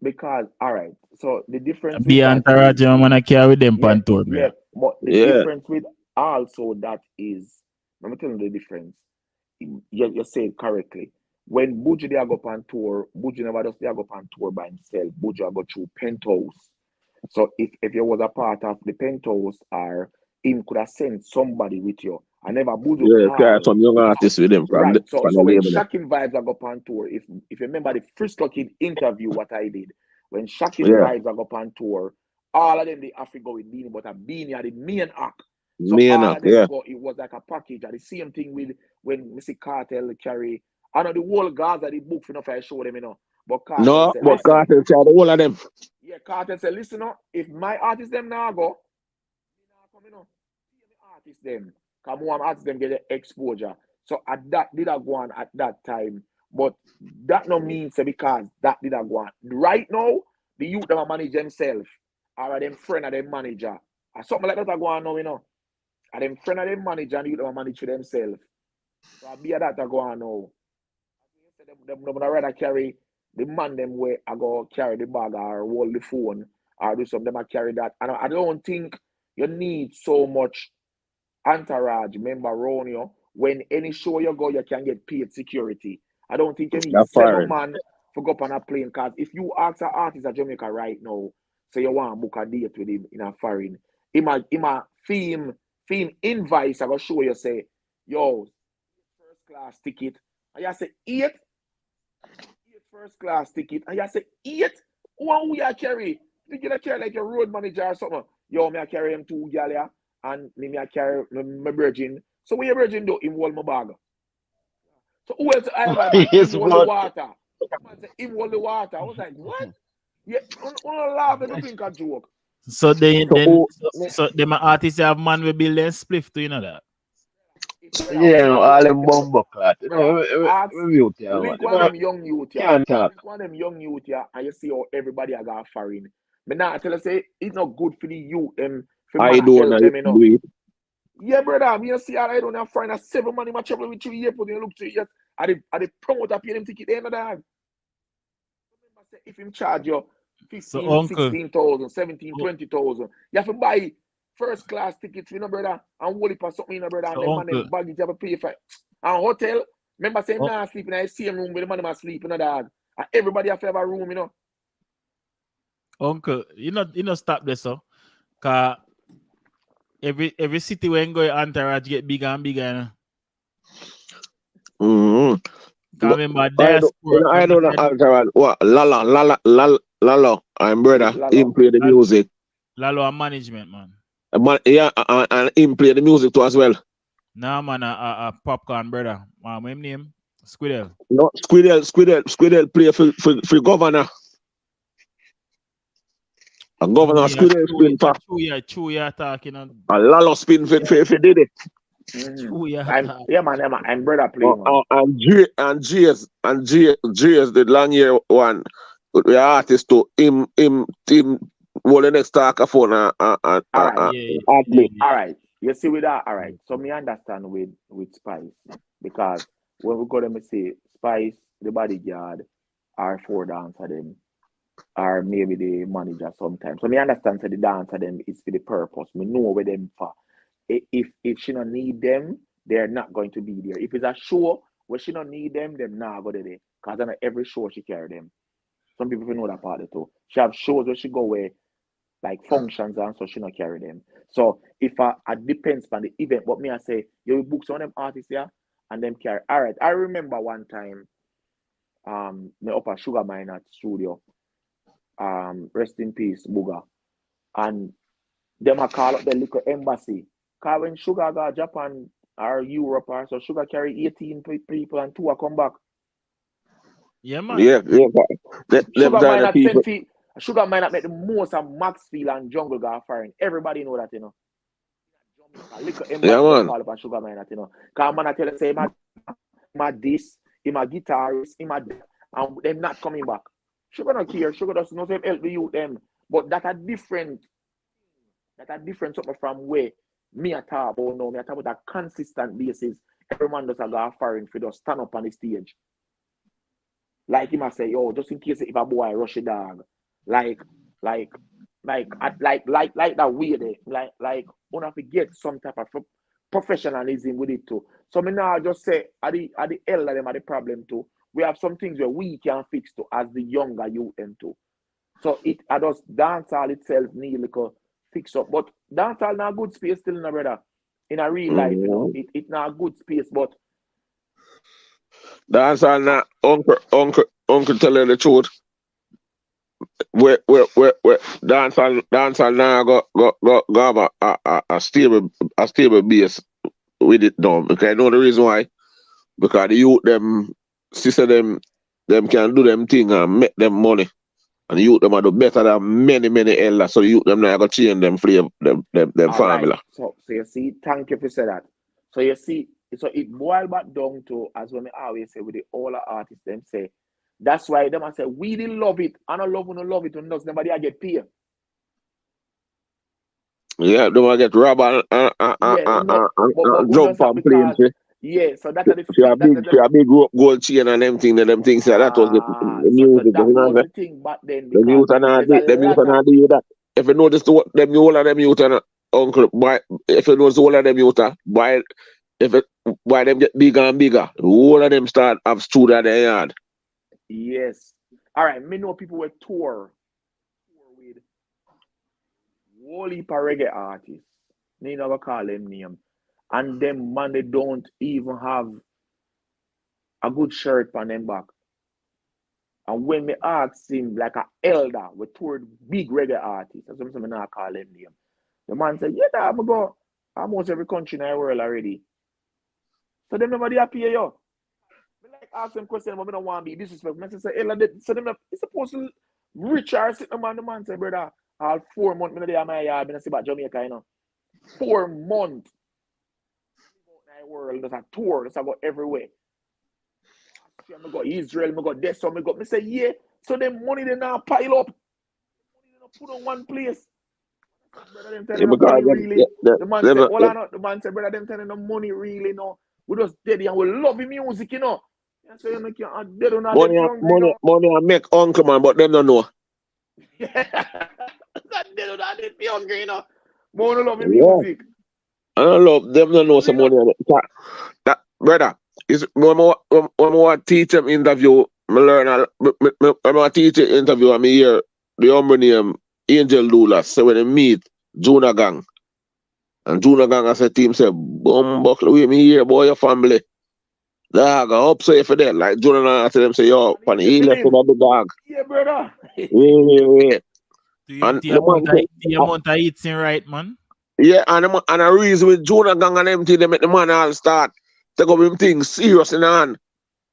Because all right, so the difference Be with that entourage, is, I'm gonna carry them yeah, pan tour, yeah, man. but the Yeah. difference with also that is, let me tell you the difference. You say it correctly. When Buju they go up on tour, Buju never does they go up on tour by himself. Buju go through Penthouse. So if you was a part of the Penthouse, or him could have sent somebody with you. I never Buju Yeah, carry call. some young artists with them from Right. So the when label. Shocking Vibes are go up on tour, if you remember the Frisco Kid interview, what I did, when Shocking Yeah. Vibes are go up on tour, all of them they have to go with Beanie, but a Beanie are the main act. So Me and all up, of them yeah. go, it was like a package. And the same thing with when Missy Cartel carry. I know the whole Gaza the book for enough I show them, But Cartel No, say, but listen, Cartel try the whole of them. yeah, Cartel say, listen, if my artist them now go, come artist them. Come on, artist them get the exposure. So at that did I go on at that time. But that no means because that did I go on. Right now, the youth them manage themselves. Or them friend of them manager. Or something like that I go on now, And them friend of them manager and the youth them manage for themselves. So I be at that I go on now. Them rather carry the man them where I go carry the bag or hold the phone or do something. Them I carry that. And I don't think you need so much entourage member around you. When any show you go, you can get paid security. I don't think you need That's 7 fine. man to go up on a plane. Because if you ask an artist at Jamaica right now, say you want to book a date with him in a foreign, him a theme invite, I go show you say, yo, first class ticket. And you say 8 first class ticket. And you say 8? Who we are carry? You get a carry like a road manager or something. Yo, me I carry him 2 gal and me I carry my virgin. So what your virgin do? Him hold my bag. So who else I have? Yes, Him hold the but water. Man say him hold the water. I was like, what? Yeah, on laugh and think a joke. So then Me- so them artists have man will build them spliff to that. yeah, all them bumbo clat. Ask, We mute here, man. link one of them young youth here. Can't talk. Link one of them young youth here, and you see how everybody I got foreign. But now I tell you say it's not good for the youth for I man don't help them, do it. Yeah, brother, me see all I don't have foreign 7 money my trouble with 3 years, but they look 3 years. Are the promoter pay them ticket there, dog? If him charge you 15, So, uncle, 16,000, 17, 20,000, you have to buy first class tickets, brother, and hold it for something, brother, and So, then man, them uncle. baggage you have to pay for. And hotel, remember saying, Oh. nah, sleep in the same room where the man must sleep, dog. And everybody have to have a room, Uncle, you know stop this, so. Cause every city when go entourage get bigger and bigger. Mm-hmm. Cause remember diaspora. I don't know. What? Lalo, I'm brother. Lalo. Him play the music. Lalo and management, man. Yeah, and him play the music too as well. Nah, man, a popcorn brother. What name? Squidel. No, Squidel play for governor. A governor Squidel spin for. True, you're talking on. A Lalo spin for did it. True, Yeah, man, I'm brother play, man. And GS the long year one. The artist to him well the next talk phone All right. You see with that, all right. So me understand with Spice because when we go them say Spice, the bodyguard, or 4 dancer them, or maybe the manager sometimes. So me understand so the dancer them is for the purpose. Me know where them for. If she don't need them, they're not going to be there. If it's a show where she don't need them not go there. Because I know every show she carry them. Some people know that part too. She have shows where she go where like functions and so she not carry them. So if I depends on the event, but me I say you book some of them artists here and them carry. All right. I remember one time me up at Sugar Mine at studio. Rest in peace, Booga. And them a call up the little embassy. Cause when Sugar go Japan or Europe or so Sugar carry 18 people and 2 come back. Yeah, man. Yeah. Sugar Mine at people. 10 feet. Sugar Mine at make the most of Maxfield and Jungle go foreign. Everybody know that, A little embassy call up a Sugar Mine at, Cause man I tell you say him a this, him a guitarist, him a and them not coming back. Sugar not care. Sugar does not help the youth them. But that a different something from where me a talk about now. Me a talk about a consistent basis. Every man does a go foreign for just stand up on the stage. Like him a say, yo, just in case if a boy rush a dog. Like that way there. Like wanna have to get some type of professionalism with it too. So me now just say at the elder them are the problem too. We have some things where we can fix too as the younger youth them too. So it I just dancehall itself need like a fix up. But dancehall not a good space still, no brother. In a real life, you know. It not a good space, but Dancehall now, uncle tell you the truth. Where dancehall now go have a stable base with it now. Because I know the reason why. Because the youth them sister them can do them thing and make them money. And the youth them are do better than many elders. So the youth them now go change them flavor them formula. Right. So you see, thank you for saying that. So you see, so it boil back down to, as when I always say with the all the artists, them say, that's why them I say, we didn't love it. I don't love when you love it when does nobody get paid. Yeah, they want to get robbed and jump on planes. Yeah, so that's the a big gold chain and them things so that was the music. So that was the thing back then. The youth are not do that. If you notice all of them youth are uncle, if you notice all of them youth are why them get bigger and bigger, all of them start have stood at their yard. Yes. All right, me know people were tour with whole heap of reggae artists. They never call them name. And them man, they don't even have a good shirt on them back. And when me ask him, like an elder, we toured big reggae artists, that's what I'm not call them name. The man said, yeah, I'm go almost every country in the world already. So them nobody happy yo. Me like ask them questions, but me don't want to be disrespectful. I say, elder, so them it's supposed to rich or sit the man say, brother, all 4 months, me there my yard, I see about Jamaica, you know. 4 months. World, there's a tour, there's about everywhere. I go Israel, I go this, so I go. Me say, yeah, so them money they now pile up. Money they not put on one place. Brother, them telling money really. The man said, well, I know. The man said, brother, them telling the money really, no. We just dead and we love the music, you know. So you make your dead on money I make uncle man, but them don't know. That dead on that be hungry, you know. Money love the music. I don't love them. Don't know some money. That brother is when I teach them interview. I learn. When I teach interview, I hear the humble name Angel Lula. So when they meet Juna Gang, and Juna Gang as a team say, "Bumbuckle with me here, boy, your family." Dog, I hope so for that. Like Juna Gang to them say, "Yo, funny, he left about the dog." Yeah, brother. Yeah. The amount of eating right, man. Yeah, and a reason with Jonah Gang and them thing, they make the man all start take up him things serious in hand.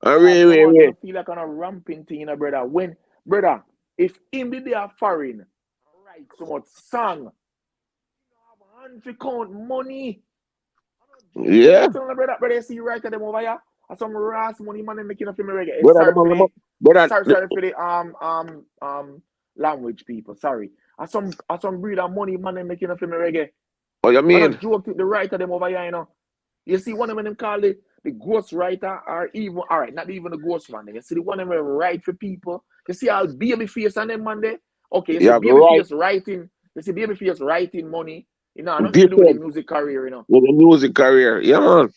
And I feel like on a ramping thing, you know, brother. Brother, if him be there foreign, right, so much song, you have 100 count money. Yeah. Brother, you see right at them over here. Some ras money man making a film reggae. Sorry for the language people. Sorry. Some breed of money man making a film reggae. Oh, you mean? I joke the writer them over here, you know. You see one of them call it the ghost writer, or even not even the ghost man. You see the one of them write for people. You see all Babyface and them man there. Okay, you see Babyface writing. You see Babyface writing money. You know, nothing to do with the music career, you know. With the music career, yeah, man.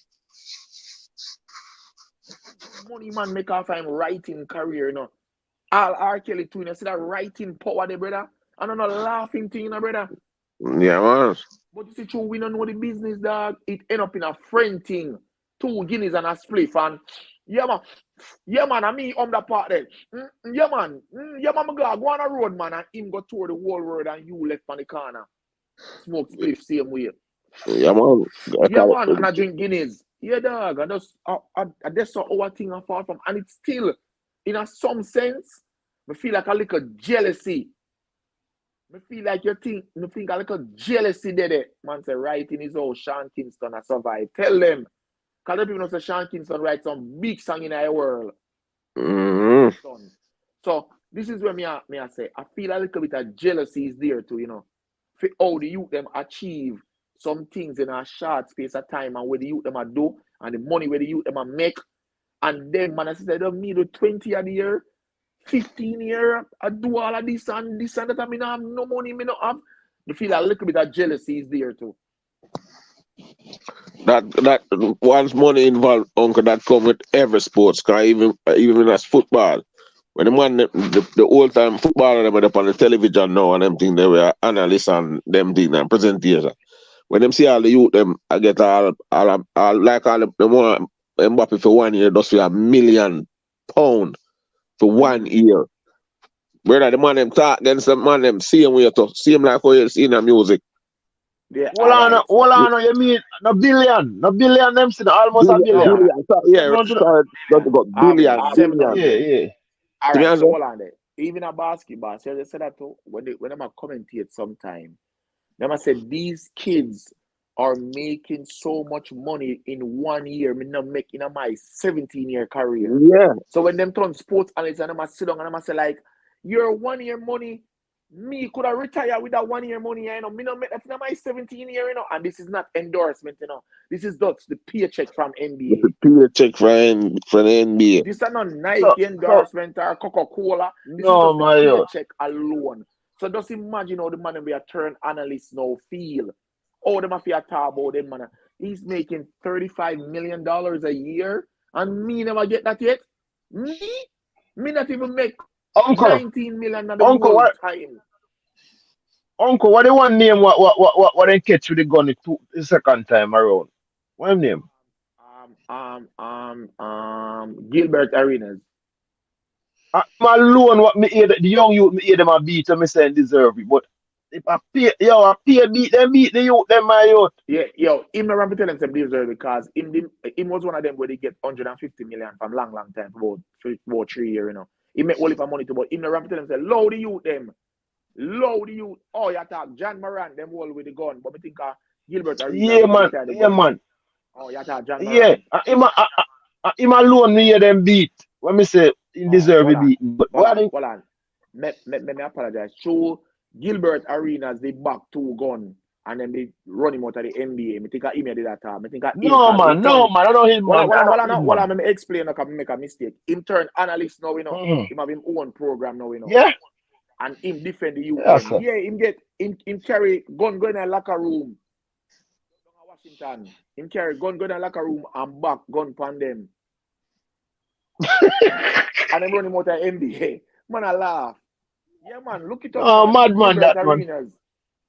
Money man make off him writing career, you know. All R. Kelly too, you see that writing power there, brother. I don't know, laughing thing, you know, brother. Yeah, man. But you see, true, we don't know the business, dog. It end up in a friend thing. 2 guineas and a spliff. And yeah, man, I mean, the part there. Yeah, man, go on a road, man, and him go tour the whole world and you left on the corner. Smoke spliff, same way. Yeah, man. Yeah, man, and I drink guineas. Yeah, dog. And that's our thing I fall from. And it's still, in some sense, I feel like a little jealousy. I feel like you think a little jealousy there. Man say writing his own Sean Kingston I survive. Tell them. Because the people know say Sean Kingston write some big song in our world. Mm-hmm. done. So this is where me I say I feel a little bit of jealousy is there too, you know. For how the youth them achieve some things in a short space of time and where the youth them a do and the money where the youth them a make. And then man I say don't me do 20 a year, 15 year, I do all of this and that I mean I have no money, me not have. You feel a little bit of jealousy is there too. That once money involved, uncle, that come with every sports car, even as football. When the old time footballer them up on the television now and them thing they were analysts and them thing and presentation. When them see all the youth them I get all like all the more Mbappe for 1 year just for £1 million for 1 year. Brother, the man them talk against the man them same way to same like how you see in the music. Yeah, Hold on, you mean no billion them see almost a billion. Sorry, got billion. Yeah. All right, so hold on there. Even a basketball, so they said that too, when them commentate sometime, them said these kids are making so much money in 1 year, me not making my 17-year career. Yeah. So when them turn sports analysts and them sit down and them say like, your 1 year money, me could have retired with that 1 year money, you know, me not make that in my 17 year, you know, and this is not endorsement, you know. This is just the paycheck from NBA. The paycheck from the NBA. This is not Nike endorsement or Coca-Cola. This is just the paycheck alone. So just imagine how the man we are turn analysts now feel. Oh, them have to talk about them, man. He's making $35 million a year, and me never get that yet. Me not even make Uncle, 19 million at the whole time. Uncle, what the one name what they catch with the gun the second time around? What name? Gilbert Arenas. My loan what me hear the young youth me hear them a beat and me saying deserve it. But if I pay beat the youth, them my youth. Yeah, him not to tell them some deserve because him was one of them where they get 150 million from long time for about 3 years, you know. He make all of money to, but him not to tell them say low the youth them. Low the youth. Oh, you talk John Moran, them all with the gun. But I think Gilbert Arenas. Yeah, man. Oh, you talk John Moran. Yeah, him alone me hear them beat. When me say he deserve a beat. But hold on. Me apologize. So Gilbert Arenas they back 2 gun and then they run him out of the NBA. Me think I did that time. No man, I don't hear man. Hold on, let me explain I can make a mistake. Him turn analyst now, you know. Him have his own program now, you know. Yeah. And him defend the youth. Yeah, him carry gun in a locker room. Washington. Him carry gun in a locker room and back gun pan them. And then run him out of NBA. Man, I laugh. Yeah, man, look it up. Oh, madman, that Arenas. Man.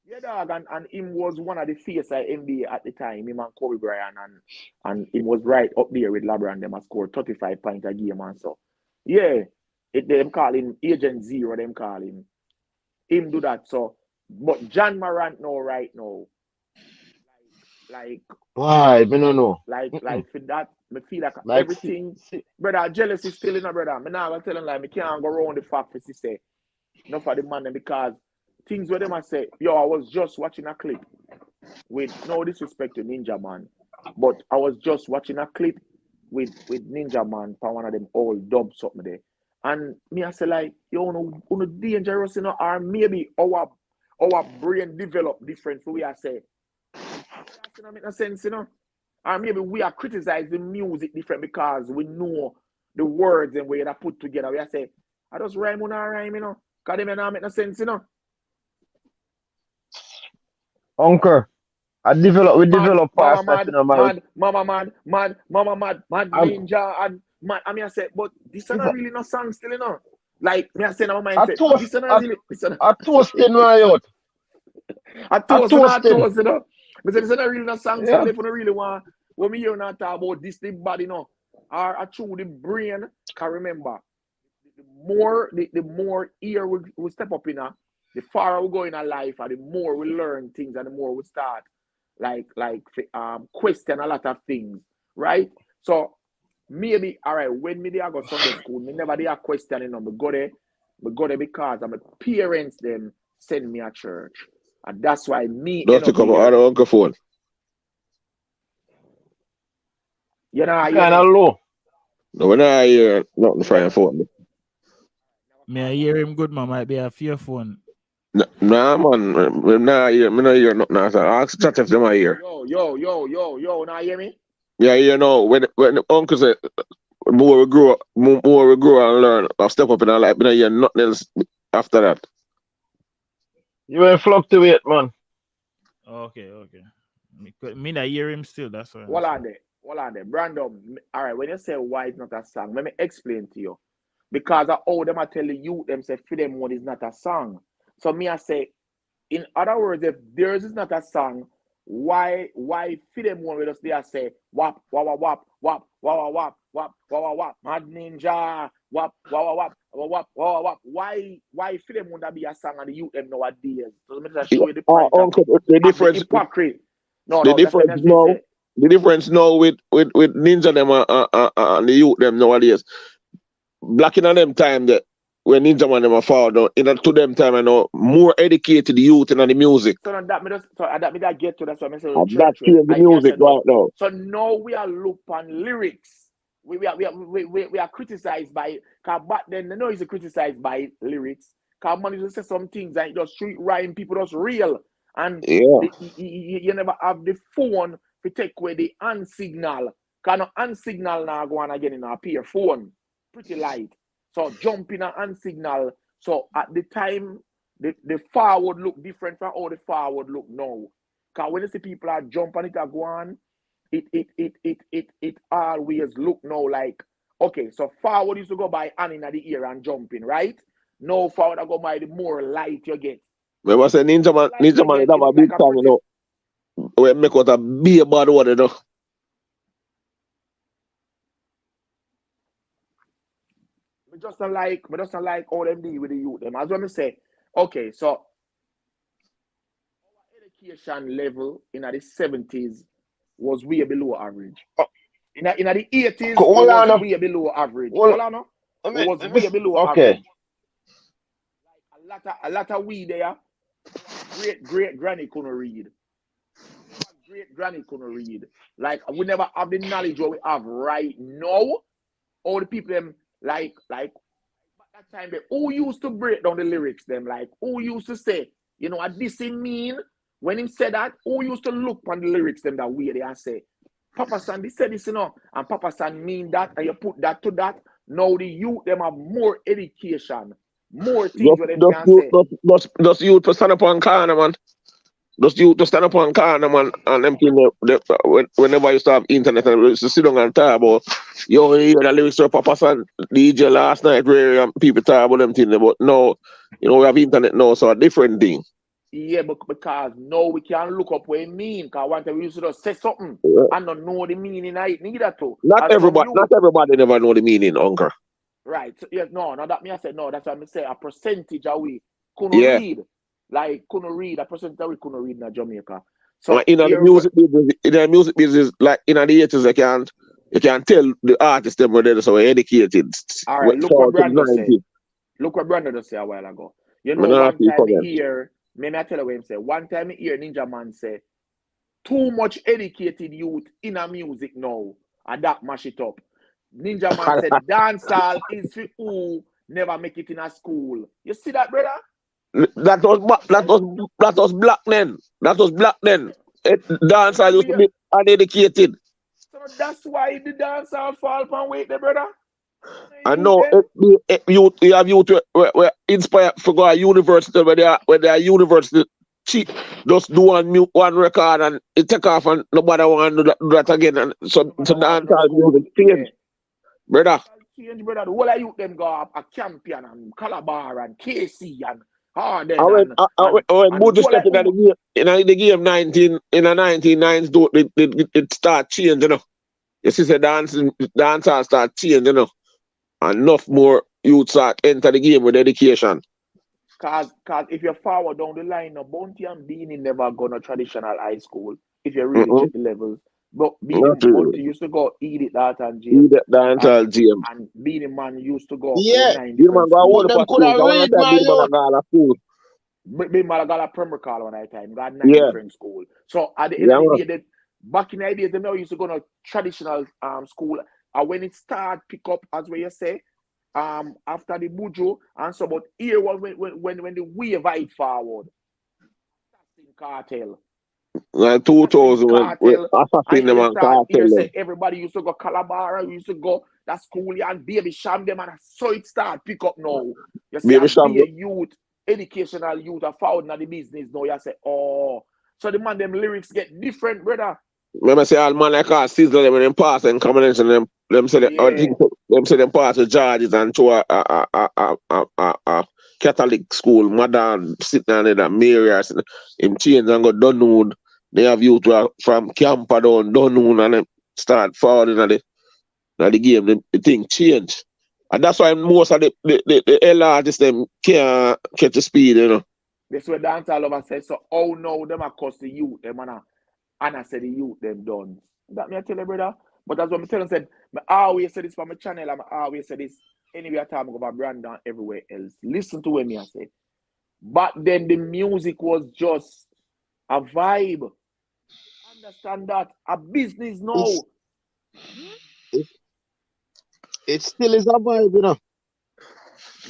Yeah, dog, and him was one of the face of NBA at the time. Him and Kobe Bryant, and him was right up there with LeBron. Them scored 35 points a game and so. Yeah, them call him Agent Zero. Them call him. Him do that so. But John Morant right now. Like why? I don't know. Like for that, me feel like everything. Brother, jealousy still in a brother. Me now tell him like me can't go around the fact to say no for the man because things where them I say, yo, I was just watching a clip with no disrespect to Ninja Man, but I was just watching a clip with Ninja Man for one of them old dub something there. And me I say like, yo, no dangerous, you know, or maybe our brain develop different for we I say. That doesn't make no sense, you know. Or maybe we are criticizing music different because we know the words and way that put together. We are say, I just rhyme on a rhyme, you know. Because they may not make no sense, you know. Uncle, we develop past that, you know, Mama mad, ninja, and mad. I mean, I said, but this is not really no song still, you know. Like, me I say, my mind said, this is not really. I toasting my youth. I toast, you know. But this is not really no song still, if you don't really want. When me hear not talk about this, the body, you know, or through the brain, can remember. The more ear we step up in the farther we go in our life, and the more we learn things, and the more we start like question a lot of things, right? So maybe all right, when me there go Sunday school, me never there questioning them. Me go there because my parents them send me a church, and that's why me. Don't you come out of Uncle phone? You know, kind of low. No, when I hear nothing from your phone. Me I hear him good, man. Might be a fear phone. Nah, man. Me not hear nothing. So ask chat if them I hear. Yo, now hear me? Yeah, you know, when the uncle said, more we grow and learn, I'll step up in our life. Me not hear nothing else after that. You ain't fluctuate, man. Okay. Me I hear him still. That's why. Hold on there. Brandon, all right, when you say why it's not a song, let me explain to you. Because I owe them, I tell the youth, them say, for them one is not a song. So me, I say, in other words, if theirs is not a song, why for them one with us, they say, wap, wap, wap, wap, wap, wap, wap, wap, wap, mad ninja, wap, wap, wap, wap, wap, wap. Why for them would that be a song and the youth them nowadays? So let me just show you the point Uncle, the of the difference, hypocrisy. the No, that's what difference I'm now, saying. the difference now with Ninja them and the youth them nowadays. Black in them time that when Ninja man them are fall down, in to them time I know more educated youth in the music. So that me just that me that get to that's what I say And that church way. change the I music say no. right now. So now we are look on lyrics. We are criticized by cause back then they know it's criticized by lyrics. Cause man used to say some things and just street rhyme people just real. And Yeah. you never have the phone to take away the hand signal. Cause no hand signal now go on again in our peer phone. Pretty light. So jump in a hand signal. So at the time the forward look different from how the forward look now. Cause when you see people are jump on it are go on, it always look now like okay, so forward used to go by hand in the ear and jumping, right? No forward I go by the more light you get. Remember say Ninja man is have a big time, you know. We make out a be bad word, you know. We just don't like all them deal with the youth them. As when me say, okay, so our education level in the 70s was way below average. In the 80s, it Hold was on. way below average. Hold, Hold on, no? let It me, was let me, way below okay. average. Like a lot of we there, great granny couldn't read. Our great granny couldn't read. Like we never have the knowledge what we have right now. All the people them like at that time they who used to break down the lyrics them like who used to say you know what this he mean when him said that who used to look on the lyrics them that way they and say Papa San they said this you know and Papa San mean that and you put that to that now the youth them have more education more things where them can say Just youth to stand up on corner, man. Just youth to stand up on corner, man, and them thing whenever you start internet and you used to sit down and talk about yo, you hear the lyrics to Papa San DJ last night where people talk about them things, but no, you know, we have internet now, so a different thing. yeah, but because now we can look up what it mean. Because one time we used to just say something Yeah. and not know the meaning of it neither too. Not As some everybody never know the meaning, uncle. right. So, yes, no, now that me I said no, that's what I say a percentage of we couldn't Yeah. read. Like couldn't read, a percentage of we couldn't read in Jamaica. So In the music business, like in the 80s, you can tell the artists them were there so educated. all right, look what Brando said. Look what Brando just said a while ago. You know, one time me hear, maybe I tell you what him say. One time me hear Ninja Man say, too much educated youth in a music now, and that mash it up. Ninja Man said, dancehall is for who never make it in a school. You see that, brother? That was black then. That was black then. Dancehall used to be uneducated. So that's why the dancehall fall upon weight, the brother. I know you have youth were inspired for go to university where they are university cheap. Just do one record and it take off and nobody want to do that again. And so dancehall music change, brother. Change, brother. The whole of youth them go up a Champion and Calabar and KC and Harden. When Buju step in the game 1990s, it start changing, you know. You see, the dancehall start changing, you know. Enough more youths start enter the game with education. Cause if you forward down the line, Bounty and Beanie never gone to traditional high school. If you really check the levels. But Bounty used to go Edith that and James. Edith that and James. And Beanie Man used to go yeah. nine different schools. Them could have read, Beanie Malagala Premier Call one time. Got 9 different schools. So at the end of the day, back in the days, they used to go to traditional school. And when it start pick up, as what you say, after the Buju and so, but here was when the wave hit forward. Assassin Cartel. Like Assassin 2000 when Cartel. Assassin And them you and start Cartel here them. say everybody used to go Calabara, used to go that's cool and Baby Sham them, and so it start pick up now. You see, Baby and Sham, be a youth, educational youth are found in the business now. You say, oh, so the man them lyrics get different, brother. remember say all man like us Sizzle them when them pass and combination them say Yeah. them say them pass to Georges and to a Catholic school, modern sitting down in that Mary him change and go Dunoon. They have youth from Camper down Dunoon and them start forward in the game, the thing change. And that's why most of the L artists them can't catch the speed, you know. That's what dance all over say. So oh no, them are cost the youth, them and I said the youth them done. That me I tell you, brother. But that's what I'm telling you, said I always say this for my channel, I always say this anywhere time I go about Brandon everywhere else. Listen to what me I say. But then the music was just a vibe. Understand that? A business now. It still is a vibe, you know.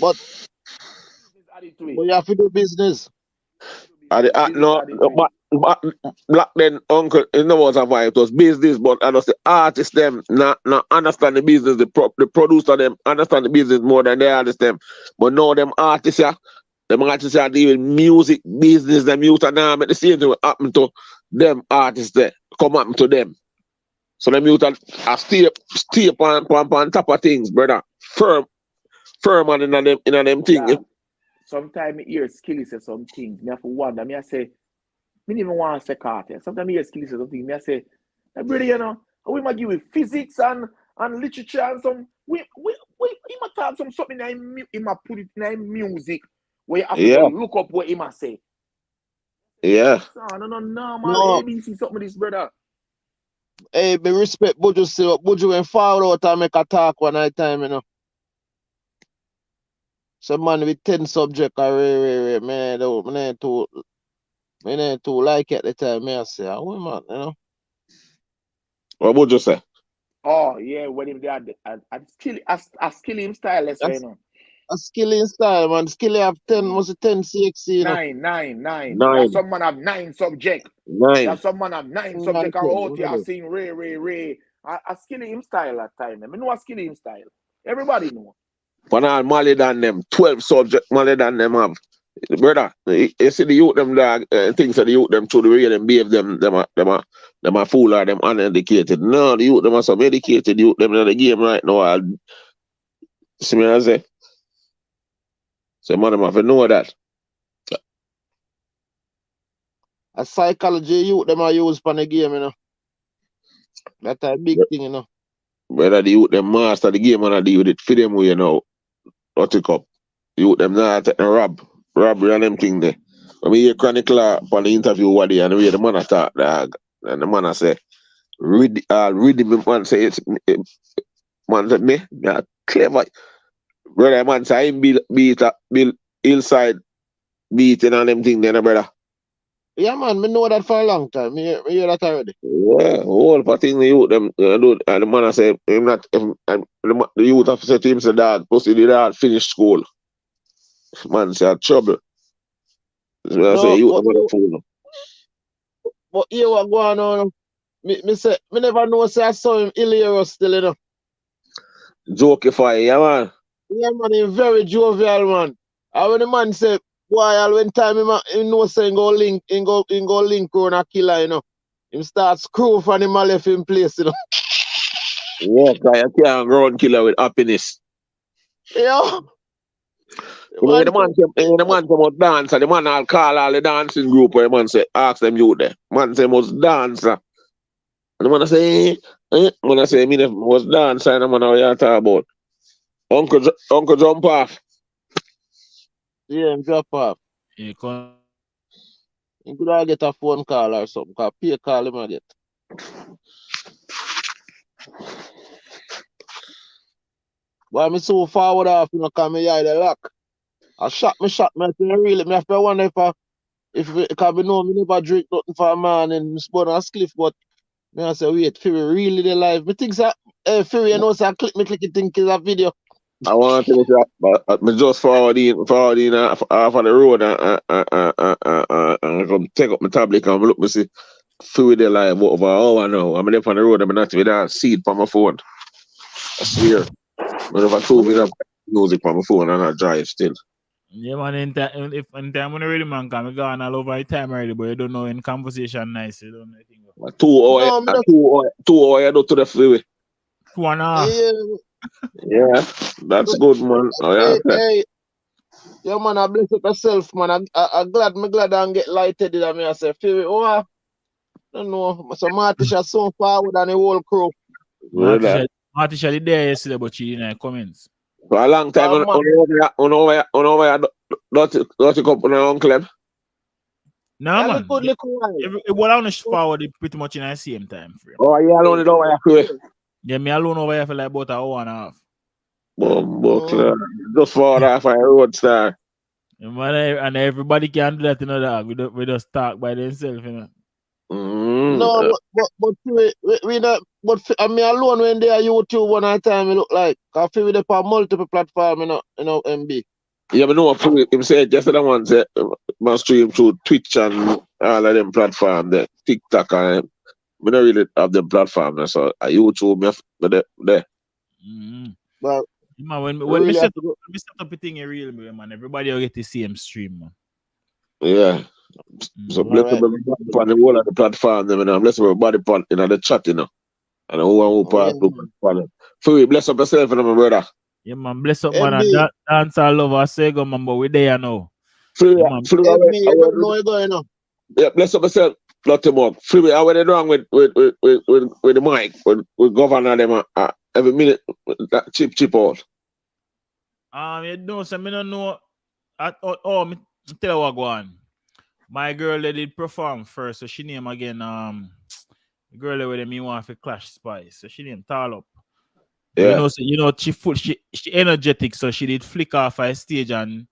But you have to do business. No, back then, uncle, it never was a vibe. It was business, but I know the artists them not understand the business. The producer them understand the business more than the artists them. But now them artists them artists are doing music business. Them youth are now make the same thing happen to them artists there. Come happen to them. So them youth are stay on top of things, brother. Firm on in them thing. Yeah. Sometimes I hear Skilly say some things. Me have to wonder. Me I say, me even want to say Carter. Sometimes I hear Skilly say something. Me I say, hey, brother, you know, we might give you physics and literature and some. We might talk something he might put it in music where you have to go look up what he might say. Yeah. No, normal ABC something this, brother. Hey, me respect Buju still. Buju went forward out and make a talk one night time, you know. Some man with 10 subjects are rare, man. Me ain't too like it at the time. Me I say, oh man, you know. What would you say? Oh yeah, when him there, I skill him style, let's say, you know. A skilling style, man. Skilly have 10, must be 10 CXC, you know. Nine. 9. Yeah, some man have 9 subject. 9. Yeah, some man have 9 subject and out here sing Ray. I skill him style at time. I know I skill him style. Everybody know. But all Mali than them, 12 subject Mali than them have. Brother, you see the youth them dog, things that the youth them through the way them behave them are fool or them uneducated. No, the youth them are some educated youth them in the game right now. See me I say? So man them have to know that. A psychology youth them are used for the game, you know. That's a big thing, you know. Whether the youth them master the game and deal with it for them way, you know. Not it up. The youth them not take robbery and them thing there. When we hear Chronicler on the interview what day and the way the man talk, dog, and the man say, read him, man say man said me clever. Brother man say him beat hillside beating and them thing there, brother. Yeah, man, me know that for a long time. Me hear that already. Yeah, whole for thing the youth them do, and the man say him not the youth have said to him say dog, pussy the dog finish school. Man say trouble. So I say youth them are fool. But here what going on? Me say me never know say I saw him hilarious still, you know. Jokify, yeah man. Yeah, man, he's very jovial, man. And when the man say, boy, when time he know say he go link on a killer, you know. Him start screw from him left in place, you know. Yeah, you can't ground killer with happiness. Yeah. When the man come out dance, and the man all call all the dancing group where the man say, ask them you there. Man say must dance. And the man say, man say, me must dance, and the man how you talk about. Uncle jump off. Yeah, him drop off. You can He could have get a phone call or something, because pay call him get. But I'm so forward off, you know, because me eye the lock. I shot me, really. Me have to wonder if because we know me never drink nothing for a man and spun a spliff, but I say, wait, Fury really the live. Me think that Fury, you know, say I click it think is a video. I want to say, but me just forward in off of the road and come take up my tablet and look me see through the live over an hour now. I'm there on the road. I'm not with that seed on my phone. I swear. But if I told me that music on my phone and I drive still. Yeah, man. In time when I really man come, I go on all over the time already, but you don't know in conversation nice. You don't know anything. 2 hours, 2 hours I do to the freeway. 2.5. Yeah, that's good, man. Oh, yeah. Hey, yeah, man, I bless up myself, man. I'm glad I get lighted in me. I say, feel it, oh, I don't know. So Martisha so forward and the whole crew. Martisha there yesterday, but she didn't comments. For a long time, on don't you come on Uncle? No, man. It was on the forward pretty much in the same time frame. Oh, yeah, alone it over here. Yeah, me alone over here for like about an hour and a half. Just forward off a road star. And everybody can do that, you know, that we just talk by themselves, you know. No, but we not. But I mean, alone when they are YouTube one at a time, it look like. I feel with on multiple platforms, you know, MB. Yeah, but no, him said yesterday one said must stream through Twitch and all of them platforms, the TikTok and we don't really have them platforms, so YouTube me there. Well, man, when we set up a thing in real man, everybody will get the same stream, man. Yeah. So bless everybody on the whole of the platform, you know, bless everybody in the chat, you know. And who part to Free, bless up yourself, you know, my brother. Yeah, man, bless up, man. And dance all over Sego, man, but we there now. Free, yeah, bless up yourself, not too much. Free, I went wrong with the mic, with governor them every minute that chip out. You know, so I don't know. Me tell you what go on. My girl they did perform first, so she name again the girl with me want for Clash Spice, so she named Tall Up. Yeah. You know, she energetic, so she did flick off her stage and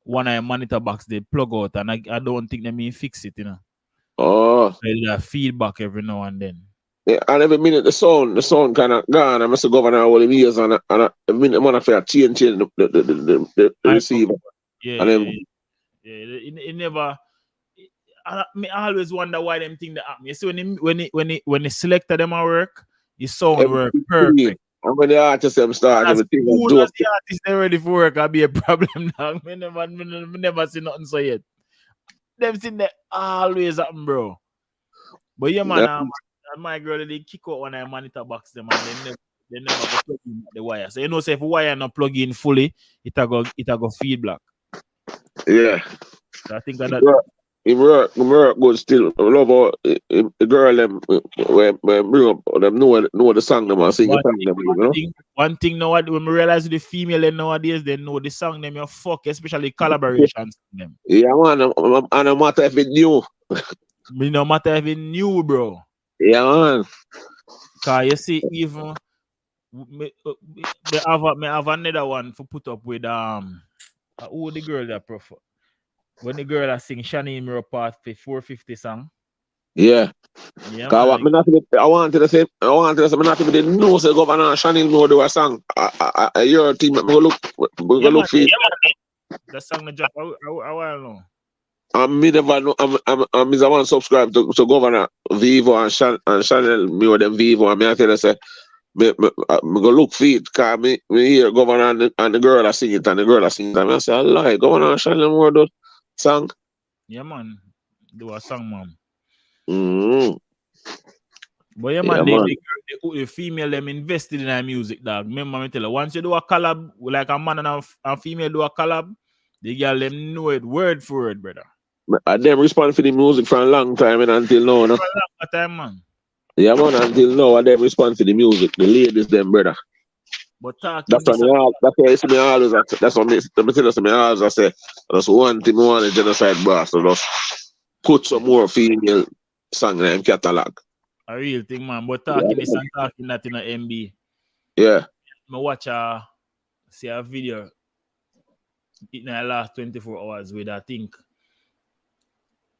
one of her monitor box they plug out, and I don't think they mean fix it, you know. Oh. So they have feedback every now and then. Yeah, and every minute the sound kind of gone. I must go over all the years and a minute man after change the receiver. Yeah, and it never. I always wonder why them think that happen. You see when the selector them at work, the sound work perfect. And when the artists them start, everything as soon as the artists they ready for work, I'll be a problem now. Me never see nothing so yet. Them thing that always happen, bro. But yeah, man, my girl they kick out when I monitor box them and they never go plug in the wire. So you know, say if wire not plug in fully, it go feedback. Yeah. So I think that. It work good still. I love how the girl them when bring up them know the song them and sing the song them, you know. One thing now when we realize the female nowadays they know the song them you fuck, especially collaborations them. Yeah, man, and no matter if it new. No matter if it new, bro. Yeah, man. Cause you see even me have another one for put up with who the girl that prefer. When the girl that sing Shani Mirror Part 450 song. Yeah. Yeah. I wanted to say not even know say Governor Shani know do a song. Your team we go look for it. The song the drop I will know. Me never know. I'm the one subscribe to Governor Vivo and Chanel me with them Vivo and me I tell you say me go look for it because me hear Governor and the girl that sing it and the girl that sing it and I say I lie Governor Chanel more do song. Yeah, man. Do a song, man. But yeah, man, the female them invested in our music, dog. Remember me tell you, once you do a collab, like a man and a female do a collab, the girl them know it word for word, brother. I them respond for the music for a long time and until now, no? For a long time, man. Yeah, man, until now, I them respond for the music. The ladies, them, brother. But talking that's why I say me always. That's what me tell us. Me always I say that's one thing we want a genocide brass. So just put some more female song in them catalog. A real thing, man. But talking this and talking that in a MB. Yeah. I watch see a video in the last 24 hours with I think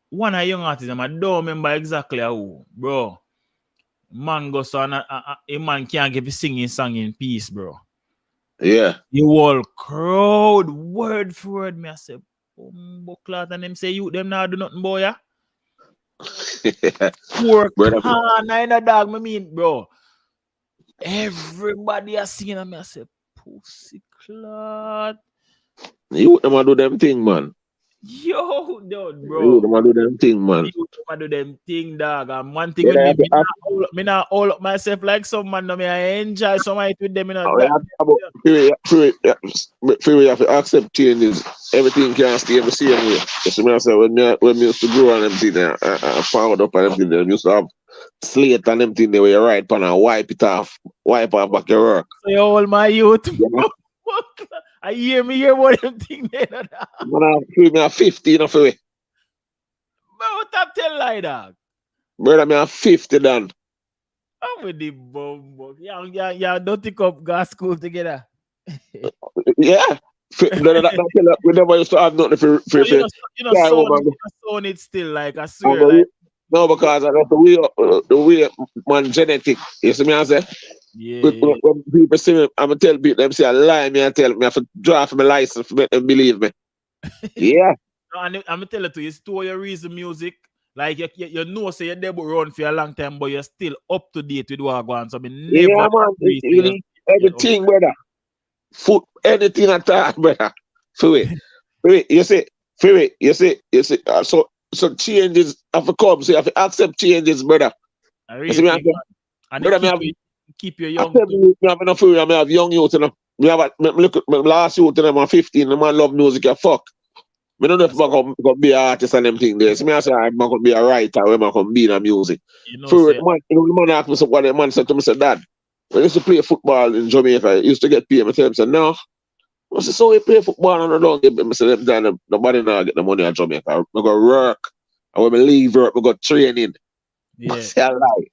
one of young artists. I don't remember exactly who, bro. Man goes on a man can't give a singing song in peace, bro. Yeah. The whole crowd, word for word, me I say, Bucklat and them say you them now do nothing, boy, yeah. Poor Brother, corner in a dog, me mean, bro. Everybody has seen me. I say, pussy clot. you them a do them thing, man. Yo, dude, You bro. them a do them thing, man. You I do them thing, dog. And one thing with Brother, me, me not all up myself like some man. No, me I enjoy some night with them. You know, that, you have to accept changes. Everything can't stay the same way. That's what I say. When me used to grow on them thing, I found up on them thing, they used to have slate on them thing there where you write pan and wipe it off, wipe off back your work. so you all my youth. Yeah. I hear about them thing there. Dog. Man, me have 50 enough away. But what I tell lie, dog? Brother, me have 50 done. I'm with the bomb. Yeah, don't take up gas school together. Yeah. We never used to have nothing for You yeah, know, it still like I swear. but Like, no, because that's the way man genetic. You see me I say? yeah. When people see me, I'm gonna tell people them say I lie, me I tell me I have to draw for my license for make them believe me. Yeah. No, and I'm gonna tell you, you store your reason music. Like you know, say you're there but run for a long time, but you're still up to date with what going on. So I mean, never Yeah, man. You need everything, brother. Food, anything at all, brother. For it. You see. So changes have to come. So you have to accept changes, brother. I You really see me? think, and Brother, keep your I young. tell you, me have enough for you. I have young youth. Me have look at my last youth and I'm 15. The man love music. You fuck. I don't know if I'm going to be an artist and them thing there. So I say I'm going to be a writer or I'm going to be in music. You know, For say, the man asked me what the man said to me, said, Dad, when I used to play football in Jamaica, I used to get paid. I tell him, said, no. I said, so we play football and I don't get paid. I said, Dad, nobody now get the money in Jamaica. I go work. And when I leave work, I go training. yeah. I say, I lie.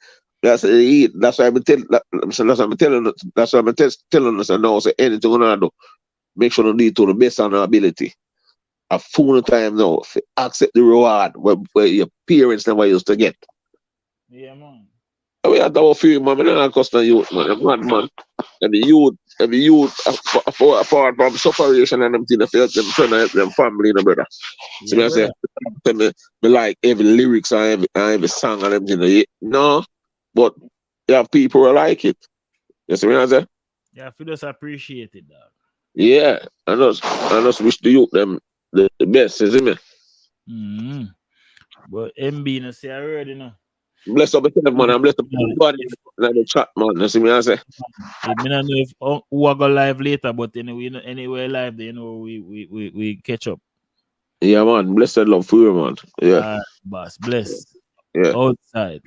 That's why I'm telling. That's why I'm telling. That's why I'm telling us. I know. Say anything we do, make sure we do it to the best of our ability. A full time now. Accept the reward where your parents never used to get. Yeah, man. We have to feel, man. I'm not custom youth, man. I'm not, man. And the youth, apart from separation and them things, they help them friend, help them family, you know, brother. So Yeah, I say, me like every lyrics and every song and them things. No, but you have people who like it. You see what I say? Yeah, I feel just appreciate it, dog. Yeah, I just wish the youth them the best, you see me? Mm-hmm. But MB, no say I already know. Bless up the man, I'm blessed up everybody in the chat, man. You see me, I say? I don't know if who are go live later, but anyway, anywhere live, you know, we catch up. Yeah, man. Blessed love for you, man. Yeah. Boss, bless. Yeah. Outside.